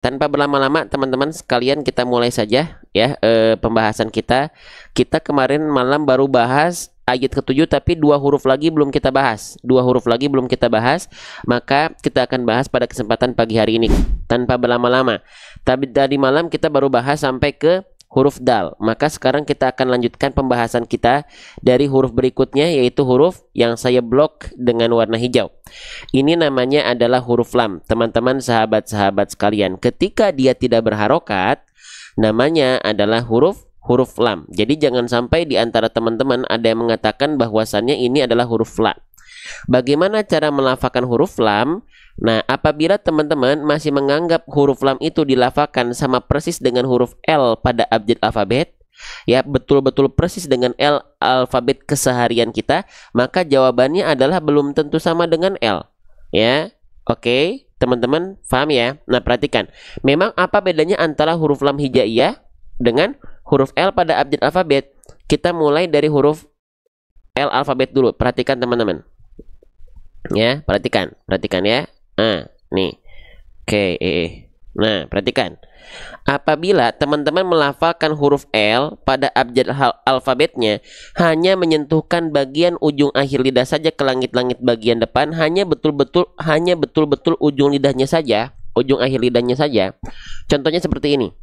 tanpa berlama-lama teman-teman sekalian kita mulai saja ya pembahasan kita. Kita kemarin malam baru bahas ayat ke-7 tapi dua huruf lagi belum kita bahas. Maka kita akan bahas pada kesempatan pagi hari ini tanpa berlama-lama. Tapi tadi malam kita baru bahas sampai ke huruf dal. Maka sekarang kita akan lanjutkan pembahasan kita dari huruf berikutnya, yaitu huruf yang saya blok dengan warna hijau. Ini namanya adalah huruf lam. Teman-teman sahabat-sahabat sekalian, ketika dia tidak berharokat, namanya adalah huruf lam. Jadi jangan sampai di antara teman-teman ada yang mengatakan bahwasannya ini adalah huruf la. Bagaimana cara melafalkan huruf lam? Nah, apabila teman-teman masih menganggap huruf lam itu dilafalkan sama persis dengan huruf L pada abjad alfabet, ya betul-betul persis dengan L alfabet keseharian kita, maka jawabannya adalah belum tentu sama dengan L. Ya, oke, teman-teman paham ya? Nah, perhatikan. Memang apa bedanya antara huruf lam hijaiyah dengan huruf L pada abjad alfabet? Kita mulai dari huruf L alfabet dulu. Perhatikan teman-teman. Ya, perhatikan ya. Nah, nih. Oke, nah, perhatikan. Apabila teman-teman melafalkan huruf L pada abjad alfabetnya hanya menyentuhkan bagian ujung akhir lidah saja ke langit-langit bagian depan, hanya betul-betul ujung lidahnya saja, ujung akhir lidahnya saja. Contohnya seperti ini.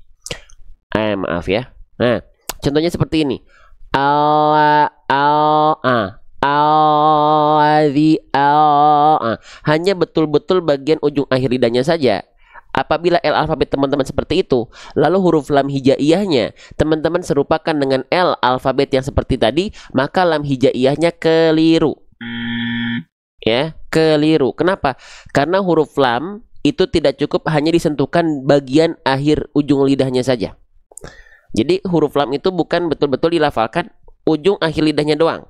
Maaf ya. Nah, contohnya seperti ini. Hanya betul-betul bagian ujung akhir lidahnya saja. Apabila L alfabet teman-teman seperti itu, lalu huruf lam hijaiyahnya teman-teman serupakan dengan L alfabet yang seperti tadi, maka lam hijaiyahnya keliru. Ya, keliru. Kenapa? Karena huruf lam itu tidak cukup hanya disentuhkan bagian akhir ujung lidahnya saja. Jadi huruf lam itu bukan betul-betul dilafalkan ujung akhir lidahnya doang.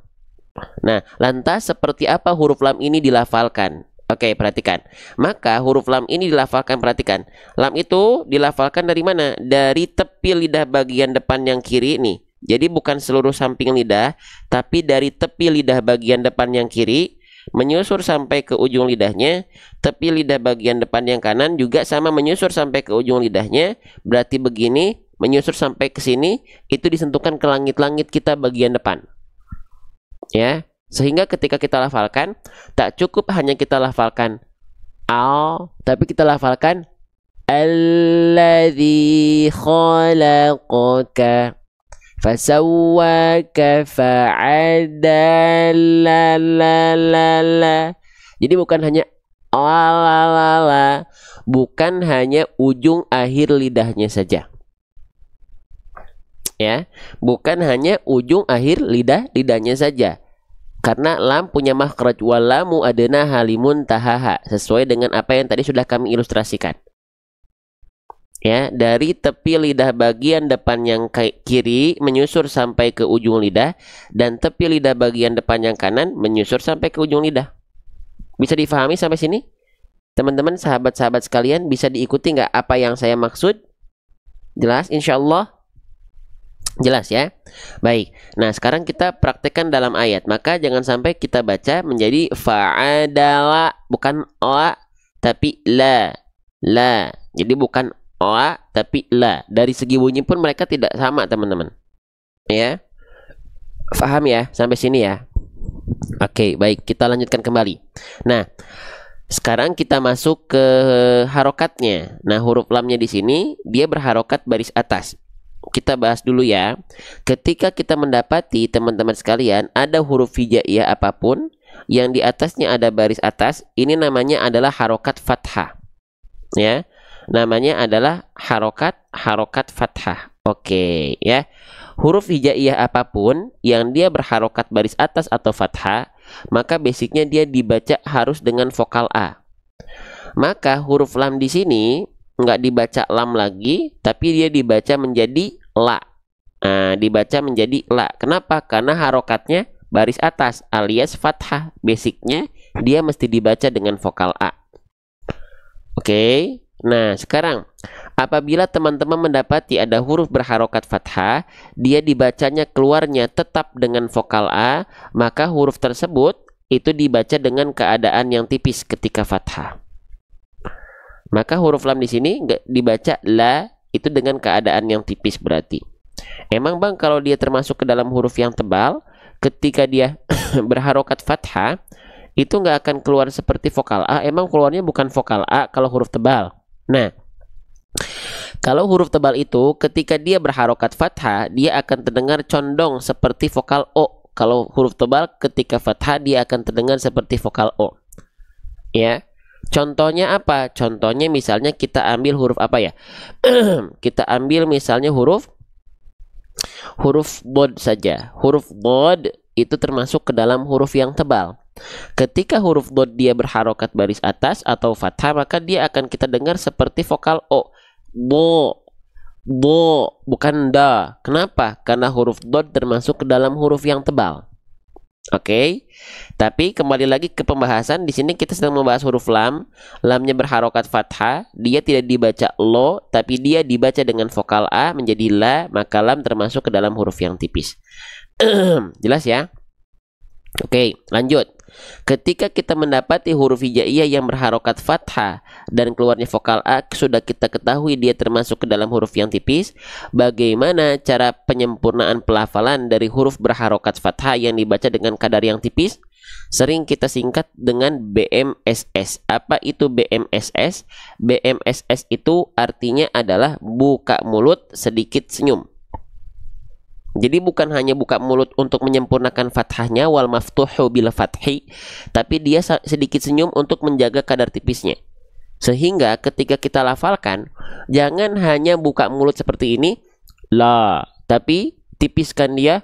Nah, lantas seperti apa huruf lam ini dilafalkan? Oke, perhatikan. Maka huruf lam ini dilafalkan, perhatikan. Lam itu dilafalkan dari mana? Dari tepi lidah bagian depan yang kiri nih. Jadi bukan seluruh samping lidah, tapi dari tepi lidah bagian depan yang kiri menyusur sampai ke ujung lidahnya. Tepi lidah bagian depan yang kanan juga sama menyusur sampai ke ujung lidahnya. Berarti begini, menyusur sampai ke sini, itu disentuhkan ke langit-langit kita bagian depan. Ya, sehingga ketika kita lafalkan tak cukup hanya kita lafalkan al, tapi kita lafalkan alladzi khalaqaka fasawwaka fa'adala. Jadi bukan hanya alalala, bukan hanya ujung akhir lidahnya saja. Ya, bukan hanya ujung akhir lidahnya saja. Karena lam punya makhraj, walamu adna halimun tahaha, sesuai dengan apa yang tadi sudah kami ilustrasikan. Ya, dari tepi lidah bagian depan yang kiri menyusur sampai ke ujung lidah, dan tepi lidah bagian depan yang kanan menyusur sampai ke ujung lidah. Bisa difahami sampai sini? Teman-teman sahabat-sahabat sekalian, bisa diikuti nggak apa yang saya maksud? Jelas insyaallah? Jelas ya? Baik. Nah, sekarang kita praktekkan dalam ayat. Maka jangan sampai kita baca menjadi fa'adala, bukan la tapi la. Jadi bukan la tapi la. Dari segi bunyi pun mereka tidak sama, teman-teman. Ya. Faham ya sampai sini ya? Oke, baik. Kita lanjutkan kembali. Nah, sekarang kita masuk ke harokatnya. Nah, huruf lamnya di sini dia berharokat baris atas. Kita bahas dulu ya. Ketika kita mendapati teman-teman sekalian ada huruf hijaiyah apapun yang di atasnya ada baris atas, ini namanya adalah harokat fathah. Ya, namanya adalah harokat fathah. Oke ya. Huruf hijaiyah apapun yang dia berharokat baris atas atau fathah, maka basicnya dia dibaca harus dengan vokal A. Maka huruf lam di sini nggak dibaca lam lagi, tapi dia dibaca menjadi la. Nah, dibaca menjadi la. Kenapa? Karena harokatnya baris atas alias fathah. Basicnya dia mesti dibaca dengan vokal A. Oke. Nah, sekarang apabila teman-teman mendapati ada huruf berharokat fathah, dia dibacanya keluarnya tetap dengan vokal A, maka huruf tersebut itu dibaca dengan keadaan yang tipis ketika fathah. Maka huruf lam di sini nggak dibaca la, itu dengan keadaan yang tipis berarti. Emang bang kalau dia termasuk ke dalam huruf yang tebal, ketika dia berharokat fathah, itu nggak akan keluar seperti vokal A. Emang keluarnya bukan vokal A kalau huruf tebal. Nah, kalau huruf tebal itu ketika dia berharokat fathah, dia akan terdengar condong seperti vokal O. Kalau huruf tebal ketika fathah, dia akan terdengar seperti vokal O. Ya. Contohnya apa? Contohnya misalnya kita ambil huruf apa ya? Kita ambil misalnya huruf bod saja. Huruf bod itu termasuk ke dalam huruf yang tebal. Ketika huruf bod dia berharokat baris atas atau fathah, maka dia akan kita dengar seperti vokal O. Bo, bukan da. Kenapa? Karena huruf bod termasuk ke dalam huruf yang tebal. Oke, tapi kembali lagi ke pembahasan. Di sini kita sedang membahas huruf lam. Lamnya berharokat fathah, dia tidak dibaca lo, tapi dia dibaca dengan vokal A menjadi la, maka lam termasuk ke dalam huruf yang tipis. Jelas ya? Oke, lanjut. Ketika kita mendapati huruf hijaiyah yang berharokat fathah dan keluarnya vokal A, sudah kita ketahui dia termasuk ke dalam huruf yang tipis. Bagaimana cara penyempurnaan pelafalan dari huruf berharokat fathah yang dibaca dengan kadar yang tipis? Sering kita singkat dengan BMSS. Apa itu BMSS? BMSS itu artinya adalah buka mulut sedikit senyum. Jadi bukan hanya buka mulut untuk menyempurnakan fathahnya, wal maftuhu bil fathi, tapi dia sedikit senyum untuk menjaga kadar tipisnya. Sehingga ketika kita lafalkan, jangan hanya buka mulut seperti ini, la, tapi tipiskan dia,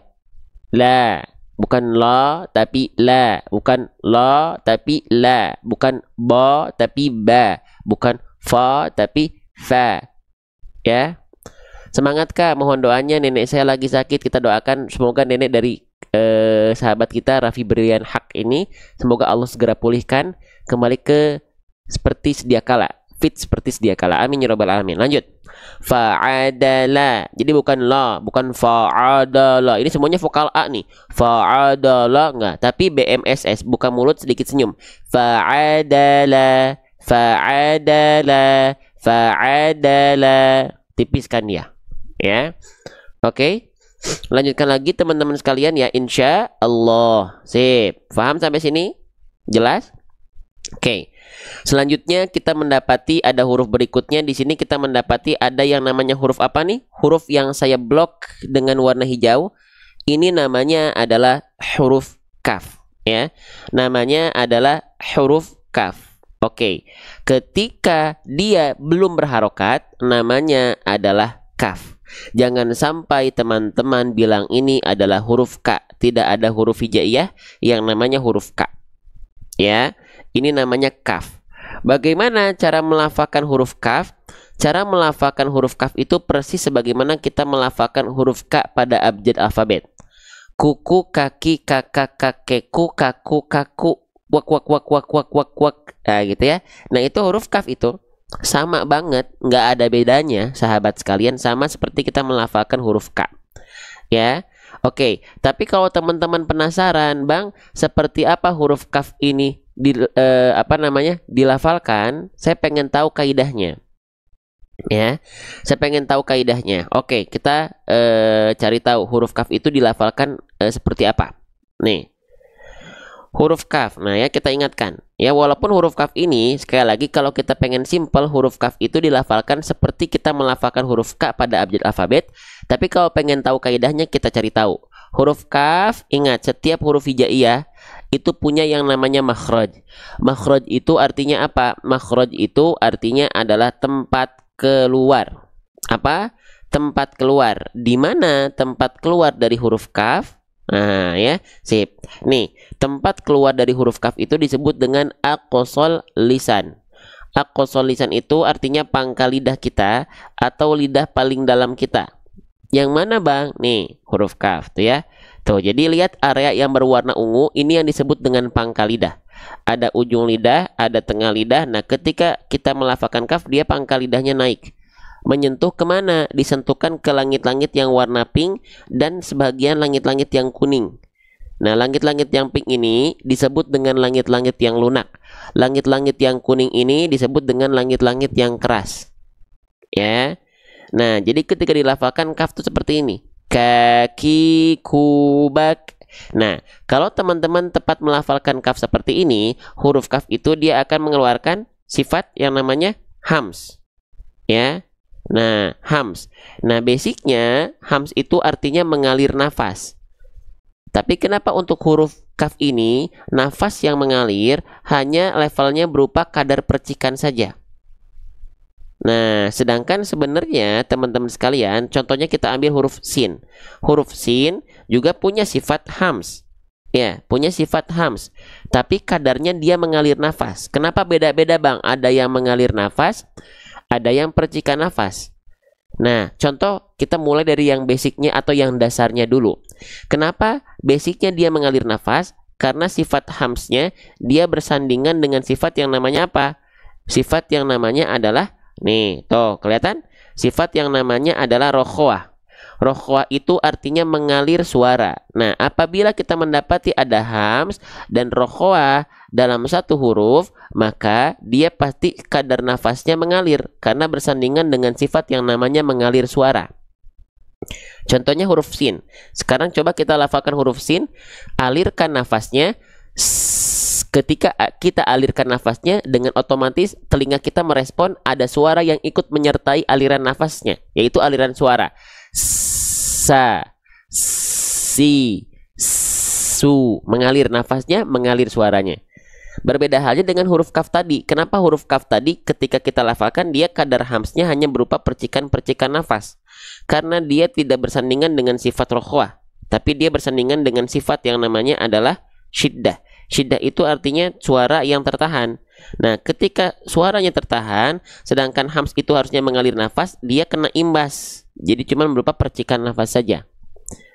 la. Bukan la, tapi la. Bukan la, tapi la. Bukan ba, tapi ba. Bukan fa, tapi fa. Ya. Semangat Kak, mohon doanya, nenek saya lagi sakit. Kita doakan semoga nenek dari sahabat kita Raffi Brian Haq ini, semoga Allah segera pulihkan kembali ke seperti sedia kala, fit seperti sedia kala. Amin ya rabbal alamin. Lanjut. Fa'adala. Jadi bukan la, bukan fa'adala. Ini semuanya vokal A nih. Fa'adala enggak, tapi BMSS, buka mulut sedikit senyum. Fa'adala, fa'adala, fa'adala. Tipiskan dia. Ya, oke. Lanjutkan lagi teman-teman sekalian ya, insya Allah. Sip, paham sampai sini? Jelas? Oke. Selanjutnya kita mendapati ada huruf berikutnya. Di sini kita mendapati ada yang namanya huruf apa nih? Huruf yang saya blok dengan warna hijau. Ini namanya adalah huruf kaf. Ya, namanya adalah huruf kaf. Oke. Ketika dia belum berharokat, namanya adalah kaf. Jangan sampai teman-teman bilang ini adalah huruf K. Tidak ada huruf hijaiyah yang namanya huruf K. Ya, ini namanya kaf. Bagaimana cara melafalkan huruf kaf? Cara melafalkan huruf kaf itu persis sebagaimana kita melafalkan huruf K pada abjad alfabet. Kuku, kaki, kakak, kakekku, kaku, kaku, wak, wak, wak, wak, wak, wak, wak. Nah, gitu ya. Nah, itu huruf kaf itu. Sama banget, nggak ada bedanya sahabat sekalian, sama seperti kita melafalkan huruf K. Ya, oke. Tapi kalau teman-teman penasaran, Bang, seperti apa huruf kaf ini dilafalkan? Saya pengen tahu kaidahnya. Ya, saya pengen tahu kaidahnya. Oke, kita cari tahu huruf kaf itu dilafalkan seperti apa. Nih. Huruf kaf, nah ya kita ingatkan ya, walaupun huruf kaf ini sekali lagi kalau kita pengen simple, huruf kaf itu dilafalkan seperti kita melafalkan huruf K pada abjad alfabet. Tapi kalau pengen tahu kaidahnya kita cari tahu. Huruf kaf, ingat setiap huruf hijaiyah itu punya yang namanya makhraj. Makhraj itu artinya apa? Makhraj itu artinya adalah tempat keluar. Apa? Tempat keluar. Di mana tempat keluar dari huruf kaf? Nah ya, sip. Nih, tempat keluar dari huruf kaf itu disebut dengan aqsal lisan. Aqsal lisan itu artinya pangkal lidah kita atau lidah paling dalam kita. Yang mana Bang? Nih, huruf kaf tuh ya. Tuh, jadi lihat area yang berwarna ungu, ini yang disebut dengan pangkal lidah. Ada ujung lidah, ada tengah lidah. Nah, ketika kita melafalkan kaf, dia pangkal lidahnya naik. Menyentuh kemana? Disentuhkan ke langit-langit yang warna pink dan sebagian langit-langit yang kuning. Nah, langit-langit yang pink ini disebut dengan langit-langit yang lunak. Langit-langit yang kuning ini disebut dengan langit-langit yang keras. Ya. Nah, jadi ketika dilafalkan kaf itu seperti ini. Kaki kubak. Nah, kalau teman-teman tepat melafalkan kaf seperti ini, huruf kaf itu dia akan mengeluarkan sifat yang namanya hams. Ya. Nah, hams. Nah, basicnya hams itu artinya mengalir nafas. Tapi kenapa untuk huruf kaf ini nafas yang mengalir hanya levelnya berupa kadar percikan saja. Nah, sedangkan sebenarnya teman-teman sekalian, contohnya kita ambil huruf sin. Huruf sin juga punya sifat hams. Ya, punya sifat hams. Tapi kadarnya dia mengalir nafas. Kenapa beda-beda, Bang? Ada yang mengalir nafas, ada yang percikan nafas. Nah, contoh kita mulai dari yang basicnya atau yang dasarnya dulu. Kenapa basicnya dia mengalir nafas? Karena sifat hamsnya dia bersandingan dengan sifat yang namanya apa? Sifat yang namanya adalah, nih, tuh kelihatan? Sifat yang namanya adalah rokhwah. Rokhwah itu artinya mengalir suara. Nah, apabila kita mendapati ada hams dan rokhwah dalam satu huruf, maka dia pasti kadar nafasnya mengalir karena bersandingan dengan sifat yang namanya mengalir suara. Contohnya huruf sin. Sekarang coba kita lafalkan huruf sin, alirkan nafasnya. Ketika kita alirkan nafasnya, dengan otomatis telinga kita merespon ada suara yang ikut menyertai aliran nafasnya, yaitu aliran suara. Sa, si, su, mengalir nafasnya, mengalir suaranya. Berbeda halnya dengan huruf kaf tadi. Kenapa huruf kaf tadi ketika kita lafalkan dia kadar hamsnya hanya berupa percikan-percikan nafas? Karena dia tidak bersandingan dengan sifat rokhwah, tapi dia bersandingan dengan sifat yang namanya adalah syiddah. Syiddah itu artinya suara yang tertahan. Nah, ketika suaranya tertahan, sedangkan hams itu harusnya mengalir nafas, dia kena imbas. Jadi cuma berupa percikan nafas saja.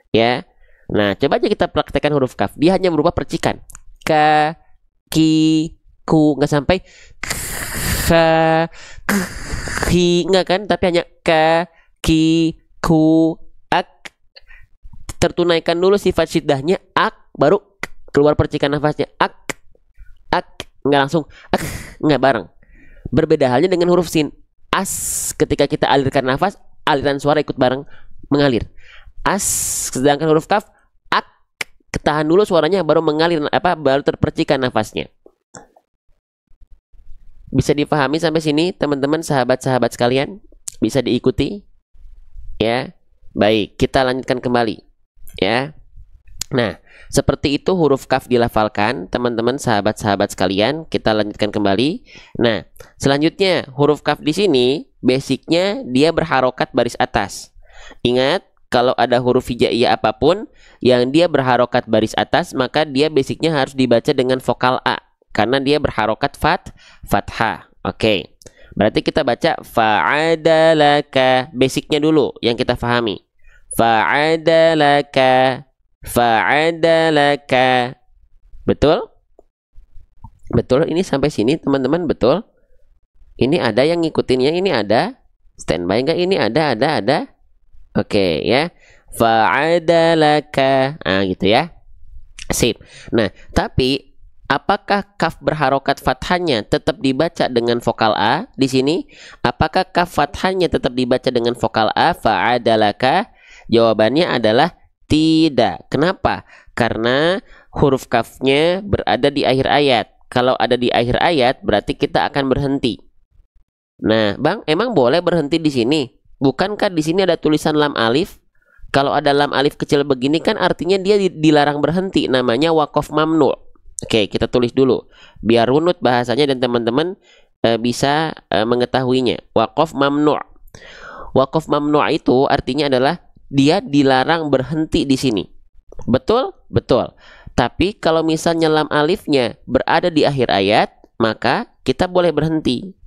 Ya. Nah, coba aja kita praktekkan huruf kaf. Dia hanya berupa percikan. Ka, ki, ku, nggak sampai ka, ki, nggak kan? Tapi hanya ka, ki, ku, ak. Tertunaikan dulu sifat syiddahnya, ak, baru keluar percikan nafasnya, ak, nggak langsung, ak, nggak bareng. Berbeda halnya dengan huruf sin. As, ketika kita alirkan nafas, aliran suara ikut bareng mengalir. As, sedangkan huruf kaf, ak, ketahan dulu suaranya, baru mengalir, baru terpercikan nafasnya. Bisa dipahami sampai sini, teman-teman, sahabat-sahabat sekalian? Bisa diikuti? Ya, baik, kita lanjutkan kembali. Ya. Nah, seperti itu huruf kaf dilafalkan, teman-teman sahabat-sahabat sekalian. Kita lanjutkan kembali. Nah, selanjutnya huruf kaf di sini basicnya dia berharokat baris atas. Ingat, kalau ada huruf hijaiyah apapun yang dia berharokat baris atas, maka dia basicnya harus dibaca dengan vokal A karena dia berharokat fathah. Oke. Berarti kita baca fa'adalaka, basicnya dulu yang kita pahami. Fa'adalaka, fa'adalaka. Betul? Betul, ini sampai sini teman-teman, betul? Ini ada yang ngikutinnya, ini ada? Standby enggak? Ini ada. Oke, ya. Fa'adalaka. Nah, gitu ya. Sip. Nah, tapi apakah kaf berharokat fathahnya tetap dibaca dengan vokal A di sini? Apakah kaf fathahnya tetap dibaca dengan vokal A? Fa'adalaka? Jawabannya adalah tidak. Kenapa? Karena huruf kafnya berada di akhir ayat. Kalau ada di akhir ayat, berarti kita akan berhenti. Nah, Bang, emang boleh berhenti di sini? Bukankah di sini ada tulisan lam alif? Kalau ada lam alif kecil begini kan artinya dia dilarang berhenti. Namanya waqaf mamnu. Oke, kita tulis dulu biar runut bahasanya dan teman-teman bisa mengetahuinya. Waqaf mamnu. Waqaf mamnu itu artinya adalah dia dilarang berhenti di sini. Betul? Betul. Tapi kalau misalnya lam alifnya berada di akhir ayat, maka kita boleh berhenti.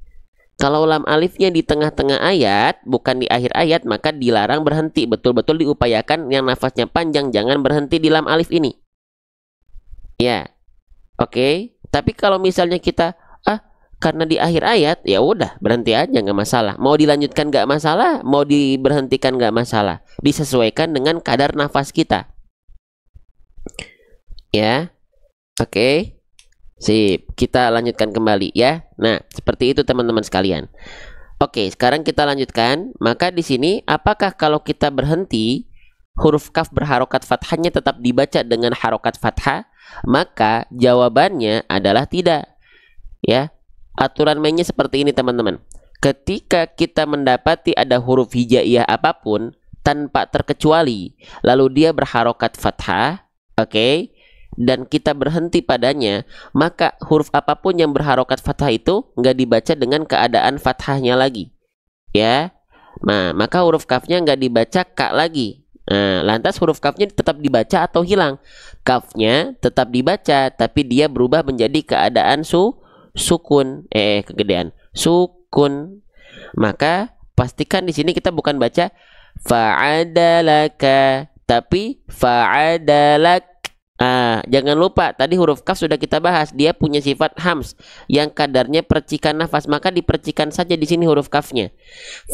Kalau lam alifnya di tengah-tengah ayat, bukan di akhir ayat, maka dilarang berhenti. Betul-betul diupayakan yang nafasnya panjang, jangan berhenti di lam alif ini. Ya. Oke. Tapi kalau misalnya kita karena di akhir ayat, ya udah berhenti aja, nggak masalah. Mau dilanjutkan nggak masalah, mau diberhentikan nggak masalah. Disesuaikan dengan kadar nafas kita. Ya. Oke. Sip, kita lanjutkan kembali ya. Nah, seperti itu teman-teman sekalian. Oke, sekarang kita lanjutkan. Maka di sini apakah kalau kita berhenti huruf kaf berharokat fathahnya tetap dibaca dengan harokat fathah? Maka jawabannya adalah tidak. Ya. Aturan mainnya seperti ini teman-teman. Ketika kita mendapati ada huruf hijaiyah apapun tanpa terkecuali, lalu dia berharokat fathah, oke, dan kita berhenti padanya, maka huruf apapun yang berharokat fathah itu nggak dibaca dengan keadaan fathahnya lagi, ya. Nah, maka huruf kafnya nggak dibaca ka lagi. Nah, lantas huruf kafnya tetap dibaca atau hilang? Kafnya tetap dibaca, tapi dia berubah menjadi keadaan sukun, kegedean sukun. Maka pastikan di sini kita bukan baca fa'adalaka, tapi fa'adalak. Jangan lupa tadi huruf kaf sudah kita bahas, dia punya sifat hams yang kadarnya percikan nafas, maka dipercikan saja di sini huruf kafnya.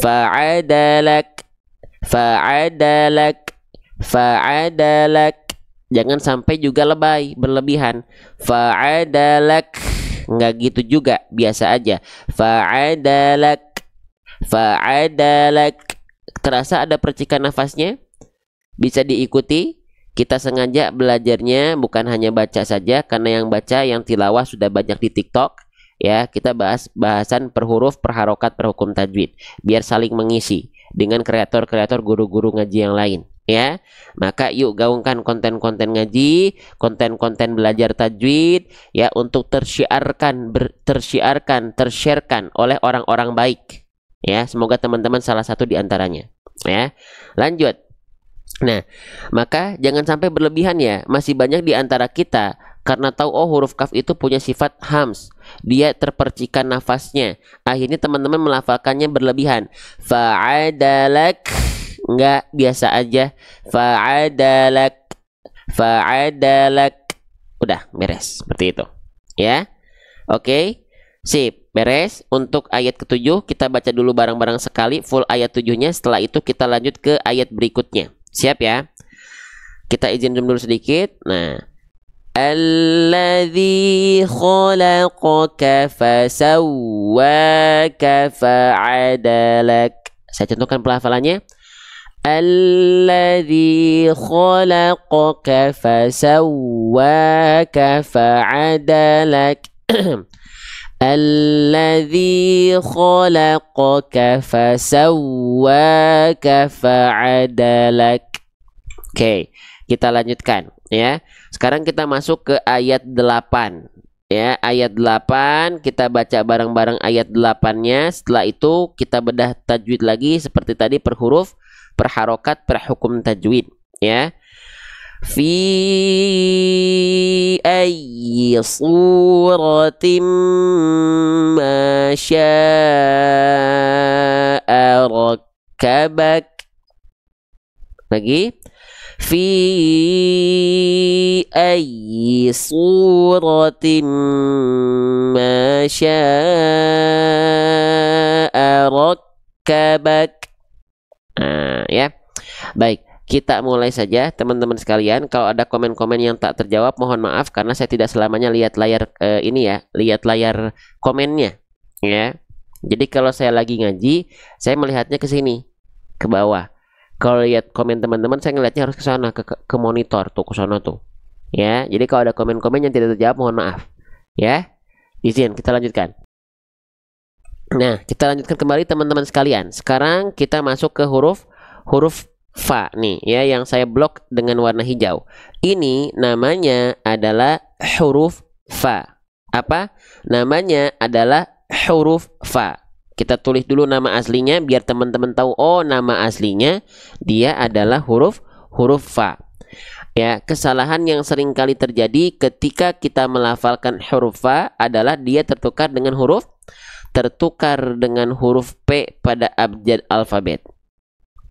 Fa'adalak, fa'adalak, fa'adalak. Jangan sampai juga lebay, berlebihan. Fa'adalak, nggak gitu juga, biasa aja. Fa'adalak, fa'adalak. Terasa ada percikan nafasnya? Bisa diikuti. Kita sengaja belajarnya bukan hanya baca saja, karena yang baca, yang tilawah sudah banyak di TikTok. Ya, kita bahas bahasan per huruf, per harokat, per hukum tajwid, biar saling mengisi dengan kreator-kreator guru-guru ngaji yang lain. Ya, maka yuk gaungkan konten-konten ngaji, konten-konten belajar tajwid, ya, untuk tersyiarkan, tersharekan oleh orang-orang baik. Ya, semoga teman-teman salah satu di antaranya. Ya, lanjut. Nah, maka jangan sampai berlebihan ya. Masih banyak di antara kita karena tahu huruf kaf itu punya sifat hams, dia terpercikan nafasnya. Akhirnya teman-teman melafalkannya berlebihan. Fa'adalak, enggak, biasa aja. Fa'adalak, fa'adalak. Udah, beres seperti itu. Ya. Oke. Sip, beres. Untuk ayat ke-7 kita baca dulu bareng-bareng sekali full ayat 7-nya. Setelah itu kita lanjut ke ayat berikutnya. Siap ya? Kita izin dulu sedikit. Nah, alladzi khalaqaka fasawwaka fa'adalak. Saya contohkan pelafalannya. Alladzi khalaqaka fasawwaka fa'adalak. Alladzi khalaqaka fasawwaka fa'adalak. Oke, kita lanjutkan ya. Sekarang kita masuk ke ayat 8. Ya, ayat 8 kita baca bareng-bareng ayat 8-nya. Setelah itu kita bedah tajwid lagi seperti tadi, per huruf, per harokat, per hukum tajwid ya. Fi ayyi suratin ma syaa rakkabak. Lagi. Fi ayyi suratin ma syaa rakkabak. Ya. Baik. Kita mulai saja teman-teman sekalian. Kalau ada komen-komen yang tak terjawab mohon maaf, karena saya tidak selamanya lihat layar ini ya, lihat layar komennya ya. Jadi kalau saya lagi ngaji, saya melihatnya ke sini, ke bawah. Kalau lihat komen teman-teman, saya ngelihatnya harus ke sana, ke monitor tuh, ke sana tuh. Ya, jadi kalau ada komen-komen yang tidak terjawab mohon maaf. Ya. Izin kita lanjutkan. Nah, kita lanjutkan kembali teman-teman sekalian. Sekarang kita masuk ke huruf fa nih ya, yang saya blok dengan warna hijau. Ini namanya adalah huruf fa. Apa? Namanya adalah huruf fa. Kita tulis dulu nama aslinya biar teman-teman tahu, oh nama aslinya dia adalah huruf fa. Ya, kesalahan yang sering kali terjadi ketika kita melafalkan huruf fa adalah dia tertukar dengan huruf P pada abjad alfabet.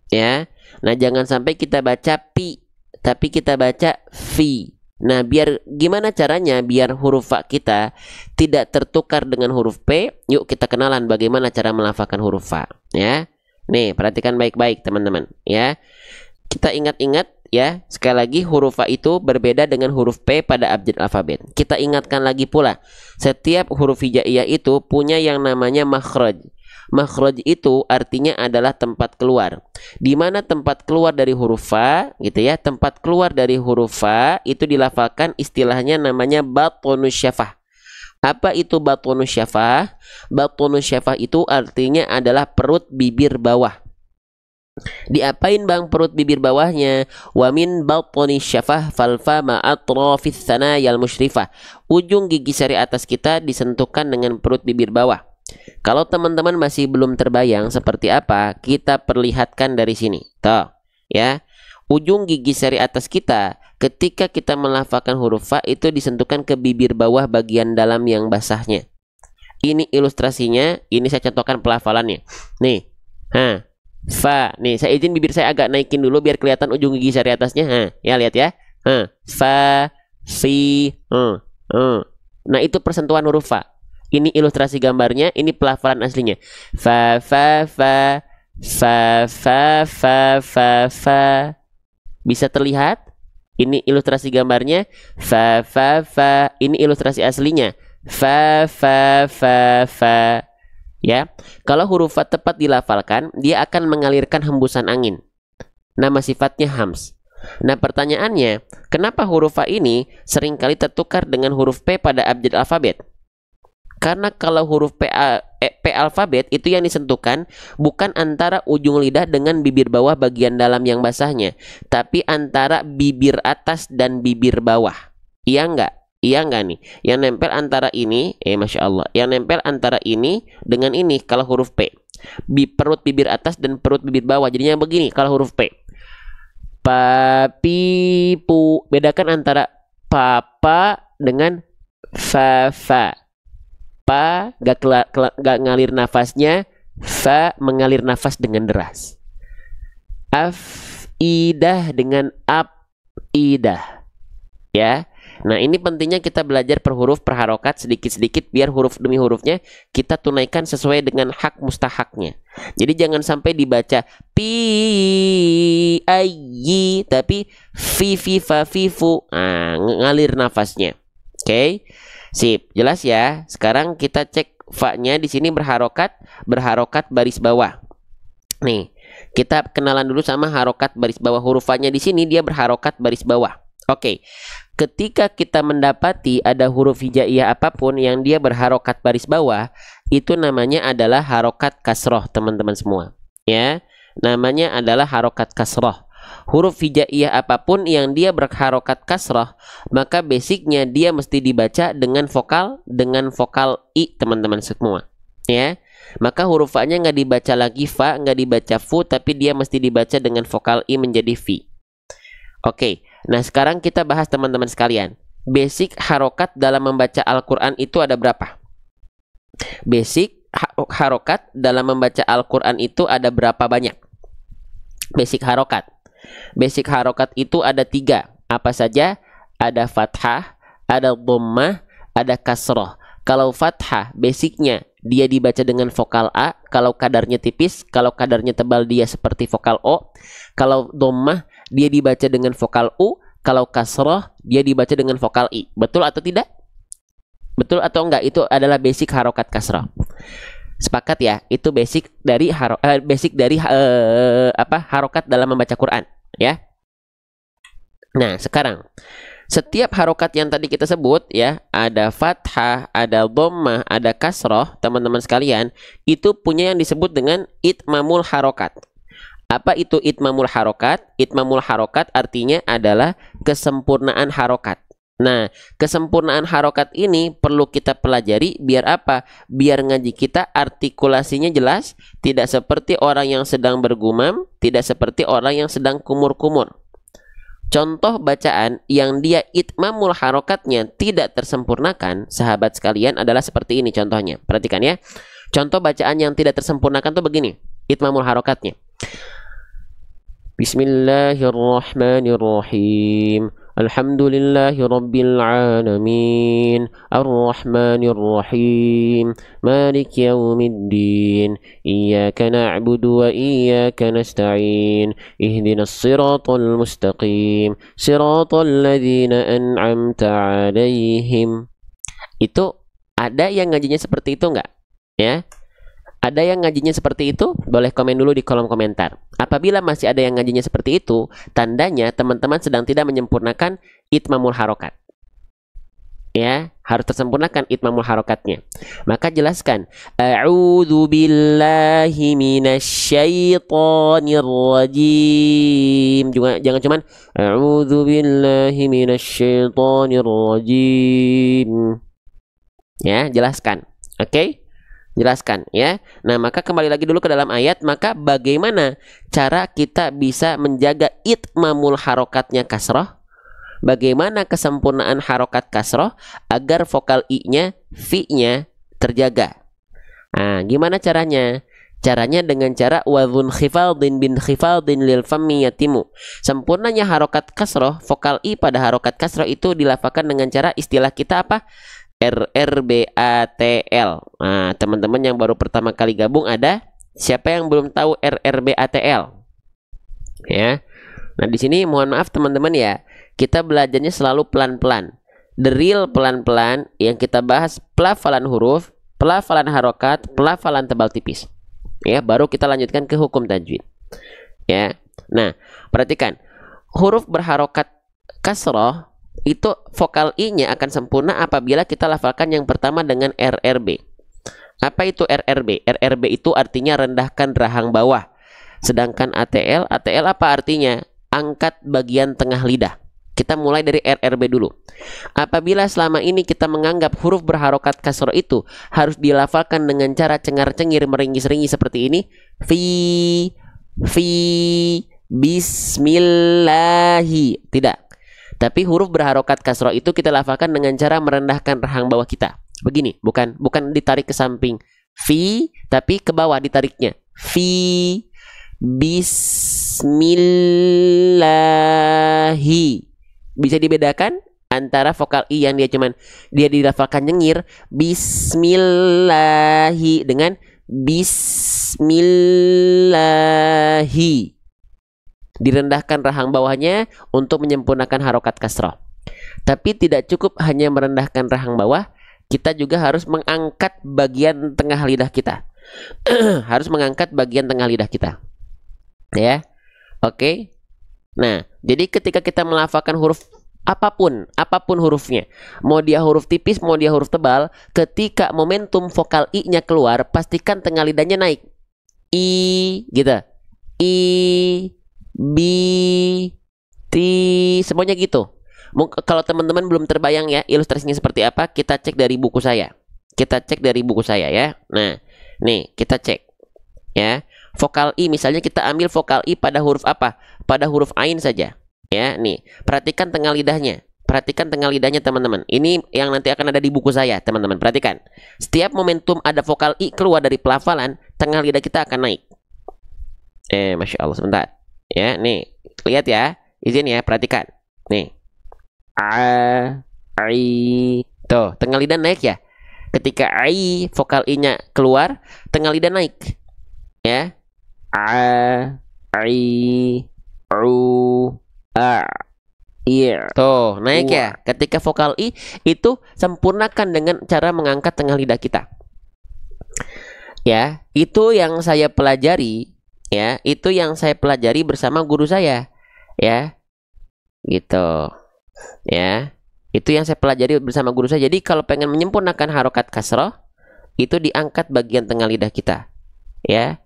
Ya. Nah, jangan sampai kita baca pi, tapi kita baca fi. Nah, biar gimana caranya biar huruf fa kita tidak tertukar dengan huruf P? Yuk kita kenalan bagaimana cara melafalkan huruf fa, ya. Nih, perhatikan baik-baik teman-teman, ya. Kita ingat-ingat ya, sekali lagi huruf fa itu berbeda dengan huruf p pada abjad alfabet. Kita ingatkan lagi pula, setiap huruf hijaiyah itu punya yang namanya makhraj. Makhraj itu artinya adalah tempat keluar. Di mana tempat keluar dari huruf fa, gitu ya. Tempat keluar dari huruf fa itu dilafalkan istilahnya namanya batonus syafah. Apa itu batonus syafah? Batonus syafah itu artinya adalah perut bibir bawah. Diapain bang perut bibir bawahnya? Wa min batonis syafah falfa ma'atrafis sanayal musyrifah. Ujung gigi sari atas kita disentuhkan dengan perut bibir bawah. Kalau teman-teman masih belum terbayang seperti apa, kita perlihatkan dari sini. Tuh, ya. Ujung gigi sari atas kita ketika kita melafalkan huruf fa itu disentuhkan ke bibir bawah bagian dalam yang basahnya. Ini ilustrasinya, ini saya contohkan pelafalannya. Nih. Fa. Nih, saya izin bibir saya agak naikin dulu biar kelihatan ujung gigi sari atasnya. Ya lihat ya. Fa, fi, Nah, itu persentuhan huruf fa. Ini ilustrasi gambarnya, ini pelafalan aslinya. Fa fa fa fa fa fa fa fa. Bisa terlihat? Ini ilustrasi gambarnya. Fa fa fa. Ini ilustrasi aslinya. Fa fa fa fa. Ya. Kalau huruf fa tepat dilafalkan, dia akan mengalirkan hembusan angin. Nama sifatnya hams. Nah, pertanyaannya, kenapa huruf fa ini seringkali tertukar dengan huruf p pada abjad alfabet? Karena kalau huruf P alfabet itu yang disentuhkan bukan antara ujung lidah dengan bibir bawah bagian dalam yang basahnya, tapi antara bibir atas dan bibir bawah. Iya enggak? Iya enggak nih? Yang nempel antara ini, Masya Allah. Yang nempel antara ini dengan ini kalau huruf P. Perut bibir atas dan perut bibir bawah. Jadinya begini kalau huruf P. Papi, pu. Bedakan antara papa dengan fa. Pa gak ngalir nafasnya, fa mengalir nafas dengan deras. Afidah dengan idah. Ya. Nah, ini pentingnya kita belajar per huruf per harokat sedikit-sedikit biar huruf demi hurufnya kita tunaikan sesuai dengan hak mustahaknya. Jadi jangan sampai dibaca pi ayi tapi fi fa fu. Ngalir nafasnya. Oke. Sip, jelas ya. Sekarang kita cek fa-nya di sini berharokat baris bawah. Nih, kita kenalan dulu sama harokat baris bawah. Huruf fa-nya di sini dia berharokat baris bawah. Oke. Ketika kita mendapati ada huruf hijaiyah apapun yang dia berharokat baris bawah, itu namanya adalah harokat kasroh, teman-teman semua. Ya, namanya adalah harokat kasroh. Huruf hijaiyah apapun yang dia berharokat kasroh, maka basicnya dia mesti dibaca dengan vokal i, teman-teman semua. Ya, maka huruf fa-nya nggak dibaca lagi fa, nggak dibaca fu, tapi dia mesti dibaca dengan vokal i menjadi fi. Oke, nah sekarang kita bahas teman-teman sekalian. Basic harokat dalam membaca Al-Quran itu ada berapa? Basic harokat dalam membaca Al-Quran itu ada berapa banyak? Basic harokat. Basic harokat itu ada 3. Apa saja? Ada fathah, ada dhammah, ada kasroh. Kalau fathah, basicnya dia dibaca dengan vokal A. Kalau kadarnya tipis, kalau kadarnya tebal dia seperti vokal O. Kalau dhammah, dia dibaca dengan vokal U. Kalau kasroh, dia dibaca dengan vokal I. Betul atau tidak? Betul atau enggak? Itu adalah basic harokat kasroh. Sepakat ya, itu basic dari harokat dalam membaca Quran, ya. Nah, sekarang setiap harokat yang tadi kita sebut ya, ada fathah, ada dhammah, ada kasroh, teman-teman sekalian, itu punya yang disebut dengan itmamul harokat. Apa itu itmamul harokat? Itmamul harokat artinya adalah kesempurnaan harokat. Nah, kesempurnaan harokat ini perlu kita pelajari biar apa? Biar ngaji kita artikulasinya jelas, tidak seperti orang yang sedang bergumam, tidak seperti orang yang sedang kumur-kumur. Contoh bacaan yang dia itmamul harokatnya tidak tersempurnakan, sahabat sekalian, adalah seperti ini contohnya. Perhatikan ya. Contoh bacaan yang tidak tersempurnakan tuh begini, itmamul harokatnya. Bismillahirrahmanirrahim. Alhamdulillahi Rabbil Alamin Ar-Rahmanir Rahim Maliki Yawmiddin Iyyaka na'budu wa iyyaka nasta'in Ihdinas siratal mustaqim Siratal ladzina an'amta 'alaihim. Itu ada yang ngajinya seperti itu enggak? Ya. Ada yang ngajinya seperti itu? Boleh komen dulu di kolom komentar. Apabila masih ada yang ngajinya seperti itu, tandanya teman-teman sedang tidak menyempurnakan itmamul harokat. Ya, harus tersempurnakan itmamul harokatnya. Maka jelaskan, a'udzu billahi minasyaitonir rajim. Juga jangan cuman a'udzu billahi minasyaitonir rajim. Ya, jelaskan. Oke? Jelaskan ya. Nah, maka kembali lagi dulu ke dalam ayat. Maka bagaimana cara kita bisa menjaga itmamul harokatnya kasroh? Bagaimana kesempurnaan harokat kasroh agar vokal i-nya, fi-nya terjaga? Nah, gimana caranya? Caranya dengan cara wadhun khifaldin bin khifaldin lil fammi yatimu. Sempurnanya harokat kasroh, vokal i pada harokat kasroh itu dilafalkan dengan cara istilah kita apa? RRBATL. Nah, teman-teman yang baru pertama kali gabung ada siapa yang belum tahu RRBATL? Ya. Nah, di sini mohon maaf teman-teman ya. Kita belajarnya selalu pelan-pelan. Drill pelan-pelan yang kita bahas pelafalan huruf, pelafalan harokat, pelafalan tebal tipis. Ya, baru kita lanjutkan ke hukum tajwid. Ya. Nah, perhatikan. Huruf berharokat kasroh itu vokal i-nya akan sempurna apabila kita lafalkan yang pertama dengan RRB. Apa itu RRB? RRB itu artinya rendahkan rahang bawah. Sedangkan ATL, ATL apa artinya? Angkat bagian tengah lidah. Kita mulai dari RRB dulu. Apabila selama ini kita menganggap huruf berharokat kasroh itu harus dilafalkan dengan cara cengar-cengir meringis-ringis seperti ini, fi, bismillahi. Tidak. Tapi huruf berharokat kasroh itu kita lafalkan dengan cara merendahkan rahang bawah kita. Begini, bukan ditarik ke samping. Fi, tapi ke bawah ditariknya. Fi, bismillahi. Bisa dibedakan antara vokal i yang dia dilafalkan nyengir, bismillahi, dengan bismillahi. Direndahkan rahang bawahnya untuk menyempurnakan harokat kasroh. Tapi tidak cukup hanya merendahkan rahang bawah, kita juga harus mengangkat bagian tengah lidah kita. Harus mengangkat bagian tengah lidah kita. Ya. Oke. Nah, jadi ketika kita melafalkan huruf apapun hurufnya, mau dia huruf tipis, mau dia huruf tebal, ketika momentum vokal i-nya keluar, pastikan tengah lidahnya naik. I, gitu. I, B, T, semuanya gitu. Kalau teman-teman belum terbayang ya ilustrasinya seperti apa, kita cek dari buku saya. Ya. Nah, nih kita cek ya. Vokal i misalnya kita ambil vokal i pada huruf apa? Pada huruf ain saja. Ya, nih. Perhatikan tengah lidahnya. Teman-teman. Ini yang nanti akan ada di buku saya, teman-teman. Perhatikan. Setiap momentum ada vokal i keluar dari pelafalan, tengah lidah kita akan naik. Masya Allah, sebentar. Ya, nih, lihat ya, izin ya, perhatikan. Nih, tuh, tengah lidah naik ya. Ketika ai, vokal i-nya keluar, tengah lidah naik. Ya, tuh, naik ya. Ketika vokal i itu sempurnakan dengan cara mengangkat tengah lidah kita. Ya, itu yang saya pelajari. Ya, itu yang saya pelajari bersama guru saya. Ya, gitu. Ya, itu yang saya pelajari bersama guru saya. Jadi kalau pengen menyempurnakan harokat kasroh, itu diangkat bagian tengah lidah kita. Ya,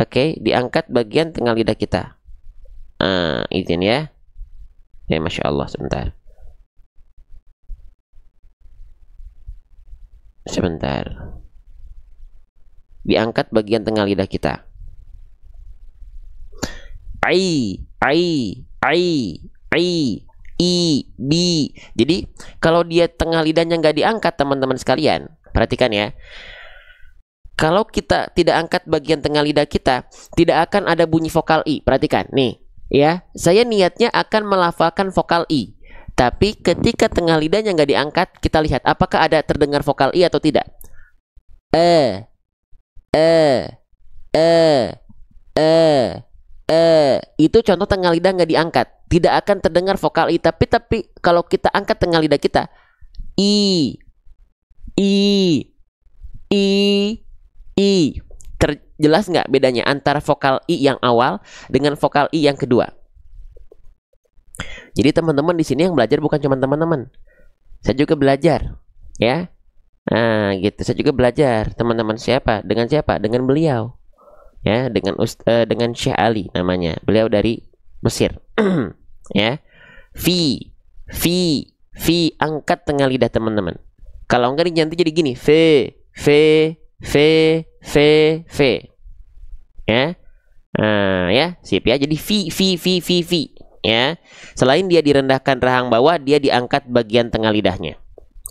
oke, diangkat bagian tengah lidah kita. Izin ya. Ya, Masya Allah, sebentar. Diangkat bagian tengah lidah kita. I, bi. Jadi kalau dia tengah lidahnya nggak diangkat, teman-teman sekalian, perhatikan ya. Kalau kita tidak angkat bagian tengah lidah kita, tidak akan ada bunyi vokal i. Perhatikan nih, ya. Saya niatnya akan melafalkan vokal i. Tapi ketika tengah lidahnya nggak diangkat, kita lihat apakah ada terdengar vokal i atau tidak. E, e, e, itu contoh tengah lidah nggak diangkat, tidak akan terdengar vokal i. Tapi kalau kita angkat tengah lidah kita, i, i, i. Jelas nggak bedanya antara vokal i yang awal dengan vokal i yang kedua? Jadi teman-teman di sini yang belajar bukan cuma teman-teman, saya juga belajar, ya. Nah, gitu. Saya juga belajar. Teman-teman siapa? Dengan siapa? Dengan beliau, ya. Dengan Syekh Ali namanya. Beliau dari Mesir, ya. V, angkat tengah lidah teman-teman. Kalau enggak nanti jadi gini, v, ya. Nah, ya, sip ya. Jadi v, ya. Selain dia direndahkan rahang bawah, dia diangkat bagian tengah lidahnya.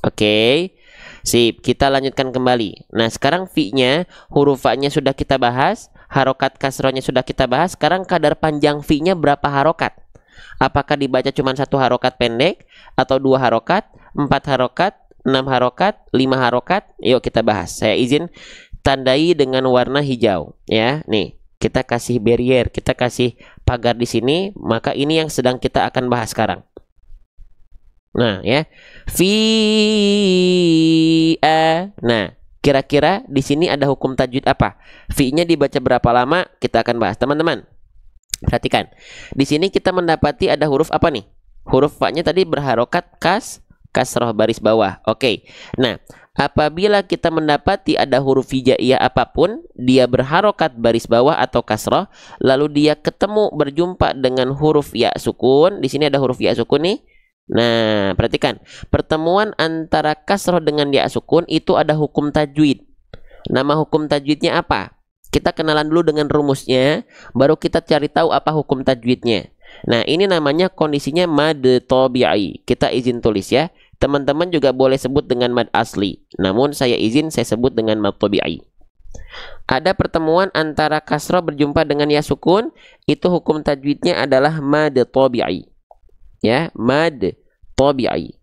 Oke. Sip, kita lanjutkan kembali. Nah, sekarang V-nya, huruf A-nya sudah kita bahas, harokat kasrohnya sudah kita bahas. Sekarang kadar panjang V-nya berapa harokat? Apakah dibaca cuma 1 harokat pendek, atau 2 harokat, 4 harokat, 6 harokat, 5 harokat? Yuk kita bahas. Saya izin tandai dengan warna hijau, ya. Nih, kita kasih barrier, kita kasih pagar di sini, maka ini yang sedang kita akan bahas sekarang. Nah, ya. Nah, kira-kira di sini ada hukum tajwid apa? V-nya dibaca berapa lama? Kita akan bahas, teman-teman. Perhatikan. Di sini kita mendapati ada huruf apa nih? Huruf fa-nya tadi berharokat kasroh baris bawah. Oke. Nah, apabila kita mendapati ada huruf hijaiyah apapun, dia berharokat baris bawah atau kasroh, lalu dia ketemu berjumpa dengan huruf ya sukun. Di sini ada huruf ya sukun nih. Nah, perhatikan. Pertemuan antara kasroh dengan ya sukun itu ada hukum tajwid. Nama hukum tajwidnya apa? Kita kenalan dulu dengan rumusnya, baru kita cari tahu apa hukum tajwidnya. Nah, ini namanya kondisinya mad tabi'i. Kita izin tulis ya. Teman-teman juga boleh sebut dengan mad asli. Namun saya sebut dengan mad tabi'i. Ada pertemuan antara kasroh berjumpa dengan ya sukun, itu hukum tajwidnya adalah mad tabi'i. Ya, mad tabi'i.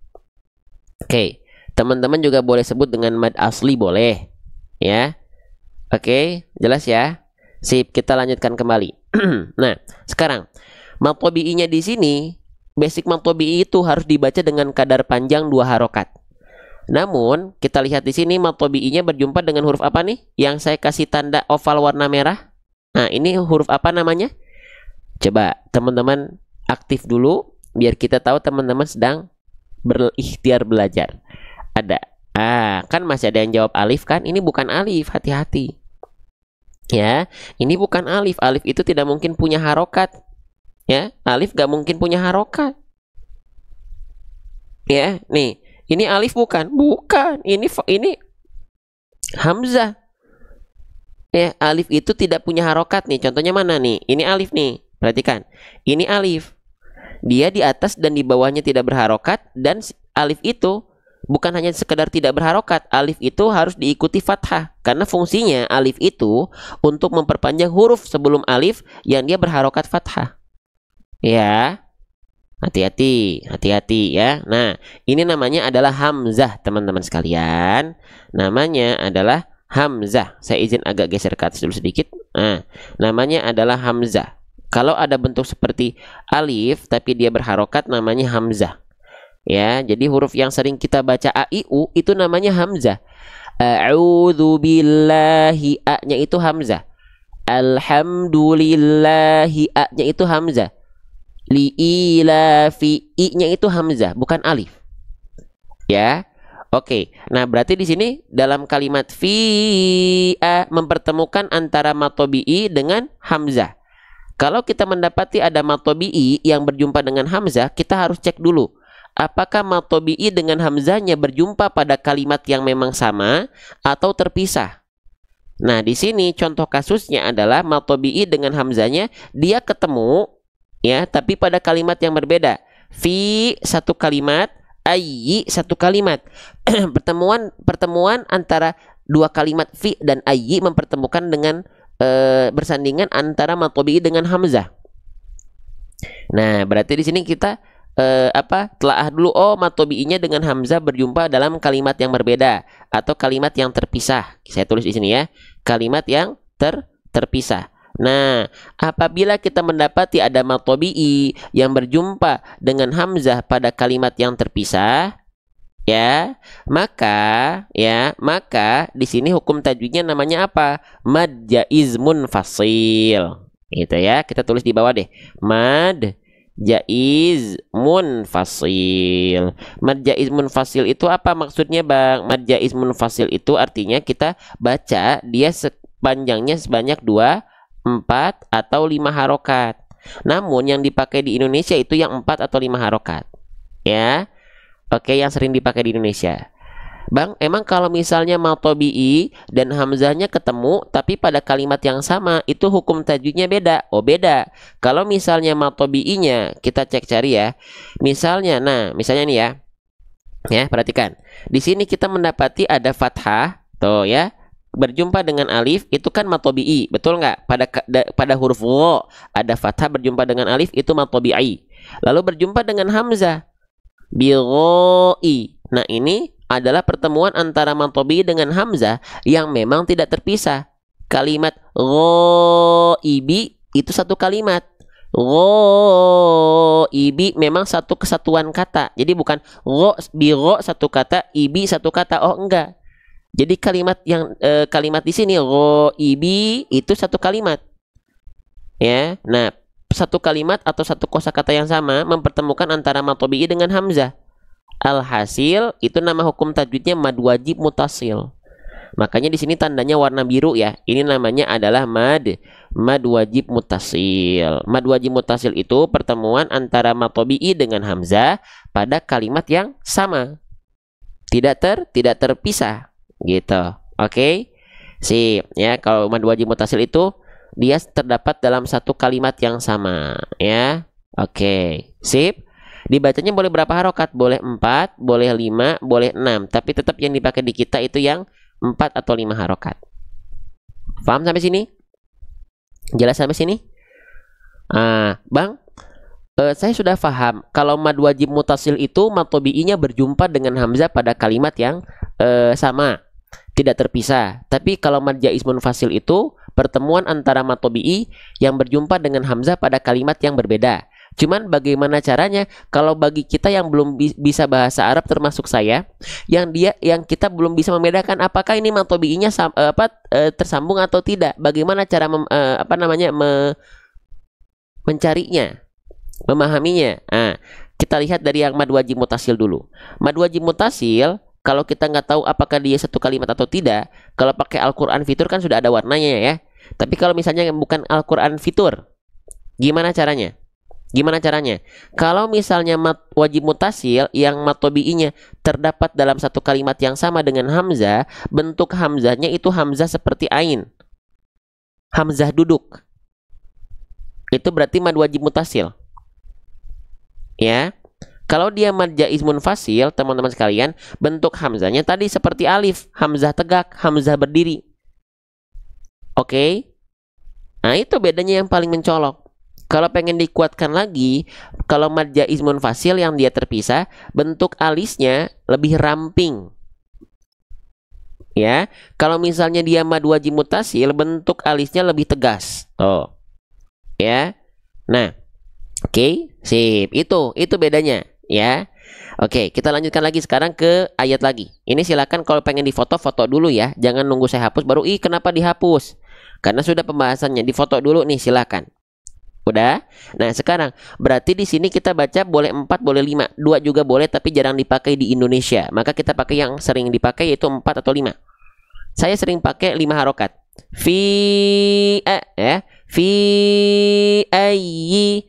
Oke, teman-teman juga boleh sebut dengan mad asli, boleh. Ya. Oke, jelas ya. Sip, kita lanjutkan kembali. Nah, sekarang mad tabi'inya di sini, basic mad tabi'i itu harus dibaca dengan kadar panjang 2 harokat. Namun, kita lihat di sini mad tabi'inya berjumpa dengan huruf apa nih? Yang saya kasih tanda oval warna merah. Nah, ini huruf apa namanya? Coba teman-teman aktif dulu biar kita tahu teman-teman sedang berikhtiar belajar. Ada. Kan masih ada yang jawab alif kan? Ini bukan alif, hati-hati. Ya, ini bukan alif. Alif itu tidak mungkin punya harokat. Ya, alif gak mungkin punya harokat. Ya, nih, ini alif bukan? Bukan. Ini hamzah. Ya, alif itu tidak punya harokat nih. Contohnya mana nih? Ini alif nih. Perhatikan. Ini alif. Dia di atas dan di bawahnya tidak berharokat, dan alif itu bukan hanya sekedar tidak berharokat, alif itu harus diikuti fathah, karena fungsinya alif itu untuk memperpanjang huruf sebelum alif yang dia berharokat fathah. Ya, hati-hati ya. Nah, ini namanya adalah hamzah, teman-teman sekalian. Namanya adalah hamzah. Saya izin agak geser ke atas dulu sedikit. Nah, namanya adalah hamzah. Kalau ada bentuk seperti alif tapi dia berharokat, namanya hamzah. Ya, jadi huruf yang sering kita baca a, i, u itu namanya hamzah. A'udzu billahi, a-nya itu hamzah. Alhamdulillahi, a-nya itu hamzah. Li'ilafi, i-nya itu hamzah, bukan alif. Ya. Oke. Nah, berarti di sini dalam kalimat fi'a mempertemukan antara mad tabi'i dengan hamzah. Kalau kita mendapati ada mad tabi'i yang berjumpa dengan hamzah, kita harus cek dulu. Apakah mad tabi'i dengan hamzahnya berjumpa pada kalimat yang memang sama atau terpisah? Nah, di sini contoh kasusnya adalah mad tabi'i dengan hamzahnya dia ketemu, ya, tapi pada kalimat yang berbeda. Fi satu kalimat, ayyi satu kalimat. Pertemuan antara dua kalimat fi dan ayyi mempertemukan dengan bersandingan antara mad tabi'i dengan hamzah. Nah, berarti di sini kita telaah dulu, oh mad tabi'inya dengan hamzah berjumpa dalam kalimat yang berbeda atau kalimat yang terpisah. Saya tulis di sini ya, kalimat yang terpisah. Nah, apabila kita mendapati ada mad tabi'i yang berjumpa dengan hamzah pada kalimat yang terpisah, maka di sini hukum tajwidnya namanya apa? Mad jaiz munfasil. Gitu ya, kita tulis di bawah deh. Mad jaiz munfasil. Mad jaiz munfasil itu apa maksudnya, Bang? Mad jaiz munfasil itu artinya kita baca dia panjangnya sebanyak 2, 4 atau 5 harokat. Namun yang dipakai di Indonesia itu yang 4 atau 5 harokat. Ya. Oke, yang sering dipakai di Indonesia. Bang, emang kalau misalnya mad tabi'i dan hamzahnya ketemu tapi pada kalimat yang sama, itu hukum tajwidnya beda. Oh, beda. Kalau misalnya mad tabi'inya kita cek cari ya. Misalnya nih ya. Ya, perhatikan. Di sini kita mendapati ada fathah, tuh ya. Berjumpa dengan alif itu kan mad tabi'i, betul nggak? Pada huruf wo ada fathah berjumpa dengan alif itu mad tabi'i. Lalu berjumpa dengan hamzah bi-gha'i. Nah, ini adalah pertemuan antara mad tabi'i dengan hamzah yang memang tidak terpisah. Kalimat ghaibi itu satu kalimat. Ghaibi memang satu kesatuan kata. Jadi bukan gha satu kata, ibi satu kata. Oh, enggak. Jadi kalimat di sini ghaibi itu satu kalimat. Ya. Nah, satu kalimat atau satu kosakata yang sama mempertemukan antara mad tabi'i dengan hamzah. Alhasil itu nama hukum tajwidnya mad wajib mutasil. Makanya di sini tandanya warna biru ya. Ini namanya adalah mad wajib mutasil. Mad wajib mutasil itu pertemuan antara mad tabi'i dengan hamzah pada kalimat yang sama. Tidak terpisah gitu. Oke. Sip ya, kalau mad wajib mutasil itu dia terdapat dalam satu kalimat yang sama ya. Oke. Sip. Dibacanya boleh berapa harokat? Boleh 4, boleh 5, boleh 6. Tapi tetap yang dipakai di kita itu yang 4 atau 5 harokat. Paham sampai sini? Jelas sampai sini? Bang, saya sudah paham. Kalau mad wajib mutasil itu mad tabi'inya berjumpa dengan hamzah pada kalimat yang sama, tidak terpisah. Tapi kalau mad jaiz munfasil itu pertemuan antara mad tabi'i yang berjumpa dengan hamzah pada kalimat yang berbeda. Cuman bagaimana caranya kalau bagi kita yang belum bisa bahasa Arab termasuk saya, yang kita belum bisa membedakan apakah ini mad tabi'inya tersambung atau tidak. Bagaimana cara mencarinya, memahaminya. Kita lihat dari yang mad wajib mutasil dulu. Mad wajib mutasil, kalau kita nggak tahu apakah dia satu kalimat atau tidak, kalau pakai Al-Qur'an fitur kan sudah ada warnanya ya. Tapi kalau misalnya bukan Al-Qur'an fitur, gimana caranya? Kalau misalnya mad wajib mutasil yang mad tabi'inya terdapat dalam satu kalimat yang sama dengan hamzah, bentuk hamzahnya itu hamzah seperti ain. Hamzah duduk. Itu berarti mad wajib mutasil. Ya. Kalau dia mad jaiz munfasil, teman-teman sekalian, bentuk hamzahnya tadi seperti alif, hamzah tegak, hamzah berdiri. Oke. Nah, itu bedanya yang paling mencolok. Kalau pengen dikuatkan lagi, kalau mad jaiz munfasil yang dia terpisah, bentuk alisnya lebih ramping. Ya, kalau misalnya dia mad wajib mutasil, bentuk alisnya lebih tegas. Oh. Ya. Nah, oke, sip. Itu bedanya, ya. Oke, kita lanjutkan lagi sekarang ke ayat lagi. Ini silakan kalau pengen difoto, foto dulu ya. Jangan nunggu saya hapus baru kenapa dihapus? Karena sudah pembahasannya, difoto dulu nih, silakan. Udah? Nah, sekarang berarti di sini kita baca boleh 4, boleh 5. 2 juga boleh tapi jarang dipakai di Indonesia. Maka kita pakai yang sering dipakai yaitu 4 atau 5. Saya sering pakai 5 harokat. Fi ayyi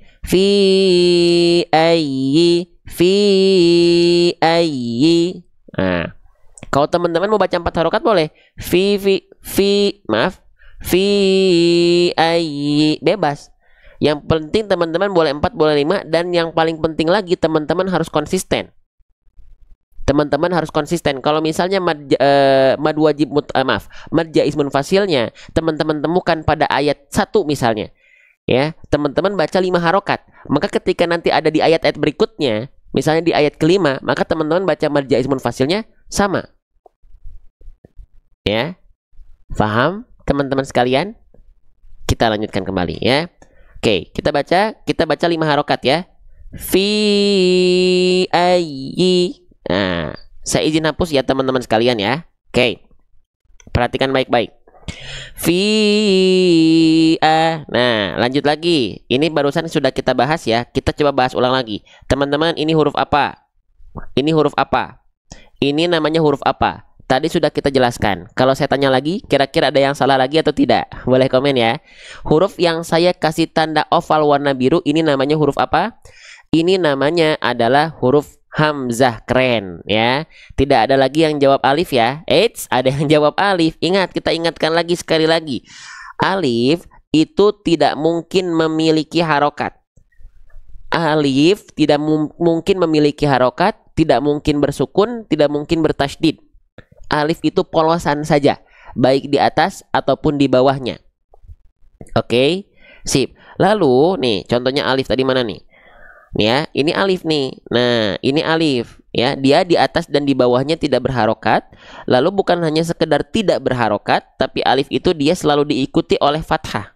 Nah, kalau teman-teman mau baca 4 harokat boleh. Fi ayyi, bebas. Yang penting teman-teman boleh 4, boleh 5. Dan yang paling penting lagi, teman-teman harus konsisten. Kalau misalnya mad jaiz munfasilnya teman-teman temukan pada ayat 1 misalnya, Ya, teman-teman baca 5 harokat. Maka ketika nanti ada di ayat-ayat berikutnya, misalnya di ayat kelima, maka teman-teman baca marja ismun fasilnya sama. Ya, paham teman-teman sekalian? Kita lanjutkan kembali ya. Oke, kita baca 5 harokat ya. Fi ayyi. Nah, saya izin hapus ya teman-teman sekalian ya. Oke, perhatikan baik-baik. Nah, lanjut lagi. Ini barusan sudah kita bahas ya. Kita coba bahas ulang lagi. Teman-teman, ini huruf apa? Ini huruf apa? Ini namanya huruf apa? Tadi sudah kita jelaskan. Kalau saya tanya lagi, kira-kira ada yang salah lagi atau tidak? Boleh komen ya. Huruf yang saya kasih tanda oval warna biru, ini namanya huruf apa? Ini namanya adalah huruf hamzah. Keren ya. Tidak ada lagi yang jawab alif ya. Eits, ada yang jawab alif. Ingat, kita ingatkan lagi sekali lagi. Alif itu tidak mungkin memiliki harokat. Alif tidak mungkin memiliki harokat, tidak mungkin bersukun, tidak mungkin bertasydid. Alif itu polosan saja, baik di atas ataupun di bawahnya. Oke, sip. Lalu nih, contohnya alif tadi mana nih? Nih ya, ini alif nih. Nah, ini alif ya, dia di atas dan di bawahnya tidak berharokat. Lalu bukan hanya sekedar tidak berharokat, tapi alif itu dia selalu diikuti oleh fathah.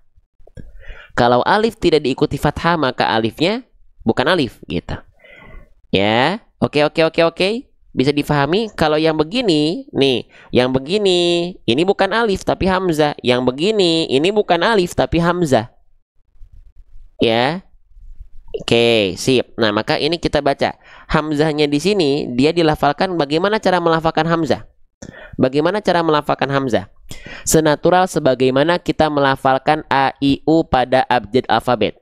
Kalau alif tidak diikuti fathah, maka alifnya bukan alif gitu. Ya, oke. Bisa difahami? Kalau yang begini, nih, yang begini, ini bukan alif tapi hamzah. Yang begini, ini bukan alif tapi hamzah. Ya. Oke, sip. Nah, maka ini kita baca. Hamzahnya di sini dia dilafalkan. Bagaimana cara melafalkan hamzah? Bagaimana cara melafalkan hamzah? Senatural sebagaimana kita melafalkan a, i, u pada abjad alfabet.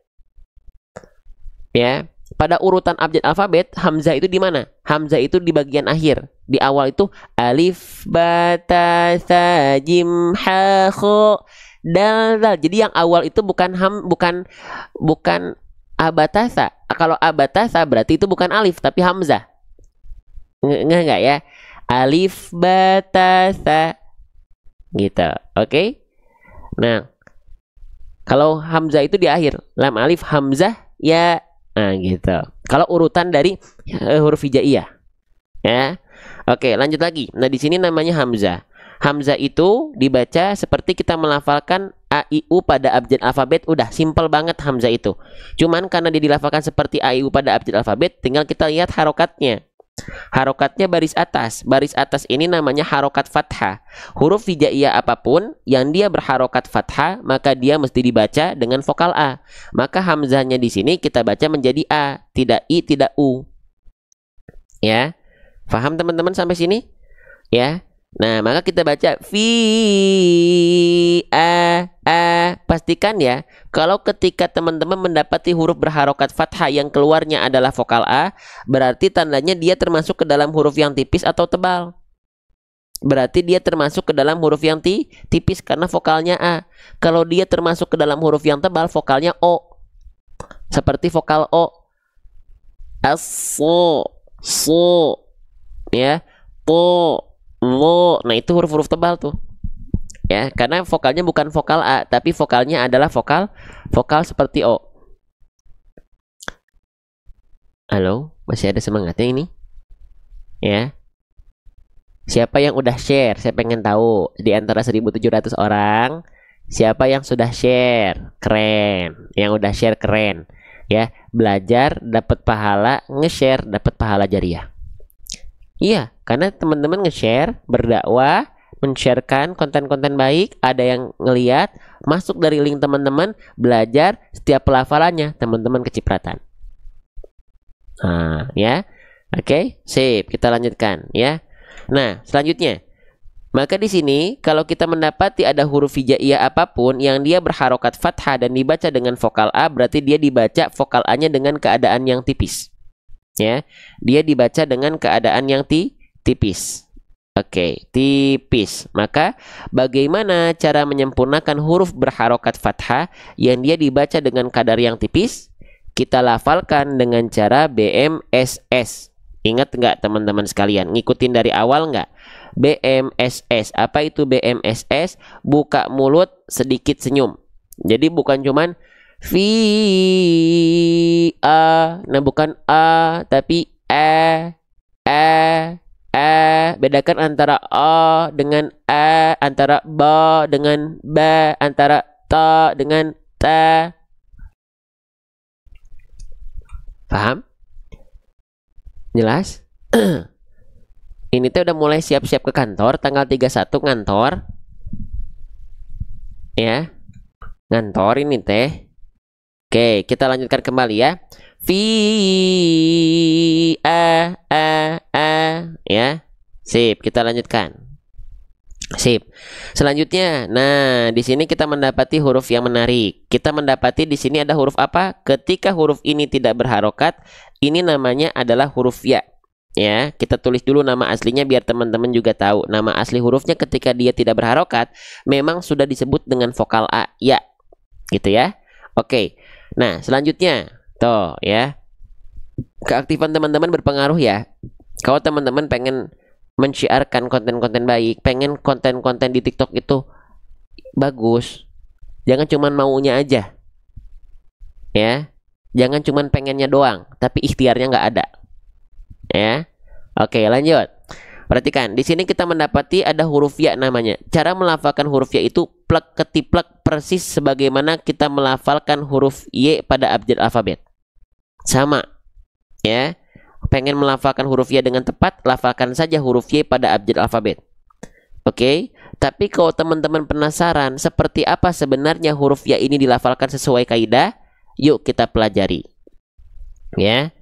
Ya, pada urutan abjad alfabet, hamzah itu di mana? Hamzah itu di bagian akhir. Di awal itu alif, ba, ta, tha, jim, ha, kho, dal, dal. Jadi yang awal itu bukan abatasa. Kalau abatasa berarti itu bukan alif tapi hamzah. Enggak ya? Alif batasa gitu. Oke? Nah, kalau hamzah itu di akhir, lam alif hamzah ya. Nah, gitu. Kalau urutan dari huruf hijaiyah. Ya. Oke, lanjut lagi. Nah, di sini namanya hamzah. Hamzah itu dibaca seperti kita melafalkan a, i, u pada abjad alfabet. Udah simple banget hamzah itu. Cuman karena dia dilafalkan seperti a, i, u pada abjad alfabet, tinggal kita lihat harokatnya. Harokatnya baris atas. Baris atas ini namanya harokat fathah. Huruf hijaiyah apapun yang dia berharokat fathah, maka dia mesti dibaca dengan vokal a. Maka hamzahnya di sini kita baca menjadi a, tidak i, tidak u. Ya. Paham teman-teman sampai sini? Ya. Nah, maka kita baca fi a. Pastikan ya, kalau ketika teman-teman mendapati huruf berharokat fathah yang keluarnya adalah vokal a, berarti tandanya dia termasuk ke dalam huruf yang tipis atau tebal. Berarti dia termasuk ke dalam huruf yang tipis karena vokalnya a. Kalau dia termasuk ke dalam huruf yang tebal, vokalnya o. Seperti vokal o. So, ya, to, lo. Nah, itu huruf-huruf tebal tuh. Ya, karena vokalnya bukan vokal a, tapi vokalnya adalah vokal seperti o. Halo, masih ada semangatnya ini? Ya. Siapa yang udah share? Saya pengen tahu di antara 1.700 orang, siapa yang sudah share? Keren. Yang udah share keren. Ya, belajar dapat pahala, nge-share dapat pahala jariah. Iya, karena teman-teman nge-share, berdakwah, men-sharekan konten-konten baik, ada yang ngeliat, masuk dari link teman-teman, belajar, setiap pelafalannya teman-teman kecipratan. Nah, ya. Oke, sip, kita lanjutkan ya. Nah, selanjutnya. Maka di sini kalau kita mendapati ada huruf hijaiyah apapun yang dia berharokat fathah dan dibaca dengan vokal a, berarti dia dibaca vokal a-nya dengan keadaan yang tipis. Ya. Dia dibaca dengan keadaan yang tipis. Oke, tipis. Maka bagaimana cara menyempurnakan huruf berharokat fathah yang dia dibaca dengan kadar yang tipis? Kita lafalkan dengan cara BMSS. Ingat nggak teman-teman sekalian? Ngikutin dari awal nggak? BMSS. Apa itu BMSS? Buka mulut, sedikit senyum. Jadi bukan cuman Fi a. Nah, bukan a tapi e. Bedakan antara a dengan a, antara ba dengan ba, antara ta dengan ta. Paham? Jelas? Ini tuh udah mulai siap-siap ke kantor tanggal 31 ngantor. Ya. Ngantor ini teh. Oke, kita lanjutkan kembali ya. Fi a ya. Sip, kita lanjutkan. Sip. Selanjutnya, nah di sini kita mendapati huruf yang menarik. Kita mendapati di sini ada huruf apa? Ketika huruf ini tidak berharokat, ini namanya adalah huruf ya. Ya, kita tulis dulu nama aslinya biar teman-teman juga tahu. Nama asli hurufnya ketika dia tidak berharokat, memang sudah disebut dengan vokal a, ya. Gitu ya. Oke. Nah, selanjutnya, tuh ya. Keaktifan teman-teman berpengaruh ya. Kalau teman-teman pengen menciarkan konten-konten baik, pengen konten-konten di TikTok itu bagus, jangan cuman maunya aja, ya. Jangan cuman pengennya doang, tapi ikhtiarnya nggak ada, ya. Oke, lanjut. Perhatikan, di sini kita mendapati ada huruf ya namanya. Cara melafalkan huruf ya itu plek ketiplek persis sebagaimana kita melafalkan huruf y pada abjad alfabet. Sama, ya. Pengen melafalkan huruf ya dengan tepat, lafalkan saja huruf y pada abjad alfabet. Oke, tapi kalau teman-teman penasaran seperti apa sebenarnya huruf ya ini dilafalkan sesuai kaidah, yuk kita pelajari. Ya.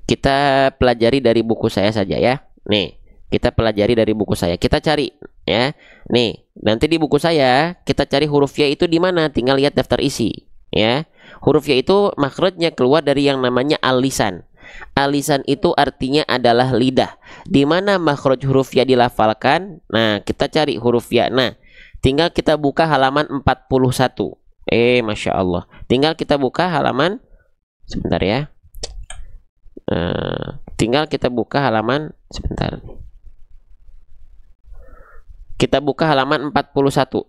Kita pelajari dari buku saya saja ya. Nih, kita pelajari dari buku saya. Kita cari ya. Nih, nanti di buku saya kita cari huruf ya itu di mana? Tinggal lihat daftar isi, ya. Huruf ya itu makhrajnya keluar dari yang namanya al-lisan. Al-lisan itu artinya adalah lidah. Di mana makhraj huruf ya dilafalkan? Nah, kita cari huruf ya. Nah, tinggal kita buka halaman 41. Masya Allah. Tinggal kita buka halaman, sebentar ya. Tinggal kita buka halaman, sebentar. Kita buka halaman 41.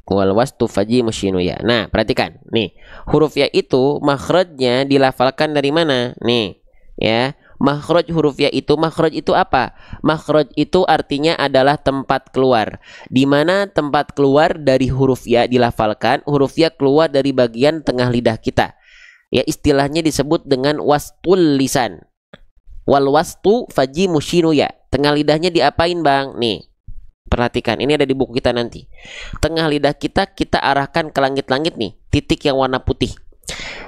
Wal wastu faji musyinu ya. Nah, perhatikan. Nih, huruf ya itu makhrajnya dilafalkan dari mana? Nih, ya. Makhraj huruf ya itu, makhraj itu apa? Makhraj itu artinya adalah tempat keluar. Di mana tempat keluar dari huruf ya dilafalkan, huruf ya keluar dari bagian tengah lidah kita. Ya, istilahnya disebut dengan wastul lisan. Wal wastu faji musyinu ya. Tengah lidahnya diapain, Bang? Nih. Perhatikan, ini ada di buku kita nanti. Tengah lidah kita arahkan ke langit-langit nih, titik yang warna putih.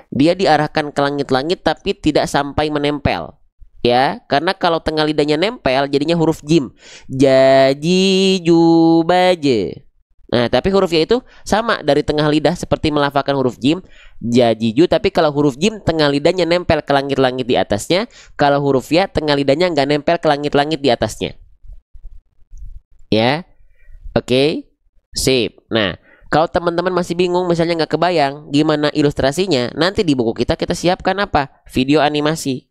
Dia diarahkan ke langit-langit tapi tidak sampai menempel. Ya, karena kalau tengah lidahnya nempel jadinya huruf jim. Jaji jubaje. Nah, tapi huruf ya itu sama dari tengah lidah seperti melafalkan huruf jim, jajiju, tapi kalau huruf jim tengah lidahnya nempel ke langit-langit di atasnya, kalau huruf ya tengah lidahnya nggak nempel ke langit-langit di atasnya. Ya, oke, sip. Nah, kalau teman-teman masih bingung, misalnya nggak kebayang gimana ilustrasinya, nanti di buku kita siapkan apa? Video animasi.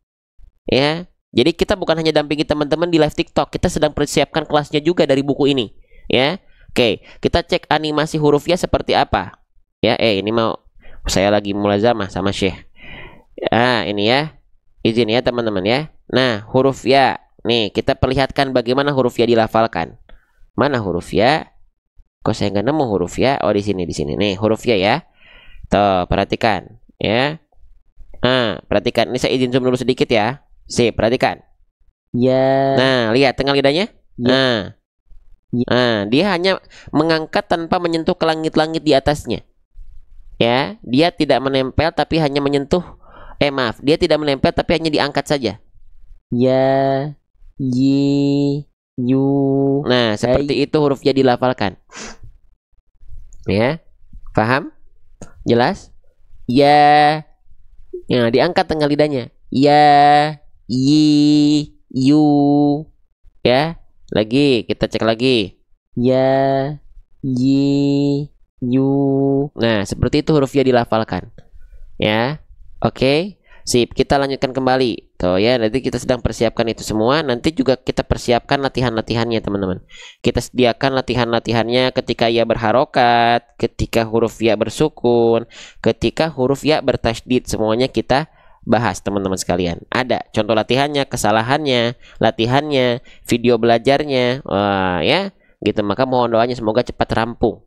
Ya, jadi kita bukan hanya dampingi teman-teman di live TikTok, kita sedang persiapkan kelasnya juga dari buku ini. Ya, oke, kita cek animasi huruf ya seperti apa. Ya, ini mau saya lagi mulazamah sama Syekh. Ini ya, izin ya teman-teman ya. Nah, huruf ya, nih kita perlihatkan bagaimana huruf ya dilafalkan. Mana huruf ya? Kok saya nggak nemu huruf ya? Oh, di sini nih huruf ya. Tuh, perhatikan ya. Perhatikan. Ini saya izin zoom dulu sedikit ya. Sip, perhatikan. Ya. Nah, lihat tengah lidahnya. Ya. Dia hanya mengangkat tanpa menyentuh ke langit-langit di atasnya. Ya, dia tidak menempel tapi hanya menyentuh. Maaf, dia tidak menempel tapi hanya diangkat saja. Ya, yi, yu. Nah, seperti itu huruf ya dilafalkan. Ya, paham? Jelas? Ya. Nah, diangkat tengah lidahnya. Ya, yi, yu. Ya, lagi kita cek lagi. Ya, yi, yu. Nah, seperti itu huruf ya dilafalkan. Ya, oke. Sip, kita lanjutkan kembali. Tuh ya, nanti kita sedang persiapkan itu semua. Nanti juga kita persiapkan latihan-latihannya, teman-teman. Kita sediakan latihan-latihannya ketika ya berharokat, ketika huruf ya bersukun, ketika huruf ya bertasydid. Semuanya kita bahas, teman-teman sekalian. Ada contoh latihannya, kesalahannya, latihannya, video belajarnya, ya gitu. Maka mohon doanya semoga cepat rampung.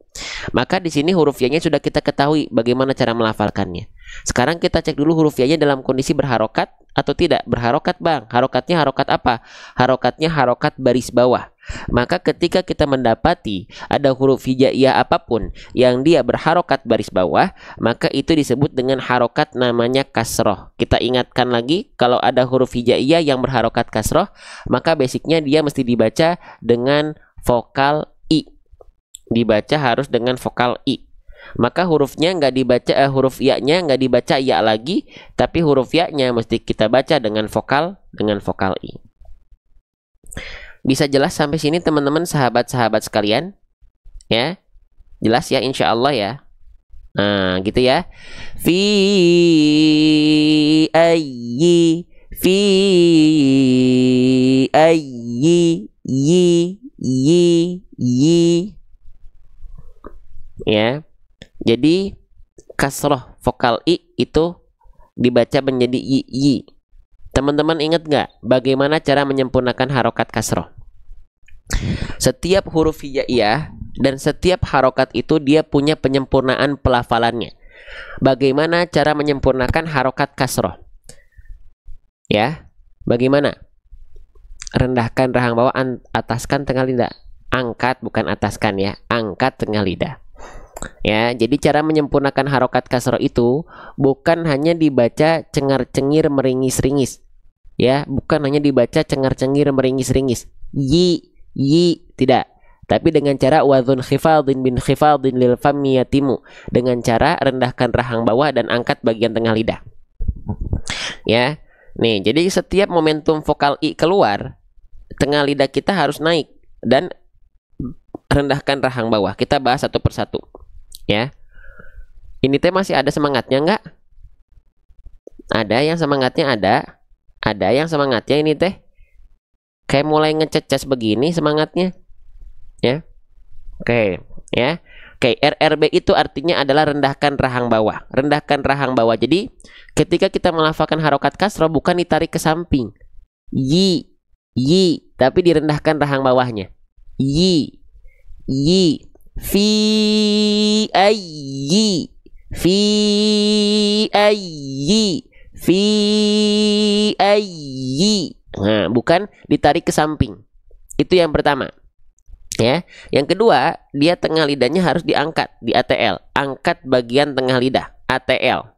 Maka di sini huruf ya-nya sudah kita ketahui bagaimana cara melafalkannya. Sekarang kita cek dulu huruf ya-nya dalam kondisi berharokat atau tidak. Berharokat, Bang. Harokatnya harokat apa? Harokatnya harokat baris bawah. Maka ketika kita mendapati ada huruf hijaiyah apapun yang dia berharokat baris bawah, maka itu disebut dengan harokat namanya kasroh. Kita ingatkan lagi, kalau ada huruf hijaiyah yang berharokat kasroh, maka basicnya dia mesti dibaca dengan vokal I. Dibaca harus dengan vokal I. Maka hurufnya nggak dibaca, huruf ya-nya nggak dibaca ya lagi, tapi huruf ya-nya mesti kita baca dengan vokal I. Bisa jelas sampai sini teman-teman, sahabat-sahabat sekalian? Ya, jelas ya insya Allah ya. Nah gitu ya. Fi ayyi yi. Ya, jadi kasroh vokal I itu dibaca menjadi yi. Teman-teman ingat nggak bagaimana cara menyempurnakan harokat kasroh? Setiap huruf hijaiyah dan setiap harokat itu dia punya penyempurnaan pelafalannya. Bagaimana cara menyempurnakan harokat kasroh? Ya, bagaimana? Rendahkan rahang bawah, ataskan tengah lidah. Angkat, bukan ataskan ya, angkat tengah lidah. Ya, jadi cara menyempurnakan harokat kasroh itu bukan hanya dibaca cengar-cengir meringis-ringis. Ya, bukan hanya dibaca cengar-cengir meringis-ringis. Yi, tidak. Tapi dengan cara wadhun khifadin bin khifadin lil fammi yatimu. Dengan cara rendahkan rahang bawah dan angkat bagian tengah lidah. Ya. Nih, jadi setiap momentum vokal I keluar, tengah lidah kita harus naik dan rendahkan rahang bawah. Kita bahas satu persatu. Ya. Ini teh masih ada semangatnya nggak? Ada yang semangatnya ada. Ada yang semangatnya ini teh kayak mulai ngececas begini semangatnya. Ya. Oke, ya. Oke, RRB itu artinya adalah rendahkan rahang bawah. Rendahkan rahang bawah. Jadi ketika kita melafalkan harokat kasroh bukan ditarik ke samping. Yi, tapi direndahkan rahang bawahnya. Yi. Fi ayyi. Nah, bukan ditarik ke samping. Itu yang pertama. Ya, yang kedua, dia tengah lidahnya harus diangkat di ATL. Angkat bagian tengah lidah, ATL.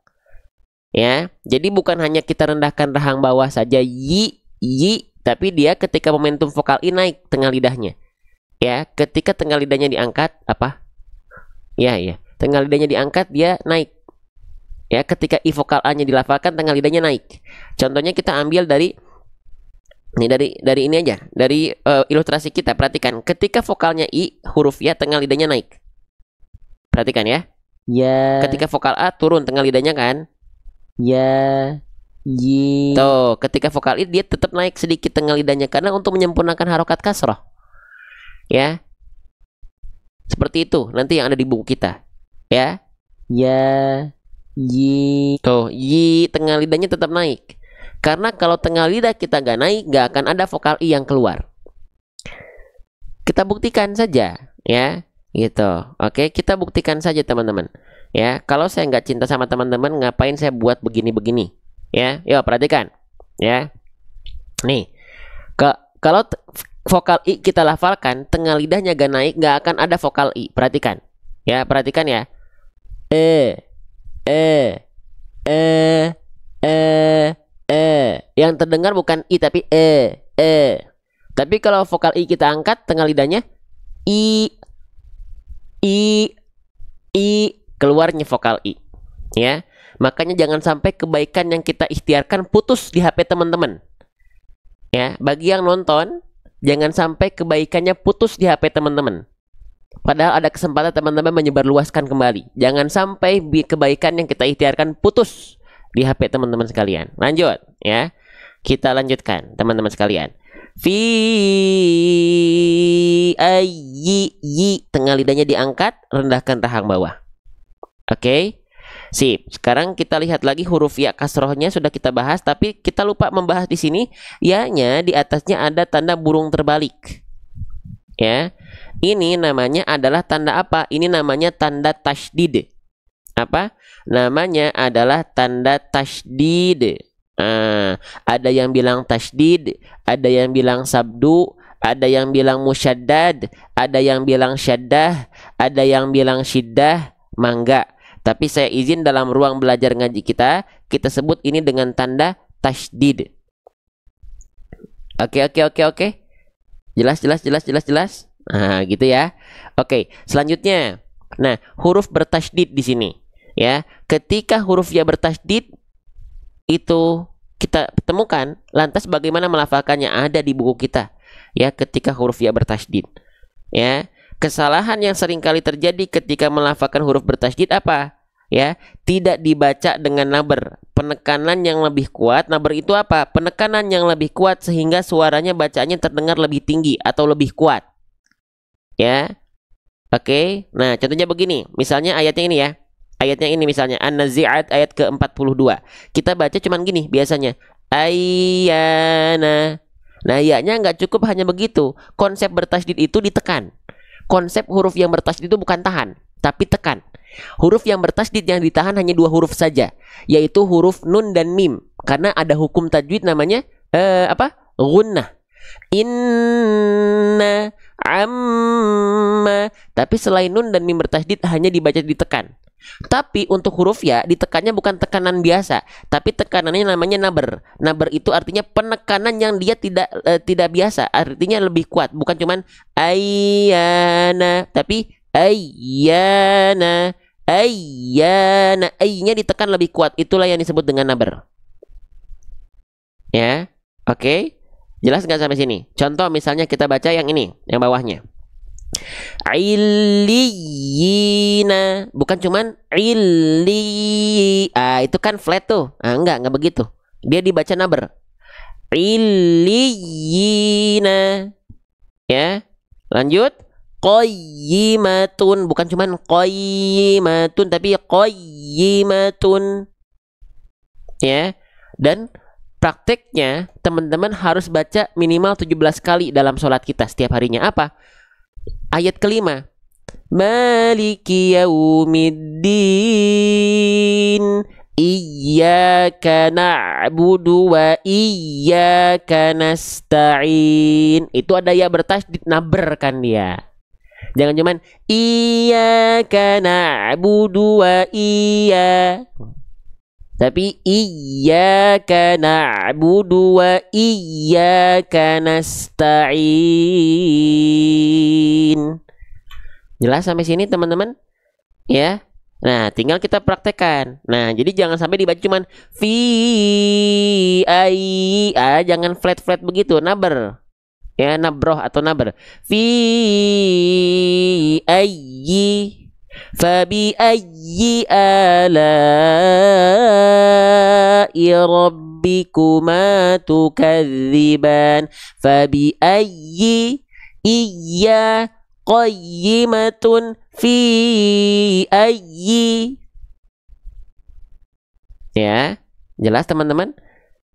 Ya, jadi bukan hanya kita rendahkan rahang bawah saja yi, tapi dia ketika momentum vokal I naik tengah lidahnya. Ya, ketika tengah lidahnya diangkat apa? Ya, tengah lidahnya diangkat dia naik. Ya, ketika I vokal A-nya dilafalkan tengah lidahnya naik. Contohnya kita ambil dari ini dari ini aja, dari ilustrasi kita. Perhatikan, ketika vokalnya I, huruf ya tengah lidahnya naik. Perhatikan ya. Ya. Ketika vokal A turun tengah lidahnya kan? Ya. Yi. Tuh, ketika vokal I dia tetap naik sedikit tengah lidahnya karena untuk menyempurnakan harokat kasroh. Ya. Seperti itu nanti yang ada di buku kita. Ya. Ya. Yi. Tuh, yi tengah lidahnya tetap naik. Karena kalau tengah lidah kita nggak naik, nggak akan ada vokal I yang keluar. Kita buktikan saja, ya, gitu. Oke, kita buktikan saja teman-teman. Ya, kalau saya nggak cinta sama teman-teman, ngapain saya buat begini-begini? Ya, yuk perhatikan, ya. Nih, kalau vokal I kita lafalkan, tengah lidahnya nggak naik, nggak akan ada vokal I. Perhatikan, ya, perhatikan ya. Yang terdengar bukan I tapi Tapi kalau vokal I kita angkat tengah lidahnya I keluarnya vokal I. Ya. Makanya jangan sampai kebaikan yang kita ikhtiarkan putus di HP teman-teman. Ya, bagi yang nonton jangan sampai kebaikannya putus di HP teman-teman. Padahal ada kesempatan teman-teman menyebarluaskan kembali. Jangan sampai kebaikan yang kita ikhtiarkan putus di HP teman-teman sekalian. Lanjut ya. Kita lanjutkan teman-teman sekalian. Fi ayyi, yi, tengah lidahnya diangkat, rendahkan rahang bawah. Oke. Sip. Sekarang kita lihat lagi huruf ya kasrohnya sudah kita bahas, tapi kita lupa membahas di sini ya-nya di atasnya ada tanda burung terbalik. Ya. Ini namanya adalah tanda apa? Ini namanya tanda tasydid. Apa? Namanya adalah tanda tasydid. Ada yang bilang tasydid, ada yang bilang sabdu, ada yang bilang musyaddad, ada yang bilang syaddah, ada yang bilang syiddah, mangga. Tapi saya izin dalam ruang belajar ngaji kita sebut ini dengan tanda tasydid. Oke. Jelas. Nah, gitu ya. Oke, selanjutnya. Nah, huruf bertasydid di sini, ya. Ketika huruf ya bertasydid itu kita temukan, lantas bagaimana melafalkannya ada di buku kita, ya. Ketika huruf ya bertasydid, ya. Kesalahan yang sering kali terjadi ketika melafalkan huruf bertasydid apa? Ya, tidak dibaca dengan naber, penekanan yang lebih kuat. Naber itu apa? Penekanan yang lebih kuat sehingga suaranya bacaannya terdengar lebih tinggi atau lebih kuat. Ya. Oke. Nah, contohnya begini. Misalnya ayatnya ini ya. Ayatnya ini misalnya An-Nazi'at ayat ke-42. Kita baca cuman gini biasanya. Ayyana. Nah, ya-nya nggak cukup hanya begitu. Konsep bertasydid itu ditekan. Konsep huruf yang bertasydid itu bukan tahan, tapi tekan. Huruf yang bertasydid yang ditahan hanya 2 huruf saja, yaitu huruf nun dan mim. Karena ada hukum tajwid namanya Gunnah. Inna, amma. Tapi selain nun dan mim bertasydid hanya dibaca ditekan. Tapi untuk huruf ya ditekannya bukan tekanan biasa, tapi tekanannya namanya naber. Naber itu artinya penekanan yang dia tidak biasa, artinya lebih kuat. Bukan cuman ayyana, tapi ayyana. Ay-nya ditekan lebih kuat. Itulah yang disebut dengan naber. Ya, oke. Jelas nggak sampai sini? Contoh misalnya kita baca yang ini, yang bawahnya. Illiyina, bukan cuman illi. Itu kan flat tuh. Enggak begitu. Dia dibaca naber. Illiyina. Ya. Lanjut. Qayyimatun, bukan cuman qayyimatun tapi qayyimatun. Ya. Dan prakteknya teman-teman harus baca minimal 17 kali dalam sholat kita setiap harinya. Apa? Ayat kelima. Maliki yaumiddin. Iyyaka na'budu wa iyyaka nasta'in. Itu ada ya bertasydid, naber kan dia. Jangan cuman iyyaka na'budu wa iyya. Tapi iyyaka na'budu wa iyyaka nasta'in. Jelas sampai sini teman-teman? Ya. Nah, tinggal kita praktekkan. Nah, jadi jangan sampai dibaca cuman fi ai, jangan flat-flat begitu, naber. Ya, nabroh atau naber. Fi ayyi, fabi ayyi ala'i rabbikuma tukadziban. Fabi ayyi iyya qayyimatun fi ayyi. Ya, jelas teman-teman?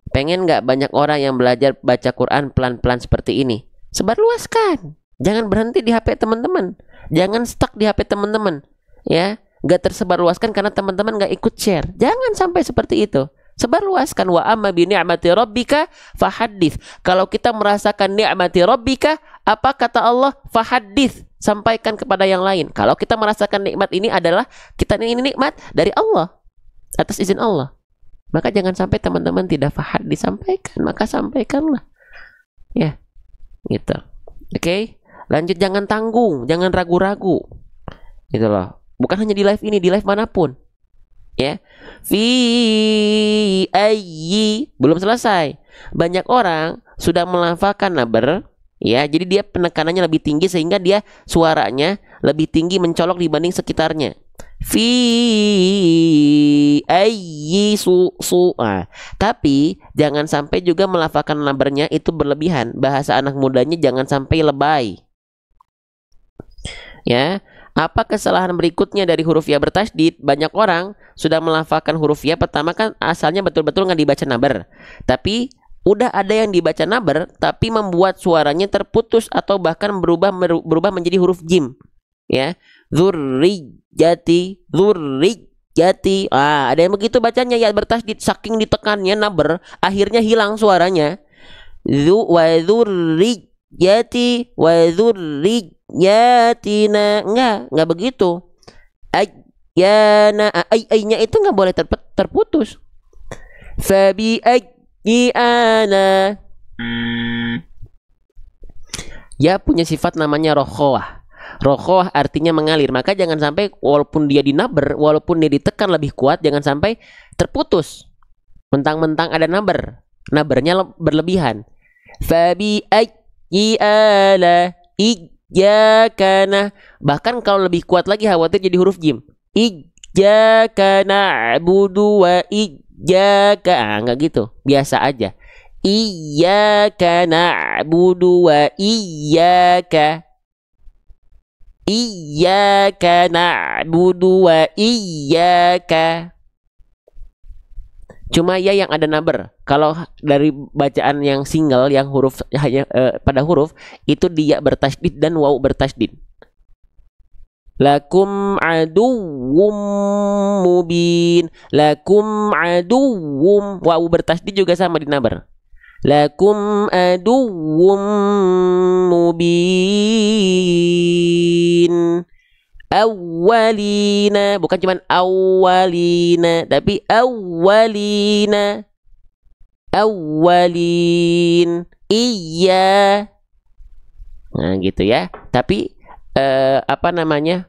Pengen nggak banyak orang yang belajar baca Quran pelan-pelan seperti ini? Sebarluaskan. Jangan berhenti di HP teman-teman. Jangan stuck di HP teman-teman. Ya, nggak tersebarluaskan karena teman-teman nggak ikut share. Jangan sampai seperti itu. Sebarluaskan. Wa amma bi ni'mati rabbika fahaddits. Kalau kita merasakan ni'mati rabbika, apa kata Allah? Fahaddits. Sampaikan kepada yang lain. Kalau kita merasakan nikmat ini adalah kita ini nikmat dari Allah atas izin Allah. Maka jangan sampai teman-teman tidak faham disampaikan, maka sampaikanlah. Ya. Gitu. Oke? Lanjut, jangan tanggung, jangan ragu-ragu. Gitu loh. Bukan hanya di live ini, di live manapun. Ya. Fi ayyi, belum selesai. Banyak orang sudah melafalkan naber, ya, jadi dia penekanannya lebih tinggi sehingga dia suaranya lebih tinggi mencolok dibanding sekitarnya. Fi ayyi su. Tapi jangan sampai juga melafalkan nabernya itu berlebihan. Bahasa anak mudanya jangan sampai lebay. Ya, apa kesalahan berikutnya dari huruf ya bertasydid? Banyak orang sudah melafalkan huruf ya pertama kan asalnya betul-betul nggak dibaca naber. Tapi udah ada yang dibaca naber tapi membuat suaranya terputus atau bahkan berubah menjadi huruf jim. Ya, dzurriyyati. Ada yang begitu bacanya ya bertasydid, saking ditekannya naber akhirnya hilang suaranya. Dzurriyyati wa dzurriyyatina, enggak begitu. Ai-nya itu nggak boleh terputus. Fabi ana, ya punya sifat namanya rokhawah. Rokhawah artinya mengalir, maka jangan sampai walaupun dia dinaber, walaupun dia ditekan lebih kuat, jangan sampai terputus. Mentang-mentang ada nabernya berlebihan. Fabi ala iyyakana, bahkan kalau lebih kuat lagi khawatir jadi huruf jim. Iyyaka na'budu wa iyyaka, enggak gitu, biasa aja. Iyyaka na'budu wa iyyaka. Iyyaka na'budu wa iyyaka. Cuma ya yang ada naber. Kalau dari bacaan yang single, yang huruf hanya pada huruf itu dia bertasydid dan waw bertasydid. Lakum aduwwum mubin. Lakum aduwwum, waw bertasydid juga sama di naber. Lakum aduwwum mubin. Awwalina, bukan cuman awwalina tapi awwalina. Awwalin. Iya. Nah gitu ya. Tapi apa namanya?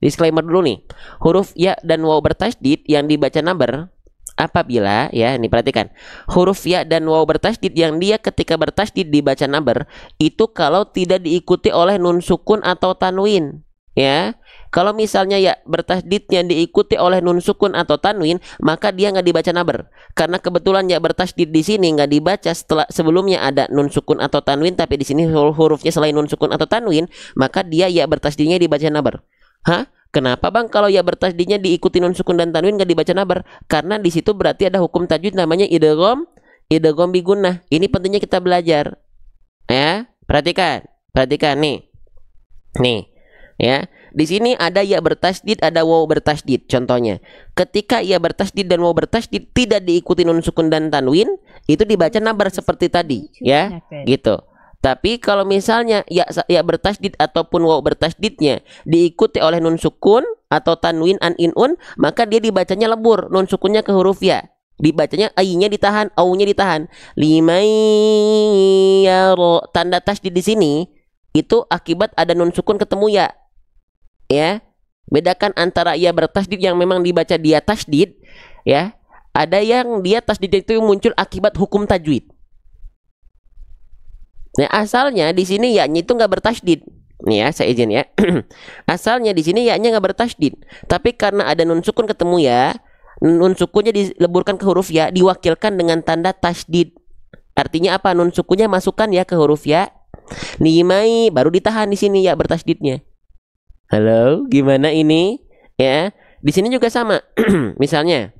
Disclaimer dulu nih. Huruf ya dan waw bertasydid yang dibaca naber apabila, ya ini perhatikan, huruf ya dan waw bertasydid yang dia ketika bertasydid dibaca naber itu kalau tidak diikuti oleh nun sukun atau tanwin. Ya, kalau misalnya ya bertasydidnya diikuti oleh nun sukun atau tanwin, maka dia nggak dibaca naber. Karena kebetulan ya bertasydid di sini nggak dibaca setelah sebelumnya ada nun sukun atau tanwin, tapi di sini hurufnya selain nun sukun atau tanwin, maka dia ya bertasydidnya dibaca naber. Hah? Kenapa bang kalau ya bertasydidnya diikuti nun sukun dan tanwin nggak dibaca naber? Karena di situ berarti ada hukum tajwid namanya idgham bi gunnah. Ini pentingnya kita belajar. Ya, perhatikan nih. Ya, di sini ada ya bertasydid, ada waw bertasydid. Contohnya, ketika ya bertasydid dan waw bertasydid tidak diikuti nun sukun dan tanwin, itu dibaca nabar seperti tadi, ya, gitu. Tapi kalau misalnya ya bertasydid ataupun waw bertasydidnya diikuti oleh nun sukun atau tanwin un, maka dia dibacanya lebur, nun sukunnya ke huruf ya. Dibacanya ai-nya ditahan, au-nya ditahan. Limayyaro, tanda tasydid di sini itu akibat ada nun sukun ketemu ya. Ya. Bedakan antara ya bertasydid yang memang dibaca dia tasydid, ya. Ada yang dia tasydid itu muncul akibat hukum tajwid. Nah, asalnya di sini ya-nya itu nggak bertasydid. Nih ya, saya izin ya. Asalnya di sini ya-nya nggak bertasydid, tapi karena ada nun sukun ketemu ya, nun sukunnya dileburkan ke huruf ya, diwakilkan dengan tanda tasydid. Artinya apa? Nun sukunnya masukkan ya ke huruf ya. Nimai baru ditahan di sini ya bertasydidnya. Halo, gimana ini? Ya, di sini juga sama. Misalnya,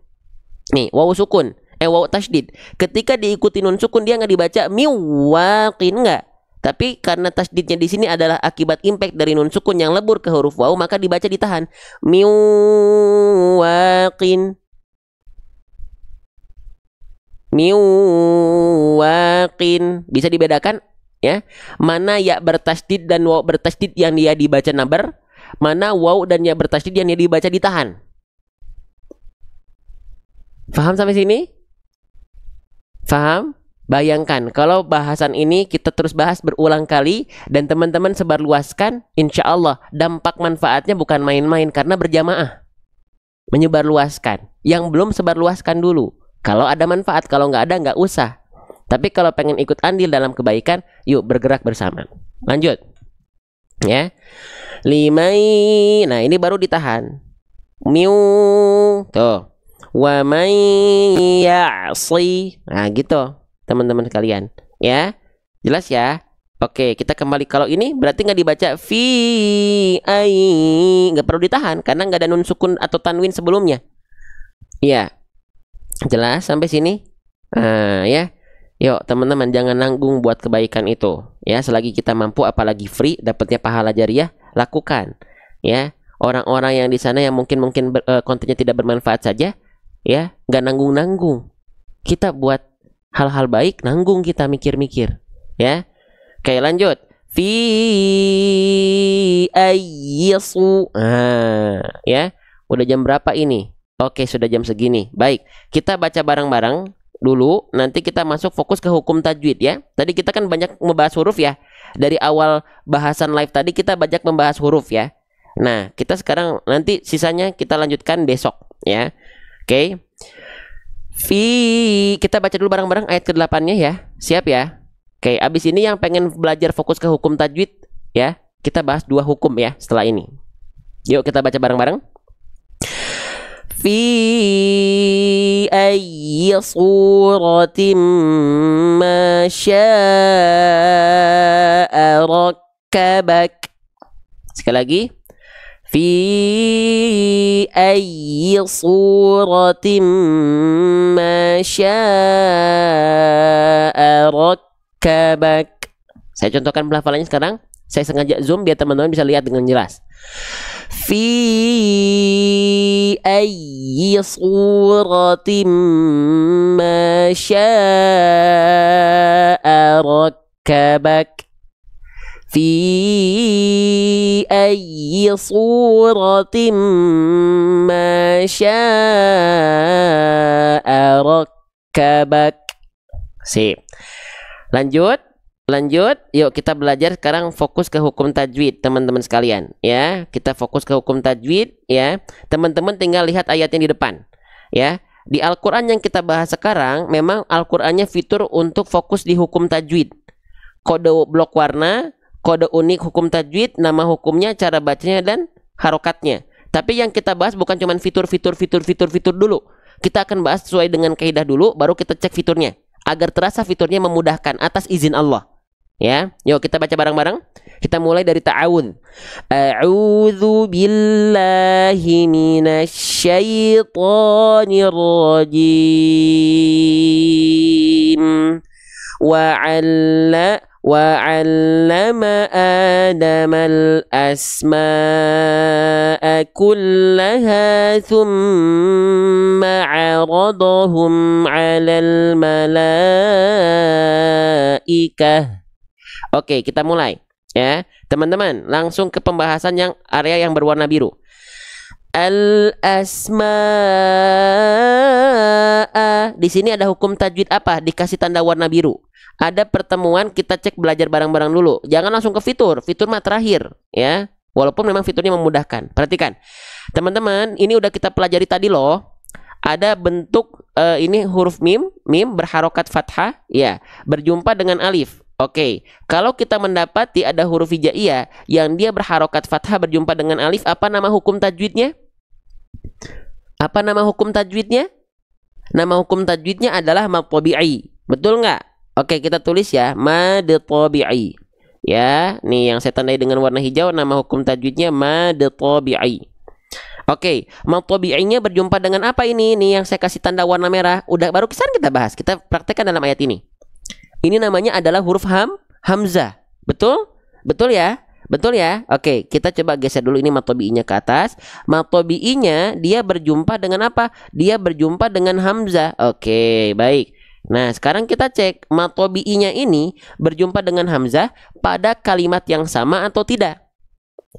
nih waw sukun. Waw tasydid. Ketika diikuti nun sukun dia nggak dibaca miwaqin, nggak. Tapi karena tasydidnya di sini adalah akibat impact dari nun sukun yang lebur ke huruf waw, maka dibaca ditahan. Miwaqin. Miwaqin. Bisa dibedakan ya? Mana ya bertasydid dan waw bertasydid yang dia dibaca nabar, mana waw dan ya bertasydid yang dia dibaca ditahan. Faham sampai sini? Faham? Bayangkan kalau bahasan ini kita terus bahas berulang kali dan teman-teman sebarluaskan, insya Allah dampak manfaatnya bukan main-main karena berjamaah. Menyebarluaskan. Yang belum sebarluaskan dulu. Kalau ada manfaat, kalau nggak ada nggak usah. Tapi kalau pengen ikut andil dalam kebaikan, yuk bergerak bersama. Lanjut. Ya. Limai. Nah ini baru ditahan. Miu. Tuh. Wa may ya'si. Nah, gitu teman-teman sekalian, ya. Jelas ya? Oke, kita kembali. Kalau ini berarti nggak dibaca fi ai, nggak perlu ditahan karena nggak ada nun sukun atau tanwin sebelumnya. Iya, jelas sampai sini. Nah, ya. Yuk teman-teman, jangan nanggung buat kebaikan itu. Ya, selagi kita mampu, apalagi free, dapatnya pahala jariah, lakukan. Ya, orang-orang yang di sana yang mungkin kontennya tidak bermanfaat saja, ya, nggak nanggung-nanggung. Kita buat hal-hal baik, nanggung kita mikir-mikir. Ya. Oke, lanjut. Fi ayyisu. Ya. Udah jam berapa ini? Oke, sudah jam segini. Baik, kita baca bareng-bareng dulu. Nanti kita masuk fokus ke hukum tajwid ya. Tadi kita kan banyak membahas huruf ya. Dari awal bahasan live tadi kita banyak membahas huruf ya. Nah, kita sekarang nanti sisanya kita lanjutkan besok ya. Oke. Kita baca dulu bareng-bareng ayat ke-8-nya ya. Siap ya? Oke, abis ini yang pengen belajar fokus ke hukum tajwid ya, kita bahas 2 hukum ya setelah ini. Yuk kita baca bareng-bareng. Fi ayyi suratin ma syaa rakkabak. Sekali lagi. Fi ayyi suratin ma syaa rakkabak. Saya contohkan pelafalannya sekarang. Saya sengaja zoom biar teman-teman bisa lihat dengan jelas. Fi ayyi suratin ma syaa rakkabak. Fi ayyi suratin ma syaa rakkabak. Sip. Lanjut. Yuk kita belajar sekarang fokus ke hukum tajwid teman-teman sekalian ya. Kita fokus ke hukum tajwid ya. Teman-teman tinggal lihat ayatnya di depan ya. Di Al-Qur'an yang kita bahas sekarang memang Al-Qur'annya fitur untuk fokus di hukum tajwid. Kode blok warna, kode unik hukum tajwid, nama hukumnya, cara bacanya dan harokatnya. Tapi yang kita bahas bukan cuma fitur dulu. Kita akan bahas sesuai dengan kaidah dulu, baru kita cek fiturnya agar terasa fiturnya memudahkan atas izin Allah. Ya, yuk kita baca bareng-bareng. Kita mulai dari ta'awudz. A'udzu billahi minasyaitonir rajim. Wa'allama Adamal asma'a kullaha thumma 'aradahum 'alal malaikah. Oke, kita mulai ya. Teman-teman, langsung ke pembahasan yang area yang berwarna biru. Al-asma'a. Di sini ada hukum tajwid apa? Dikasih tanda warna biru. Ada pertemuan, kita cek belajar bareng-barang dulu. Jangan langsung ke fitur. Fitur mah terakhir ya. Walaupun memang fiturnya memudahkan. Perhatikan. Teman-teman, ini udah kita pelajari tadi loh. Ada bentuk ini huruf mim berharokat fathah ya, berjumpa dengan alif. Oke, kalau kita mendapati ada huruf hijaiyah yang dia berharokat fathah berjumpa dengan alif, apa nama hukum tajwidnya? Apa nama hukum tajwidnya? Nama hukum tajwidnya adalah mad tabi'i. Betul nggak? Oke, kita tulis ya, mad tabi'i. Ya, nih yang saya tandai dengan warna hijau, nama hukum tajwidnya mad tabi'i. Oke, mad tabi'inya berjumpa dengan apa ini? Nih yang saya kasih tanda warna merah. Udah baru kita bahas. Kita praktekkan dalam ayat ini. Ini namanya adalah huruf hamzah. Betul? Betul ya? Betul ya? Oke, kita coba geser dulu ini mad tabi'inya ke atas. Mad tabi'inya dia berjumpa dengan apa? Dia berjumpa dengan hamzah. Oke, baik. Nah, sekarang kita cek mad tabi'inya ini berjumpa dengan hamzah pada kalimat yang sama atau tidak?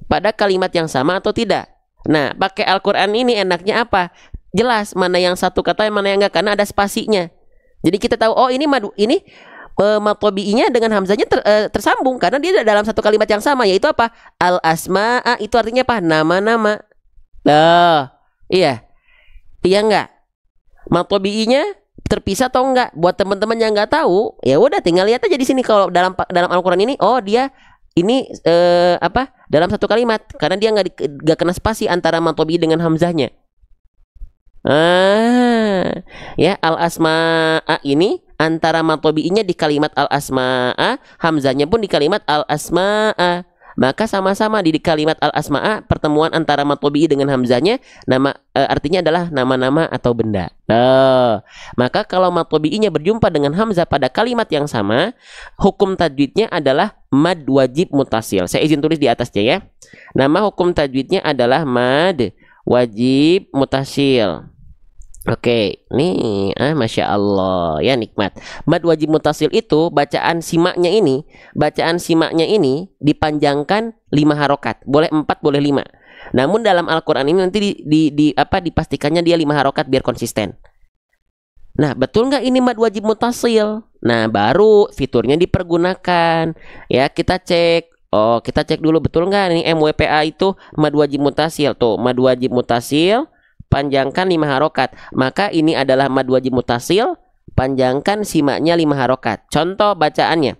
Pada kalimat yang sama atau tidak? Nah, pakai Al-Qur'an ini enaknya apa? Jelas mana yang satu kata, mana yang enggak, karena ada spasinya. Jadi kita tahu, oh ini mad tabi'inya dengan hamzahnya tersambung karena dia dalam satu kalimat yang sama, yaitu apa? Al-asma'a, itu artinya apa? Nama-nama. Loh, iya. Iya enggak? Mad tabi'inya terpisah atau enggak? Buat teman-teman yang enggak tahu, ya udah tinggal lihat aja di sini kalau dalam Al-Qur'an ini, oh dia ini dalam satu kalimat karena dia enggak kena spasi antara mad tabi'i dengan hamzahnya. Ya, al-asma'a ini antara mad tabi'inya di kalimat al-asma'a, hamzanya pun di kalimat al-asma'a. Maka sama-sama di kalimat al-asma'a, pertemuan antara mad tabi'i dengan hamzanya artinya adalah nama-nama atau benda. Maka kalau mad tabi'inya berjumpa dengan hamzah pada kalimat yang sama, hukum tajwidnya adalah mad wajib mutasil. Saya izin tulis di atasnya ya. Nama hukum tajwidnya adalah mad wajib mutasil. Oke, nih, masya Allah ya, nikmat. Mad wajib mutasil itu bacaan simaknya ini dipanjangkan 5 harokat, boleh 4, boleh 5. Namun dalam Al-Quran ini nanti dipastikannya dia 5 harokat biar konsisten. Nah, betul nggak ini mad wajib mutasil? Nah, baru fiturnya dipergunakan. Ya, kita cek. Oh, kita cek dulu betul nggak nih MWPA itu mad wajib mutasil. Tuh, mad wajib mutasil panjangkan 5 harokat. Maka ini adalah mad wajib mutasil, panjangkan simaknya 5 harokat. Contoh bacaannya.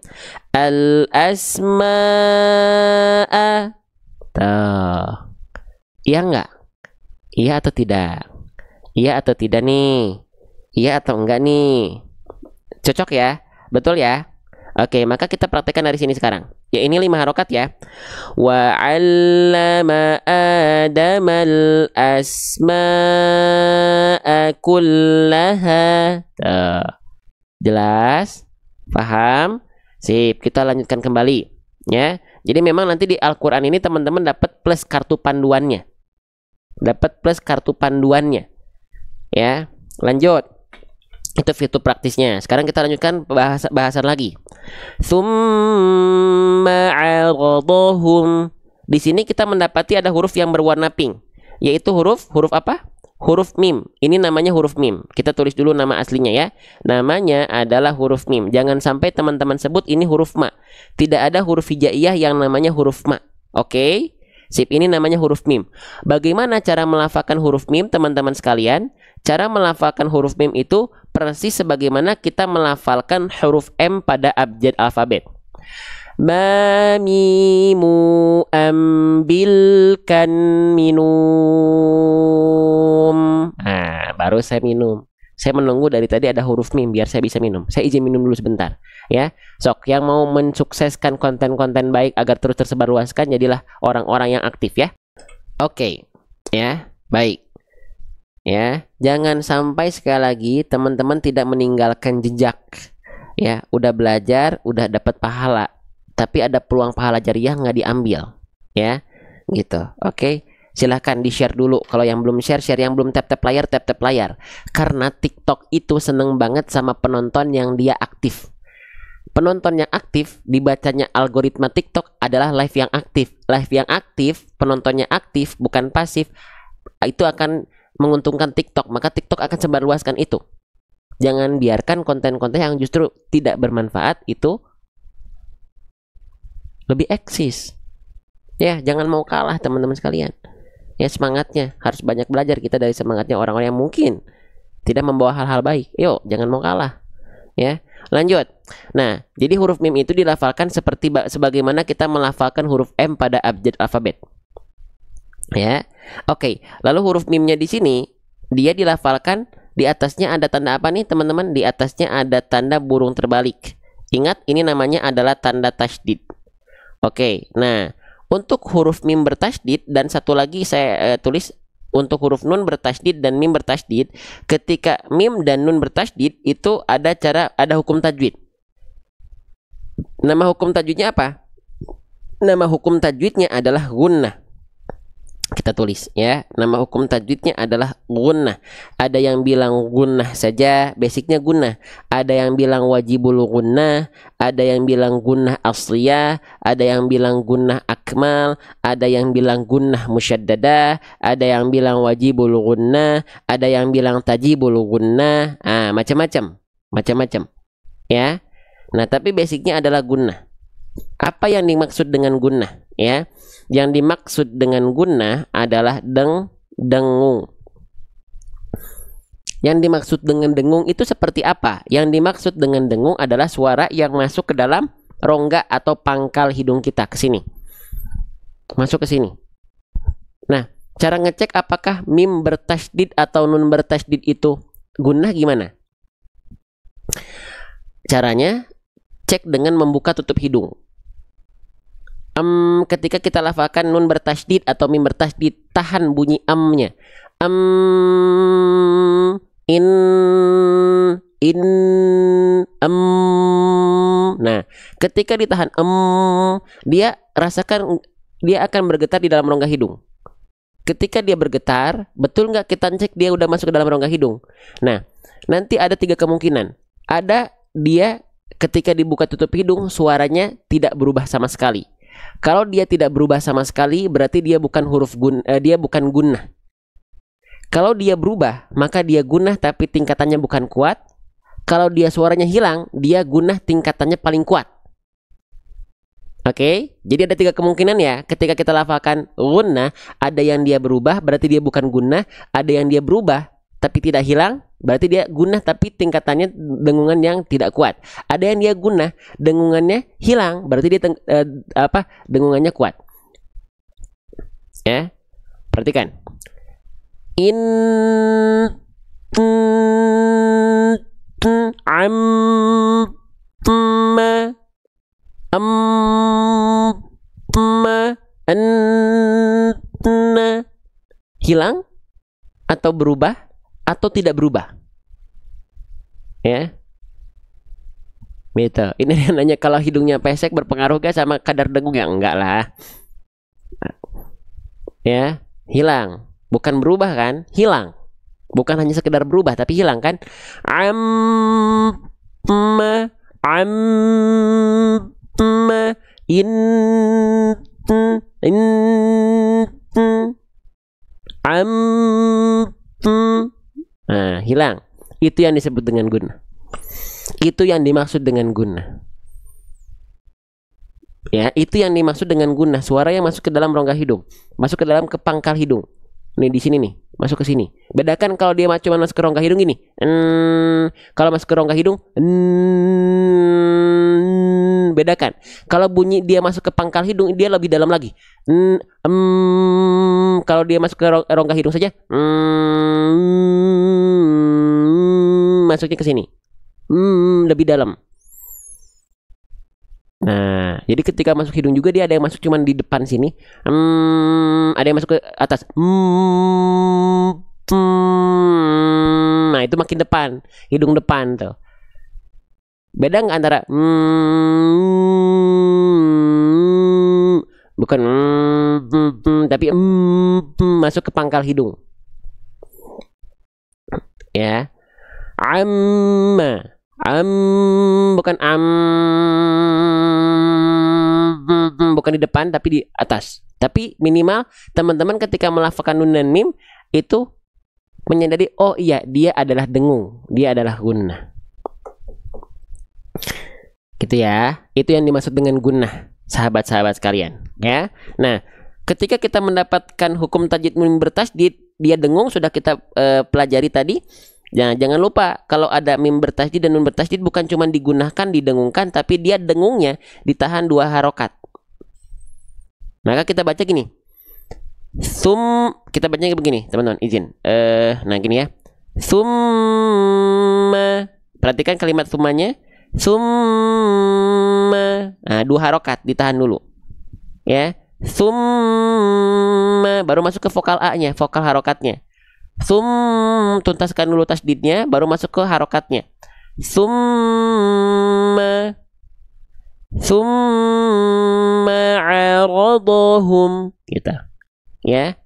Al-asma'a. Tuh. Iya enggak? Iya atau tidak? Iya atau tidak nih? Iya atau enggak nih? Cocok ya? Betul ya? Oke, maka kita praktekkan dari sini sekarang. Ya, ini 5 harokat ya. Wa 'allama Adamal asma'a kullaha. Jelas? Paham? Sip, kita lanjutkan kembali ya. Jadi memang nanti di Al-Qur'an ini teman-teman dapat plus kartu panduannya. Ya, lanjut. Itu fitur praktisnya. Sekarang kita lanjutkan bahasan lagi. Tsumma 'aradahum. Di sini kita mendapati ada huruf yang berwarna pink, yaitu huruf apa? Huruf mim. Ini namanya huruf mim. Kita tulis dulu nama aslinya ya. Namanya adalah huruf mim. Jangan sampai teman-teman sebut ini huruf ma. Tidak ada huruf hijaiyah yang namanya huruf ma. Oke? Sip, ini namanya huruf mim. Bagaimana cara melafalkan huruf mim, teman-teman sekalian? Cara melafalkan huruf mim itu persis sebagaimana kita melafalkan huruf M pada abjad alfabet. Ma mimu ambilkan minum. Nah, baru saya minum. Saya menunggu dari tadi ada huruf mim biar saya bisa minum. Saya izin minum dulu sebentar ya. Sok, yang mau mensukseskan konten-konten baik agar terus tersebarluaskan, jadilah orang-orang yang aktif ya. Oke. Ya, baik. Ya, jangan sampai sekali lagi teman-teman tidak meninggalkan jejak. Ya, udah belajar, udah dapat pahala, tapi ada peluang pahala jariah nggak diambil. Ya, gitu. Oke. Silahkan di-share dulu. Kalau yang belum share, yang belum tap-tap layar. Karena TikTok itu seneng banget sama penonton yang dia aktif. Penonton yang aktif, dibacanya algoritma TikTok adalah live yang aktif. Live yang aktif, penontonnya aktif, bukan pasif. Itu akan menguntungkan TikTok. Maka TikTok akan sebarluaskan itu. Jangan biarkan konten-konten yang justru tidak bermanfaat itu lebih eksis. Ya, jangan mau kalah teman-teman sekalian. Ya, semangatnya harus banyak belajar kita dari semangatnya orang-orang yang mungkin tidak membawa hal-hal baik. Yuk, jangan mau kalah. Ya, lanjut. Nah, jadi huruf mim itu dilafalkan sebagaimana kita melafalkan huruf M pada abjad alfabet. Ya, oke. Lalu huruf mimnya di sini dia dilafalkan, di atasnya ada tanda apa nih teman-teman? Di atasnya ada tanda burung terbalik. Ingat, ini namanya adalah tanda tasydid. Oke, nah. Untuk huruf mim bertasydid, dan satu lagi saya tulis untuk huruf nun bertasydid dan mim bertasydid. Ketika mim dan nun bertasydid itu ada hukum tajwid. Nama hukum tajwidnya apa? Nama hukum tajwidnya adalah gunnah. Kita tulis ya, nama hukum tajwidnya adalah gunnah. Ada yang bilang gunnah saja, basicnya gunnah. Ada yang bilang wajibul gunnah, ada yang bilang gunnah asliyah, ada yang bilang gunnah akmal, ada yang bilang gunnah musyaddadah, ada yang bilang wajibul gunnah, ada yang bilang tajibul gunnah. Macam-macam ya. Nah, tapi basicnya adalah gunnah. Apa yang dimaksud dengan gunnah ya? Yang dimaksud dengan gunnah adalah dengung. Yang dimaksud dengan dengung itu seperti apa? Yang dimaksud dengan dengung adalah suara yang masuk ke dalam rongga atau pangkal hidung kita, ke sini. Masuk ke sini. Nah, Cara ngecek apakah mim bertasydid atau nun bertasydid itu gunnah gimana? Caranya cek dengan membuka tutup hidung. Ketika kita lafalkan nun bertasydid atau mim bertasydid, tahan bunyi amnya. In, Nah, ketika ditahan dia rasakan dia akan bergetar di dalam rongga hidung. Ketika dia bergetar, betul nggak kita cek dia udah masuk ke dalam rongga hidung? Nah, nanti ada 3 kemungkinan. Ada dia ketika dibuka tutup hidung suaranya tidak berubah sama sekali. Kalau dia tidak berubah sama sekali, berarti dia bukan dia bukan gunnah. Kalau dia berubah, maka dia gunnah tapi tingkatannya bukan kuat. Kalau dia suaranya hilang, dia gunnah tingkatannya paling kuat. Oke, jadi ada 3 kemungkinan ya. Ketika kita lafalkan gunnah, ada yang dia berubah, berarti dia bukan gunnah. Ada yang dia berubah tapi tidak hilang, berarti dia gunnah tapi tingkatannya dengungan yang tidak kuat. Ada yang dia gunnah, dengungannya hilang, berarti dia dengungannya kuat. Ya, perhatikan. Hilang atau berubah atau tidak berubah, ya. Gitu. Ini dia nanya kalau hidungnya pesek berpengaruh gak sama kadar dengung? Ya enggak lah. Ya, hilang. Bukan berubah kan? Hilang. Bukan hanya sekedar berubah tapi hilang kan? Nah, hilang. Itu yang disebut dengan gunnah. Itu yang dimaksud dengan gunnah. Ya, itu yang dimaksud dengan gunnah. Suara yang masuk ke dalam rongga hidung, masuk ke dalam pangkal hidung. Nih di sini nih, masuk ke sini. Bedakan kalau dia cuma masuk ke rongga hidung gini. Kalau masuk ke rongga hidung, bedakan. Kalau bunyi dia masuk ke pangkal hidung, dia lebih dalam lagi. Kalau dia masuk ke rongga hidung saja, masuknya ke sini. Lebih dalam. Nah, jadi ketika masuk hidung juga dia ada yang masuk cuman di depan sini. Ada yang masuk ke atas. Nah, itu makin depan, hidung depan tuh. Beda nggak antara bukan tapi masuk ke pangkal hidung. Ya. Bukan bukan di depan tapi di atas. Tapi minimal teman-teman ketika melafalkan nun dan mim itu menyadari, oh iya dia adalah dengung, dia adalah gunnah. Gitu ya. Itu yang dimaksud dengan gunnah, sahabat-sahabat sekalian, ya. Nah, ketika kita mendapatkan hukum tajdid mim bertasydid, dia dengung sudah kita pelajari tadi. Jangan lupa kalau ada mim bertasydid dan nun bertasydid bukan cuma digunakan, didengungkan, tapi dia dengungnya ditahan 2 harokat. Maka kita baca gini. Kita bacanya begini, teman-teman, izin. Nah gini ya. Summa. Perhatikan kalimat summanya. Summa. Nah, 2 harokat ditahan dulu. Ya. Summa baru masuk ke vokal A-nya, vokal harokatnya. Tuntaskan dulu tasdidnya, baru masuk ke harokatnya. Summa aradahum, gitu. Ya.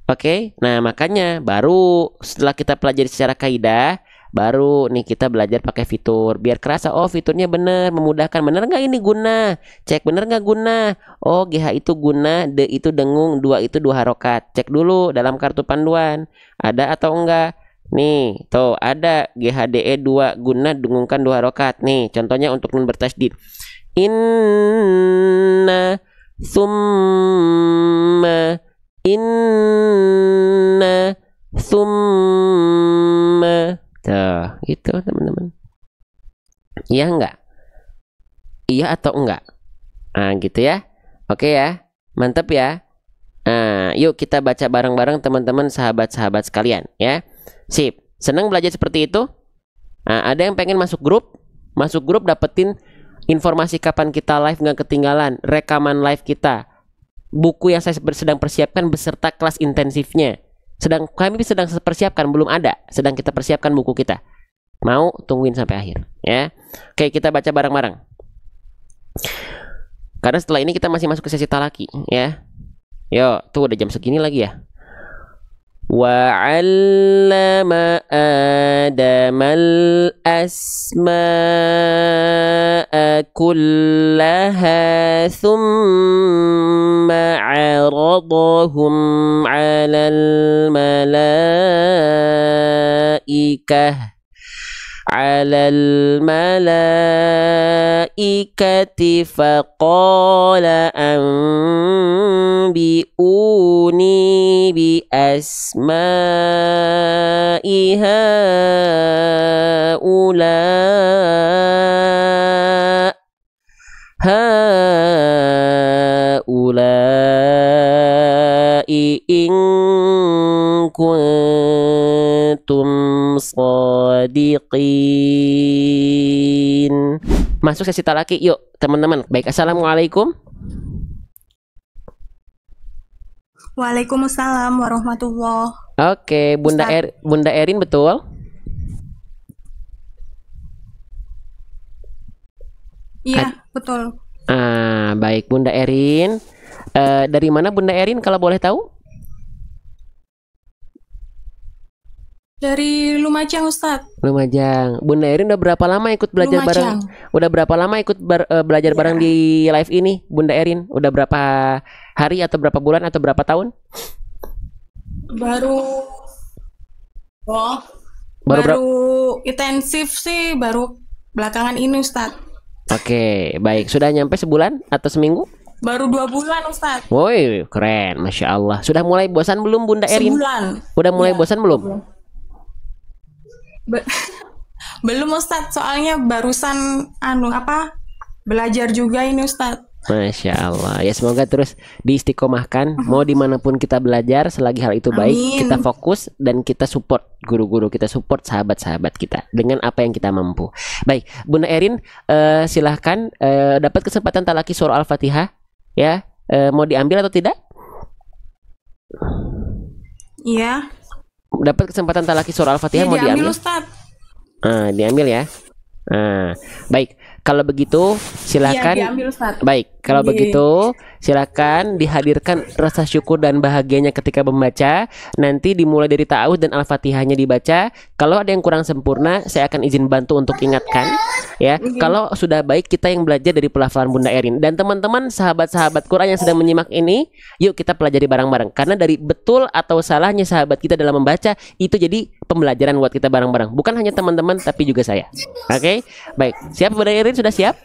Oke. Nah, makanya baru setelah kita pelajari secara kaidah, baru nih kita belajar pakai fitur biar kerasa, oh fiturnya bener, memudahkan. Bener nggak ini guna? Cek bener nggak guna? Oh, GH itu guna, D itu dengung, 2 itu 2 harokat. Cek dulu dalam kartu panduan ada atau enggak. Nih, tuh ada GHDE 2 guna, dengungkan 2 harokat. Nih, contohnya untuk nun bertasydid. Inna summa tuh, gitu teman-teman. Iya enggak? Iya atau enggak? Nah, gitu ya. Oke ya. Mantap ya. Nah, yuk kita baca bareng-bareng teman-teman sahabat-sahabat sekalian ya. Sip. Senang belajar seperti itu? Nah, ada yang pengen masuk grup? Masuk grup dapetin informasi kapan kita live nggak ketinggalan, rekaman live kita, buku yang saya sedang persiapkan beserta kelas intensifnya. Kami sedang persiapkan, belum ada. Sedang kita persiapkan buku kita. Mau tungguin sampai akhir ya. Oke, kita baca bareng-bareng. Karena setelah ini kita masih masuk ke sesi talaki ya. Yo, tuh udah jam segini lagi ya. Wa 'allama Adamal asma'a kullaha thumma 'aradahum 'alal malaikah faqala anbi'uni bi asma'i haula'i in kuntum shadiqin. Masuk sesi talaki yuk teman-teman. Baik, assalamualaikum. Waalaikumsalam warahmatullahi. Oke, Bunda Erin betul? Iya, betul. Baik Bunda Erin. Dari mana Bunda Erin kalau boleh tahu? Dari Lumajang, Ustadz. Lumajang. Bunda Erin udah berapa lama ikut belajar bareng? Udah berapa lama ikut belajar bareng di live ini, Bunda Erin? Udah berapa hari atau berapa bulan atau berapa tahun? Baru intensif sih, baru belakangan ini, Ustadz. Oke, baik. Sudah nyampe sebulan atau seminggu? Baru 2 bulan, Ustadz. Woi, keren, Masya Allah. Sudah mulai bosan belum Bunda Erin? Sebulan. Udah mulai bosan belum? Belum, Ustadz. Soalnya barusan belajar juga ini, Ustadz. Masya Allah. Ya semoga terus diistiqomahkan. Mau dimanapun kita belajar, selagi hal itu baik, Amin. kita fokus dan kita support guru-guru, kita support sahabat-sahabat kita dengan apa yang kita mampu. Baik, Bunda Erin, silahkan dapat kesempatan talaki surah Al-Fatihah. Ya, mau diambil atau tidak? Iya. Dapat kesempatan talaki surah Al-Fatihah, mau diambil? Ustadz. Diambil ya. Baik, kalau begitu silakan. Iya, diambil, Ustadz. Baik, kalau begitu silakan dihadirkan rasa syukur dan bahagianya ketika membaca. Nanti dimulai dari ta'awudz dan Al-Fatihahnya dibaca. Kalau ada yang kurang sempurna, saya akan izin bantu untuk ingatkan ya. Kalau sudah baik, kita yang belajar dari pelafalan Bunda Erin. Dan teman-teman sahabat-sahabat Quran yang sedang menyimak ini, yuk kita pelajari bareng-bareng. Karena dari betul atau salahnya sahabat kita dalam membaca, itu jadi pembelajaran buat kita bareng-bareng. Bukan hanya teman-teman, tapi juga saya. Oke? Baik, siap Bunda Erin? Sudah siap?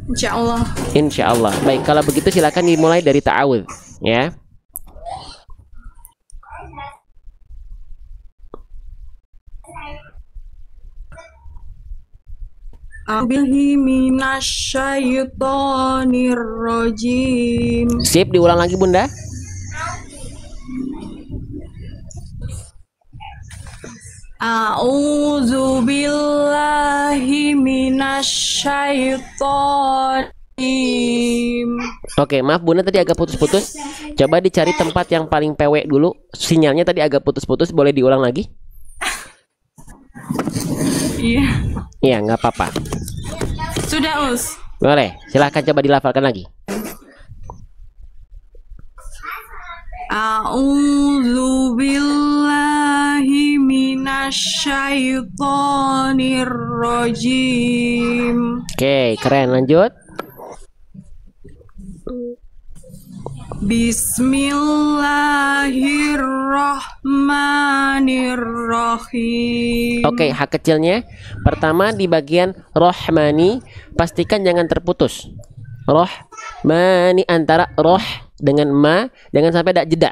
Insya Allah. Insya Allah. Baik, kalau begitu silakan dimulai dari ta'awudz ya. A'udzubillahi minasyaitonir rajim. Sip, diulang lagi Bunda. A'udzubillahi minasyaitonir. Oke, maaf Bunda tadi agak putus-putus. Coba dicari tempat yang paling pewek dulu. Sinyalnya tadi agak putus-putus, boleh diulang lagi? Iya. Iya, nggak apa-apa. Sudah, Us. Boleh, silahkan coba dilafalkan lagi. A'udzubillahi minasyaitonir rajim. Oke, keren. Lanjut. Bismillahirrahmanirrahim. Oke, hak kecilnya pertama di bagian rohmani, pastikan jangan terputus. Rohmani, antara roh dengan ma, jangan sampai ada jeda.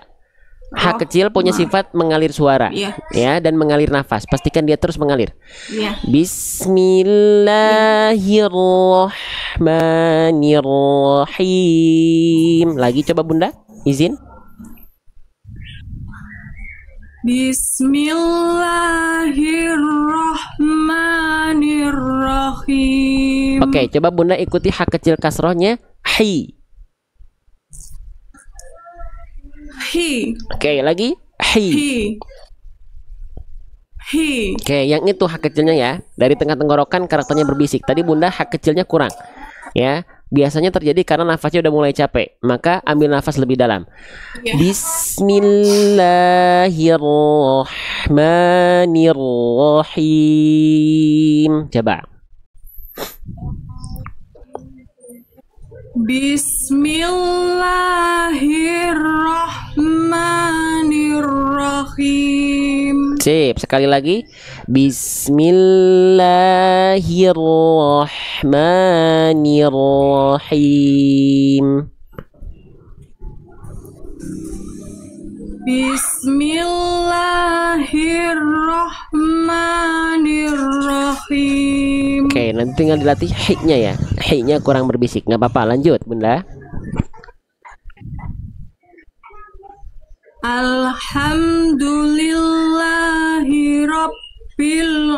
H kecil punya sifat mengalir suara, Iya. ya, dan mengalir nafas. Pastikan dia terus mengalir. Iya. Bismillahirrahmanirrahim. Lagi coba Bunda, izin. Bismillahirrahmanirrahim. Oke, coba Bunda ikuti H kecil kasrohnya. Hi. Hi. Oke, lagi. Hi. Hi. Hi. Oke, yang itu H kecilnya ya. Dari tengah tenggorokan karakternya berbisik. Tadi Bunda H kecilnya kurang. Ya, biasanya terjadi karena nafasnya udah mulai capek. Maka ambil nafas lebih dalam. Ya. Bismillahirrahmanirrahim. Coba. Bismillahirrahmanirrahim. Sip, sekali lagi. Bismillahirrahmanirrahim. Bismillahirrahmanirrahim. Oke, nanti tinggal dilatih hi-nya ya. Hi-nya kurang berbisik. Nggak apa-apa, lanjut Bunda. Alhamdulillahi Rabbil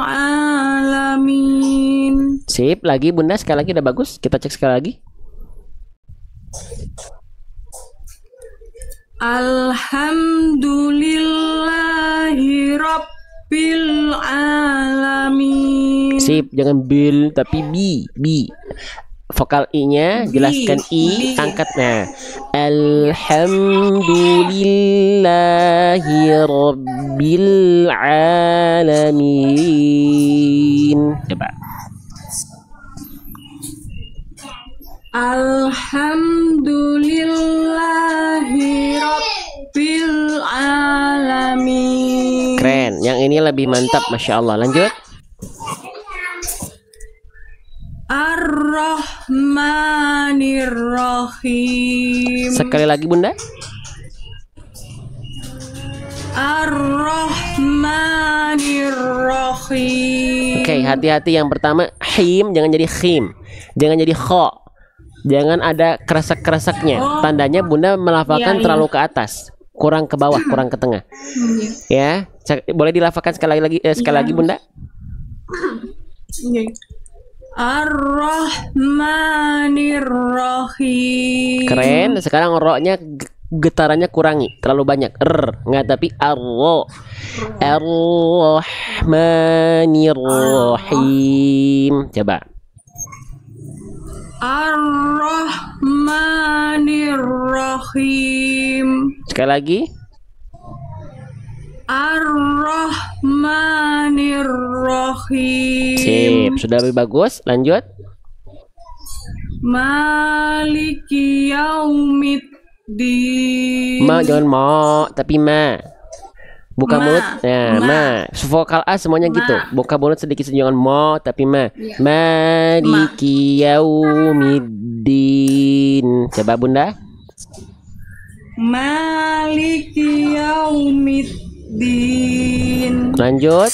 Alamin. Sip, lagi Bunda, sekali lagi udah bagus. Kita cek sekali lagi. Alhamdulillahi Rabbil Alamin. Sip, jangan bil tapi bi. Vokal i-nya jelaskan i, bi. angkat. Nah, alhamdulillahi rabbil alamin. Coba. Alhamdulillahi Rabbil Alamin. Keren, yang ini lebih mantap, masya Allah. Lanjut. Ar-Rahmanir-Rahim. Sekali lagi Bunda. Ar-Rahmanir-Rahim. Oke, hati-hati yang pertama, him jangan jadi khim, jangan jadi kho, jangan ada kresek-kreseknya. Oh. Tandanya Bunda melafalkan Iya, iya. terlalu ke atas, kurang ke bawah, kurang ke tengah. Ya, boleh dilafalkan sekali lagi, sekali lagi Bunda. Iya. Ar-Rahmanir-Rahim. Keren. Sekarang ro-nya getarannya kurangi, terlalu banyak. Nggak, tapi ar-ro. Ar-Rahmanir-Rahim. Coba. Ar-Rahmanir-Rahim. Sekali lagi. Ar-Rahmanir-Rahim. Sip, sudah lebih bagus. Lanjut. Maliki yaumiddin. Ma, jangan mo, tapi ma. Buka Ma. mulut. Nah, ma. Vokal A semuanya Ma. gitu. Buka mulut sedikit, jangan mo, tapi ma. Iya. Maliki yaumiddin. Coba Bunda. Maliki yaumiddin. Lanjut.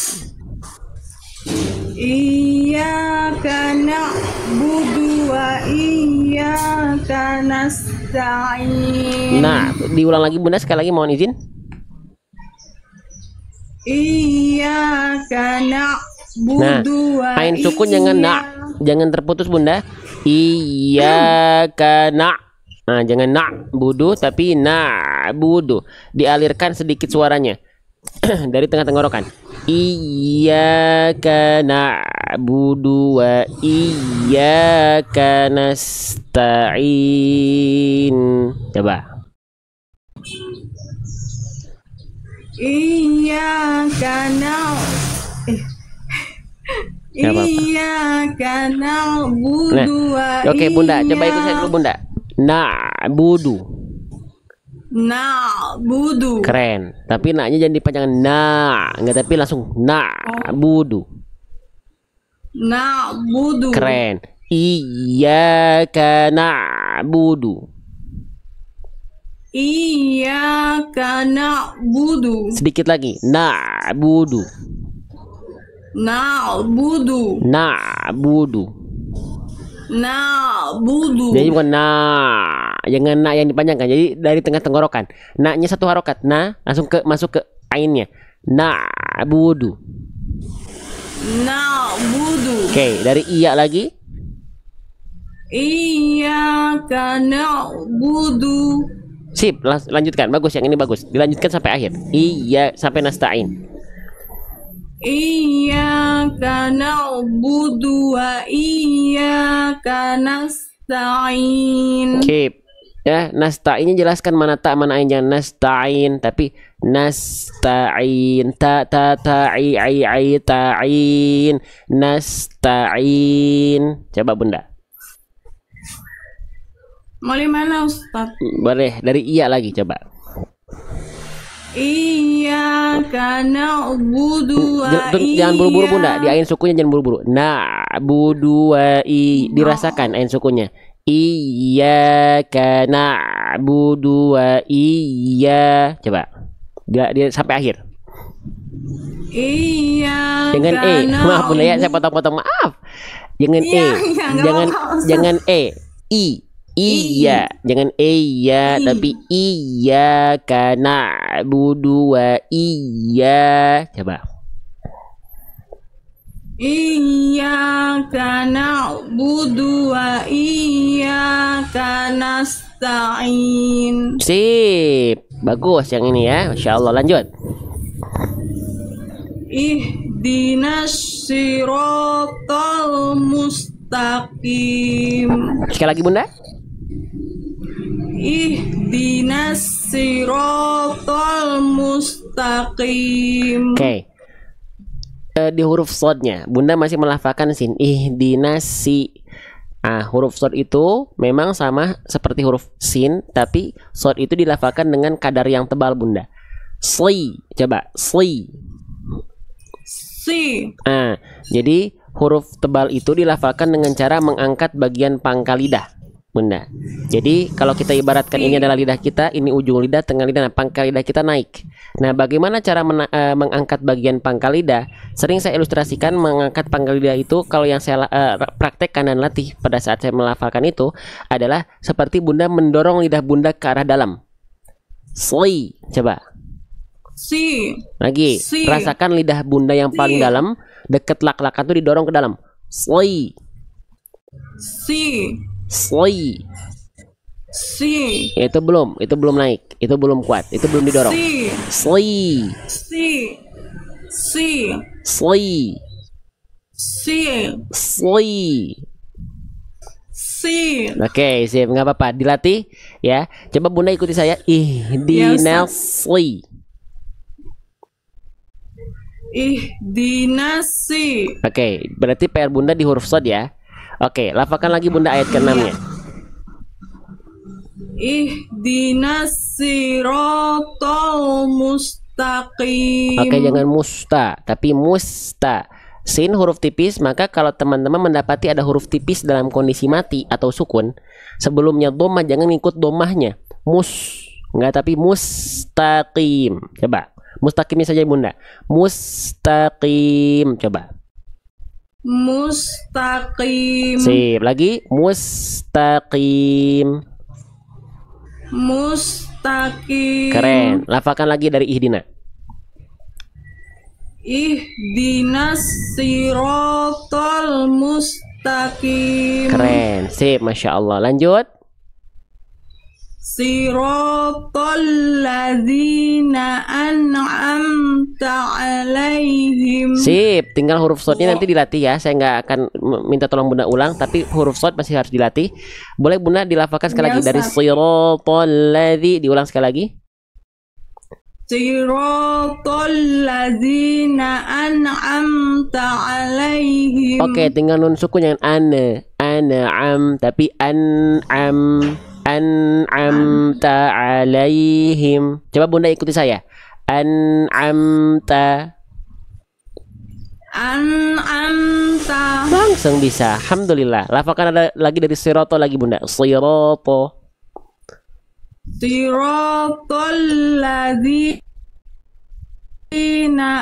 Iyyaka na'budu wa iyyaka nasta'in. Nah, diulang lagi Bunda, sekali lagi mohon izin. Iyyaka Nah, na'budu wa ain sukun jangan nak, jangan terputus Bunda. Iyyaka na'. Nah, jangan nak budu tapi na budu. Dialirkan sedikit suaranya dari tengah tenggorokan. Iyyaka na'budu wa iyyaka nasta'in. Coba. Iyyaka Nggak apa-apa. Iyyaka na'budu Nah, wa oke Bunda, coba ikut saya dulu Bunda. Na'budu. na'budu. Keren. Tapi naknya jangan dipanjangkan na, enggak, tapi langsung na'budu. Na'budu. Keren. Iyyaka na'budu. Iyyaka na'budu. Sedikit lagi. Na'budu. Na'budu. Na'budu. Na'budu. Jadi bukan jangan na yang dipanjangkan. Jadi dari tengah tenggorokan. Na-nya satu harokat. Na langsung masuk ke ainnya. Na'budu. Na'budu. Oke, dari iya lagi. Iyyaka na'budu. Sip, lanjutkan. Bagus, yang ini bagus. Dilanjutkan sampai akhir. Iya, sampai nasta'in. Iyyaka na'budu wa iyyaka nasta'in. Sip. Ya, nasta'innya jelaskan mana ta mana ain, jangan nasta'in tapi nasta'in. Ai ta'in. Nasta'in. Coba Bunda. Mulai mana Ustaz? Boleh dari iya lagi coba. Iyyaka na'budu wa Jangan buru-buru Bunda, di ain sukunya jangan buru-buru. Na'budu wa dirasakan ain sukunya. Iyyaka na'budu wa iya. Coba. Dia sampai akhir. Iyyaka Jangan maaf Bunda ya, saya potong-potong, maaf. Jangan jangan i. Iya, jangan iya, tapi iya karena na'budu wa iya. Coba. Iyyaka na'budu wa iyyaka nasta'in. Sip, bagus yang ini ya, Masya Allah. Lanjut. Ihdinas siratal mustaqim. Sekali lagi Bunda. Ihdinas siratal mustaqim. Oke. Di huruf sodnya Bunda masih melafalkan sin. Ihdinasi. Huruf sod itu memang sama seperti huruf sin, tapi sod itu dilafalkan dengan kadar yang tebal Bunda. Sli. Coba sli. Si. Jadi huruf tebal itu dilafalkan dengan cara mengangkat bagian pangkal lidah Bunda. Jadi kalau kita ibaratkan ini adalah lidah kita, ini ujung lidah, tengah lidah, nah pangkal lidah kita naik. Nah, bagaimana cara mengangkat bagian pangkal lidah? Sering saya ilustrasikan mengangkat pangkal lidah itu, kalau yang saya praktekkan dan latih pada saat saya melafalkan itu adalah seperti Bunda mendorong lidah Bunda ke arah dalam. Sli, coba. Si. Lagi, Si. rasakan lidah Bunda yang paling dalam, deket lak-lakan itu didorong ke dalam. Sli. Si. Sli. Si. Itu belum naik, itu belum kuat, itu belum didorong. Si. Sli. Si. Si. Sli. Si. Sli. Si. Oke, sip, nggak apa-apa, dilatih ya. Coba Bunda ikuti saya. Ihdinas sli. Ihdinas si. Oke, berarti PR Bunda di huruf sod ya. Oke, lafalkan lagi Bunda ayat ke-6-nya. Ihdinas siratal mustaqim. Oke, jangan musta, tapi musta. Sin huruf tipis, maka kalau teman-teman mendapati ada huruf tipis dalam kondisi mati atau sukun, sebelumnya dhammah jangan ngikut dhammahnya. Enggak, tapi mustaqim. Coba. Mustaqimnya saja Bunda. Mustaqim, coba. Mustaqim. Sip, lagi mustaqim. Mustaqim. Keren. Lafalkan lagi dari ihdina. Ihdinas siratal mustaqim. Keren. Sip, Masya Allah. Lanjut. Siratal ladzina an'amta alaihim. Sip, tinggal huruf sodnya nanti dilatih ya. Saya nggak akan minta tolong Bunda ulang, tapi huruf sod masih harus dilatih. Boleh Bunda dilafalkan sekali lagi dari siratal ladzi, diulang sekali lagi. Siratal ladzina an'amta alaihim. Oke, tinggal nun sukun jangan an'am, tapi an'amta alaihim. Coba Bunda ikuti saya. An'amta. Langsung bisa. Alhamdulillah. Lafalkan ada lagi dari sirato lagi Bunda. Sirato. siratal ladzina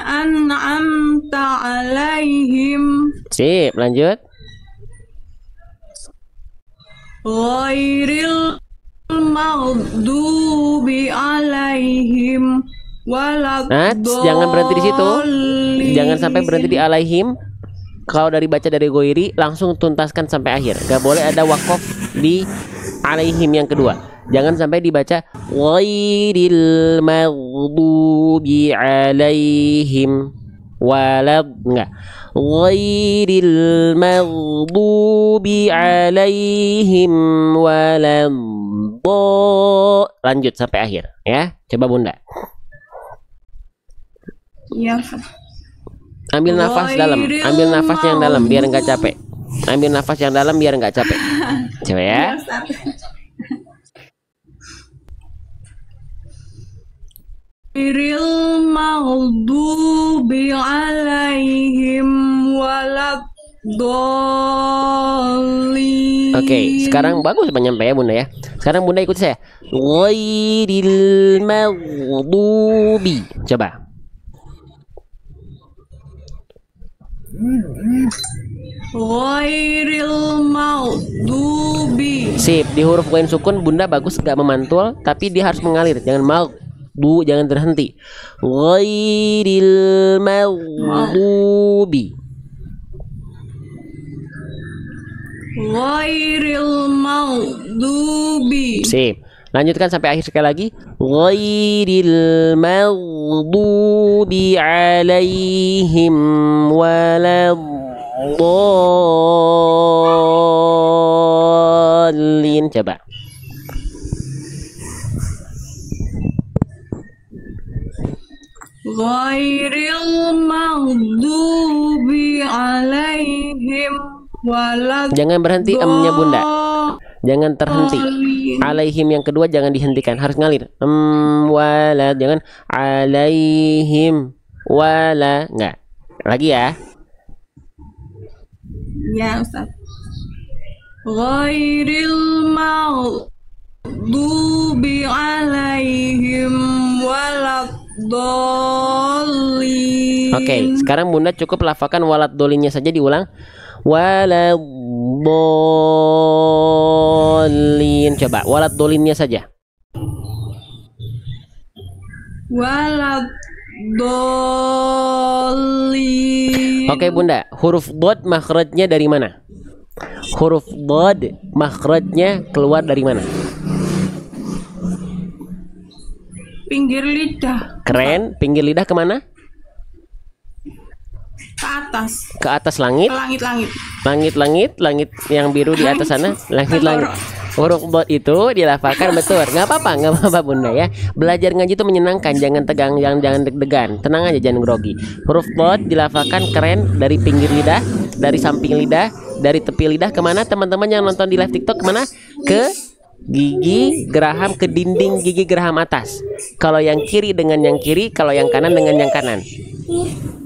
an'amta alaihim Sip, lanjut. ghairil maghdubi alaihim jangan berhenti di situ. Jangan sampai berhenti di alaihim. Kalau dari baca dari goiri langsung tuntaskan sampai akhir. Gak boleh ada wakaf di alaihim yang kedua. Jangan sampai dibaca ghairil maghdubi alaihim enggak. Ghairil maghdubi alaihim lanjut sampai akhir ya. Coba Bunda. Ya. Ambil nafas dalam, ambil nafas yang dalam biar nggak capek. Ambil nafas yang dalam biar nggak capek. Coba ya. Ghairil maghdubi alaihim waladdallin. Oke, sekarang bagus nyampe ya Bunda ya. Sekarang Bunda ikut saya. Ghairil maghdubi. Coba. Ghairil maghdubi. Sip, di huruf ghain sukun Bunda bagus gak memantul, tapi dia harus mengalir. Jangan jangan terhenti. Ghairil maghdubi. Ghairil maghdubi. Sip. Lanjutkan sampai akhir sekali lagi. Ghairil maghdubi alaihim waladdallin. Coba. Ghairil maghdubi alaihim waladdallin. Jangan berhenti emnya Bunda. Jangan terhenti. Alaihim yang kedua jangan dihentikan, harus ngalir. Jangan alaihim enggak. Lagi ya. Ya, Ustaz. Ghairil maghdubi alaihim waladdallin. Oke, sekarang Bunda cukup lafalkan waladdolinnya saja, diulang. Waladdallin. Coba waladdolinnya saja. Waladdallin. Oke Bunda, huruf dod makhrajnya dari mana? Huruf dod makhrajnya keluar dari mana? Pinggir lidah. Keren, pinggir lidah kemana? Ke atas. Ke atas langit. Ke langit-langit. Langit yang biru di atas sana. Langit-langit. Huruf dot itu dilafalkan betul. Nggak apa-apa Bunda ya. Belajar ngaji itu menyenangkan. Jangan tegang, jangan deg-degan. Tenang aja, jangan grogi. Huruf dot dilafalkan keren dari pinggir lidah, dari samping lidah, dari tepi lidah kemana? Teman-teman yang nonton di live TikTok kemana? Ke gigi geraham, ke dinding gigi geraham atas. Kalau yang kiri dengan yang kiri, kalau yang kanan dengan yang kanan.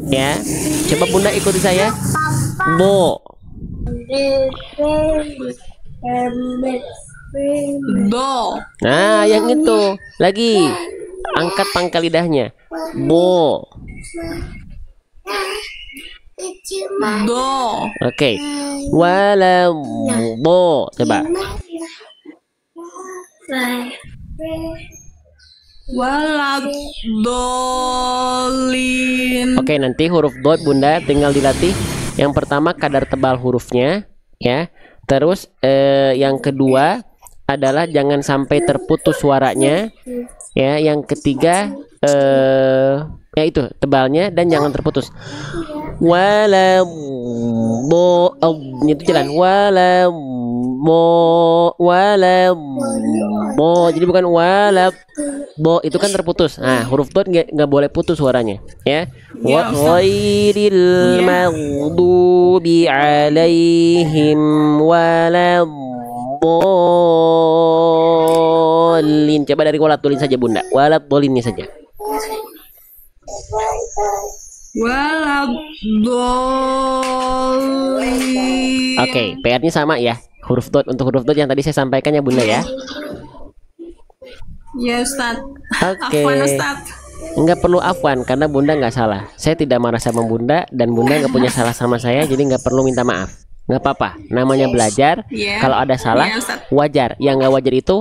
Ya, coba Bunda ikuti saya. Bo. Do. Nah, yang itu. Lagi. Angkat pangkal lidahnya. Bo. Do. Oke. Wala bo. Coba. Waladdallin. Oke, nanti huruf dot Bunda tinggal dilatih. Yang pertama kadar tebal hurufnya, ya. Terus yang kedua adalah jangan sampai terputus suaranya, ya. Yang ketiga ya itu tebalnya dan jangan terputus. Wala bo itu jalan wala bo jadi bukan wala bo, itu kan terputus. Nah, huruf dot nggak boleh putus suaranya, ya. Wa ghairil maghdubi alaihim waladdallin. Coba dari waladdallin saja Bunda. Waladdolinnya saja. Waladdallin. Oke, PR-nya sama ya. Huruf dot untuk huruf dot yang tadi saya sampaikan ya Bunda ya. Ya Ustaz. Oke. Afwan Ustaz. Nggak perlu afwan karena bunda nggak salah. Saya tidak marah sama bunda dan bunda nggak punya salah sama saya, jadi nggak perlu minta maaf. Nggak apa-apa. Namanya belajar. Ya. Kalau ada salah Ya, Ustaz. wajar. Yang nggak wajar itu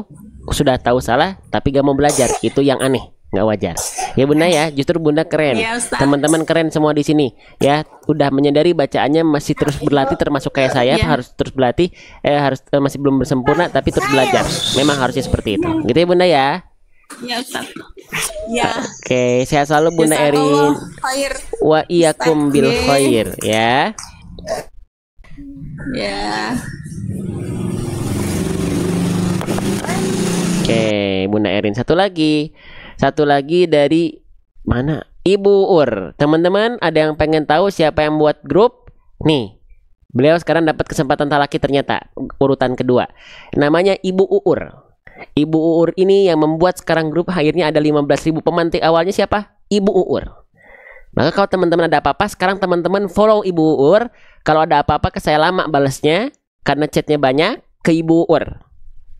sudah tahu salah tapi gak mau belajar, itu yang aneh, nggak wajar. Ya bunda ya, justru bunda keren. Ya, Ustaz. Teman-teman keren semua di sini. Ya, udah menyadari bacaannya masih terus berlatih, termasuk kayak saya Ya. harus terus berlatih. Masih belum sempurna tapi terus belajar. Memang harusnya seperti itu. Gitu ya bunda ya. Ya Ustaz. Ya. Oke, sehat selalu Bunda Erin. Jazakallah khair. Wa iyakum bil Ustaz. khair ya. Ya. Oke, Bunda Erin satu lagi. Satu lagi dari mana? Ibu Ur. Teman-teman, ada yang pengen tahu siapa yang buat grup? Nih. Beliau sekarang dapat kesempatan talaki ternyata urutan kedua. Namanya Ibu Uur. Ibu Uur ini yang membuat sekarang grup akhirnya ada 15.000 pemantik. Awalnya siapa? Ibu Uur. Maka kalau teman-teman ada apa-apa, sekarang teman-teman follow Ibu Uur. Kalau ada apa-apa ke saya lama balasnya karena chatnya banyak ke Ibu Uur.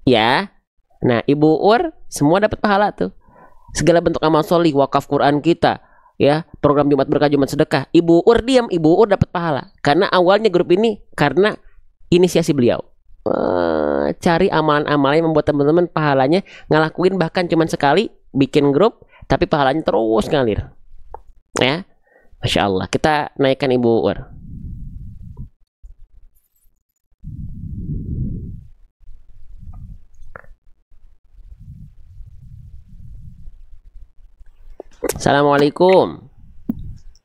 Ya. Nah, Ibu Uur semua dapat pahala tuh. Segala bentuk amal solih, wakaf Quran kita, ya, program Jumat Berkah, Jumat Sedekah. Ibu Uur diam, Ibu Uur dapat pahala. Karena awalnya grup ini karena inisiasi beliau. Cari amalan-amalan yang membuat teman-teman pahalanya ngelakuin bahkan cuman sekali bikin grup, tapi pahalanya terus ngalir. Ya, Masya Allah. Kita naikkan Ibu Uur. Assalamualaikum.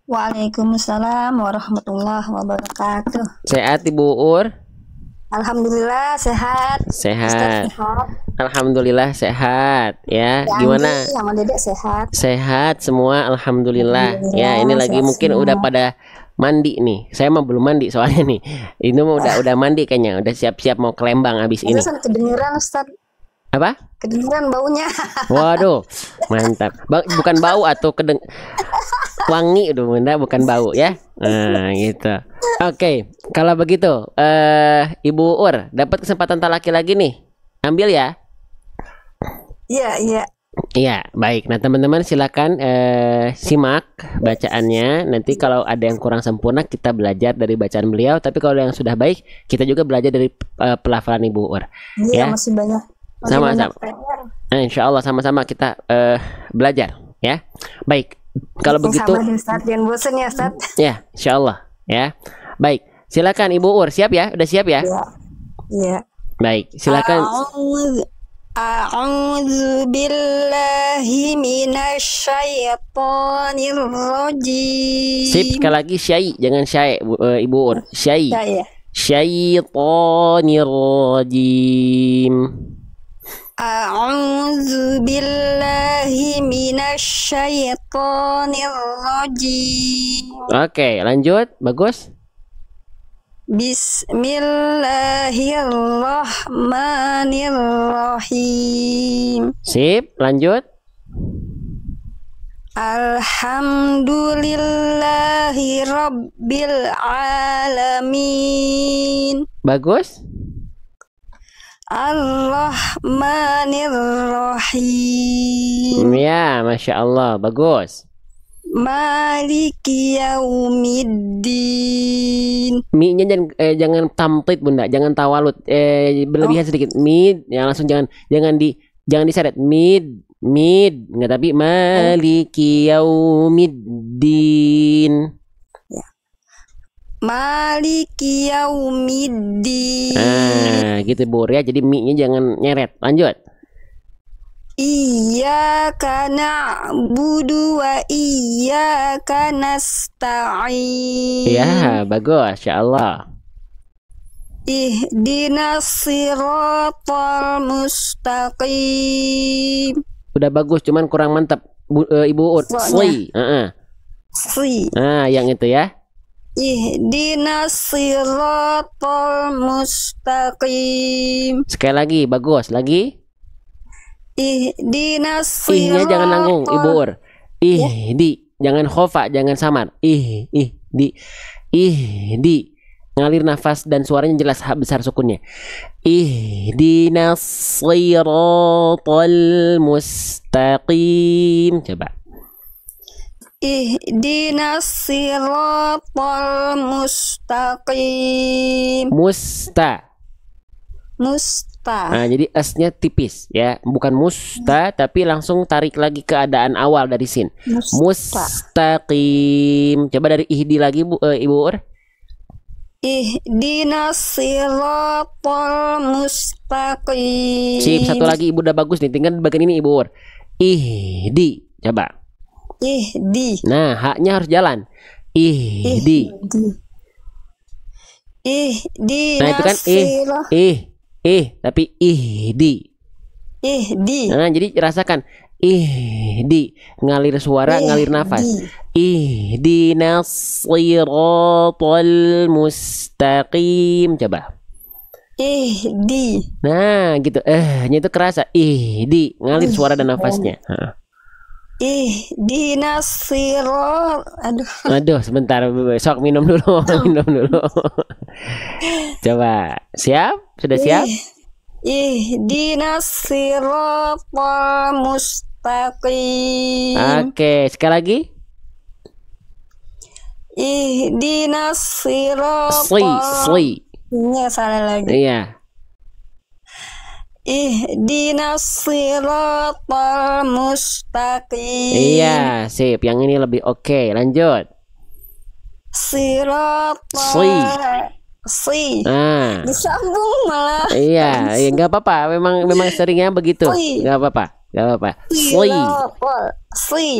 Waalaikumsalam warahmatullahi wabarakatuh. Sehat Ibu Uur? Alhamdulillah sehat. Sehat. Ustaz sehat. Alhamdulillah sehat. Ya, Ya, gimana? Andi sama Dedek sehat. Sehat semua, alhamdulillah. Ya, ini lagi sehat mungkin semua. udah pada mandi nih. Saya mah belum mandi soalnya nih. Ini mah udah mandi kayaknya, udah siap-siap mau ke Lembang habis ini. Itu kan kedengeran Ustaz. Apa? Kedengeran baunya. Waduh, mantap. Bukan bau atau wangi udah bunda, bukan bau ya. Nah, gitu. Oke, kalau begitu, Ibu Ur dapat kesempatan talaki lagi nih. Ambil ya. Iya, iya. Iya, baik. Nah, teman-teman silakan simak bacaannya. Nanti kalau ada yang kurang sempurna kita belajar dari bacaan beliau, tapi kalau yang sudah baik kita juga belajar dari pelafalan Ibu Ur. Iya, Ya. masih banyak. Masih Sama-sama. banyak PR. Nah, insya Allah sama-sama kita belajar ya. Baik. Kalau Yang begitu, sabar, Ustaz. Jangan bosan ya, Ustaz. ya, insya Allah ya. Baik. Silakan Ibu Ur, siap ya? Udah siap ya? Iya. Iya. Baik, silakan. A'udzu billahi minasyaitonir rajim. Sip, sekali lagi syai, jangan syai, Ibu Ur. Syai. Ya, ya. Syaitonir rajim. A'udzu billahi minasyaitonir rajim. Oke, lanjut. Bagus. Bismillahirrahmanirrahim. Sip, lanjut. Alhamdulillahi rabbil alamin. Bagus. Ar-Rahmanir-Rahim. Ya, Masya Allah. Bagus. Maliki yaumiddin. Mi-nya jangan tamtid bunda, jangan tawalut, berlebihan sedikit. Mid, ya langsung jangan diseret. Mid, nggak, tapi maliki yaumiddin. Maliki yaumiddin. Nah, gitu Bu ya. Jadi mi-nya jangan nyeret. Lanjut. Iyyaka na'budu wa iyyaka nasta'in. Ya, bagus, Masya Allah. Ihdinas siratal mustaqim. Udah bagus, cuman kurang mantap. Ibu Ut. Soalnya. Si. Nah, yang itu ya. Ihdinas siratal mustaqim. Sekali lagi, bagus. Lagi. Ihdinas Ihnya jangan nanggung, Ibu Ur. Ya. Jangan khofa, jangan samar. Ihdi. ngalir nafas dan suaranya jelas, ha besar sukunnya. Ihdinas siratal mustaqim. Coba. Ihdinas siratal mustaqim. Musta. Nah, jadi S-nya tipis ya, bukan musta tapi langsung tarik lagi keadaan awal dari sin. Mustaqim. Coba dari ihdi lagi Ibu Ur. Ihdinas siratal mustaqim. Sip, satu lagi Ibu udah bagus nih, tinggal di bagian ini Ibu Ur. Ihdi. Coba. Ihdi. Nah, haknya harus jalan. Ihdi. Ihdi. Nah, itu kan tapi ihdi. Ihdi. Nah, jadi rasakan ihdi, ngalir suara, ngalir nafas. Ihdinas siratal mustaqim. Coba. Ihdi. Nah, gitu. Nya itu kerasa. Ihdi, ngalir suara dan nafasnya. Ihdinas sirat. Aduh, sebentar. Sok minum dulu, minum dulu. Coba. Siap? Sudah siap? Ihdinas siratal mustaqim. Oke, sekali lagi. Ihdinas siratal. Sli. Iya, salah lagi. Iya. Ihdinas siratal mustaqim. Iya, sip. Yang ini lebih oke. Lanjut. Siratal. Nah. Disambung malah. Iya, nggak apa-apa. Memang seringnya begitu. Nggak apa-apa. Nggak apa-apa. Sli.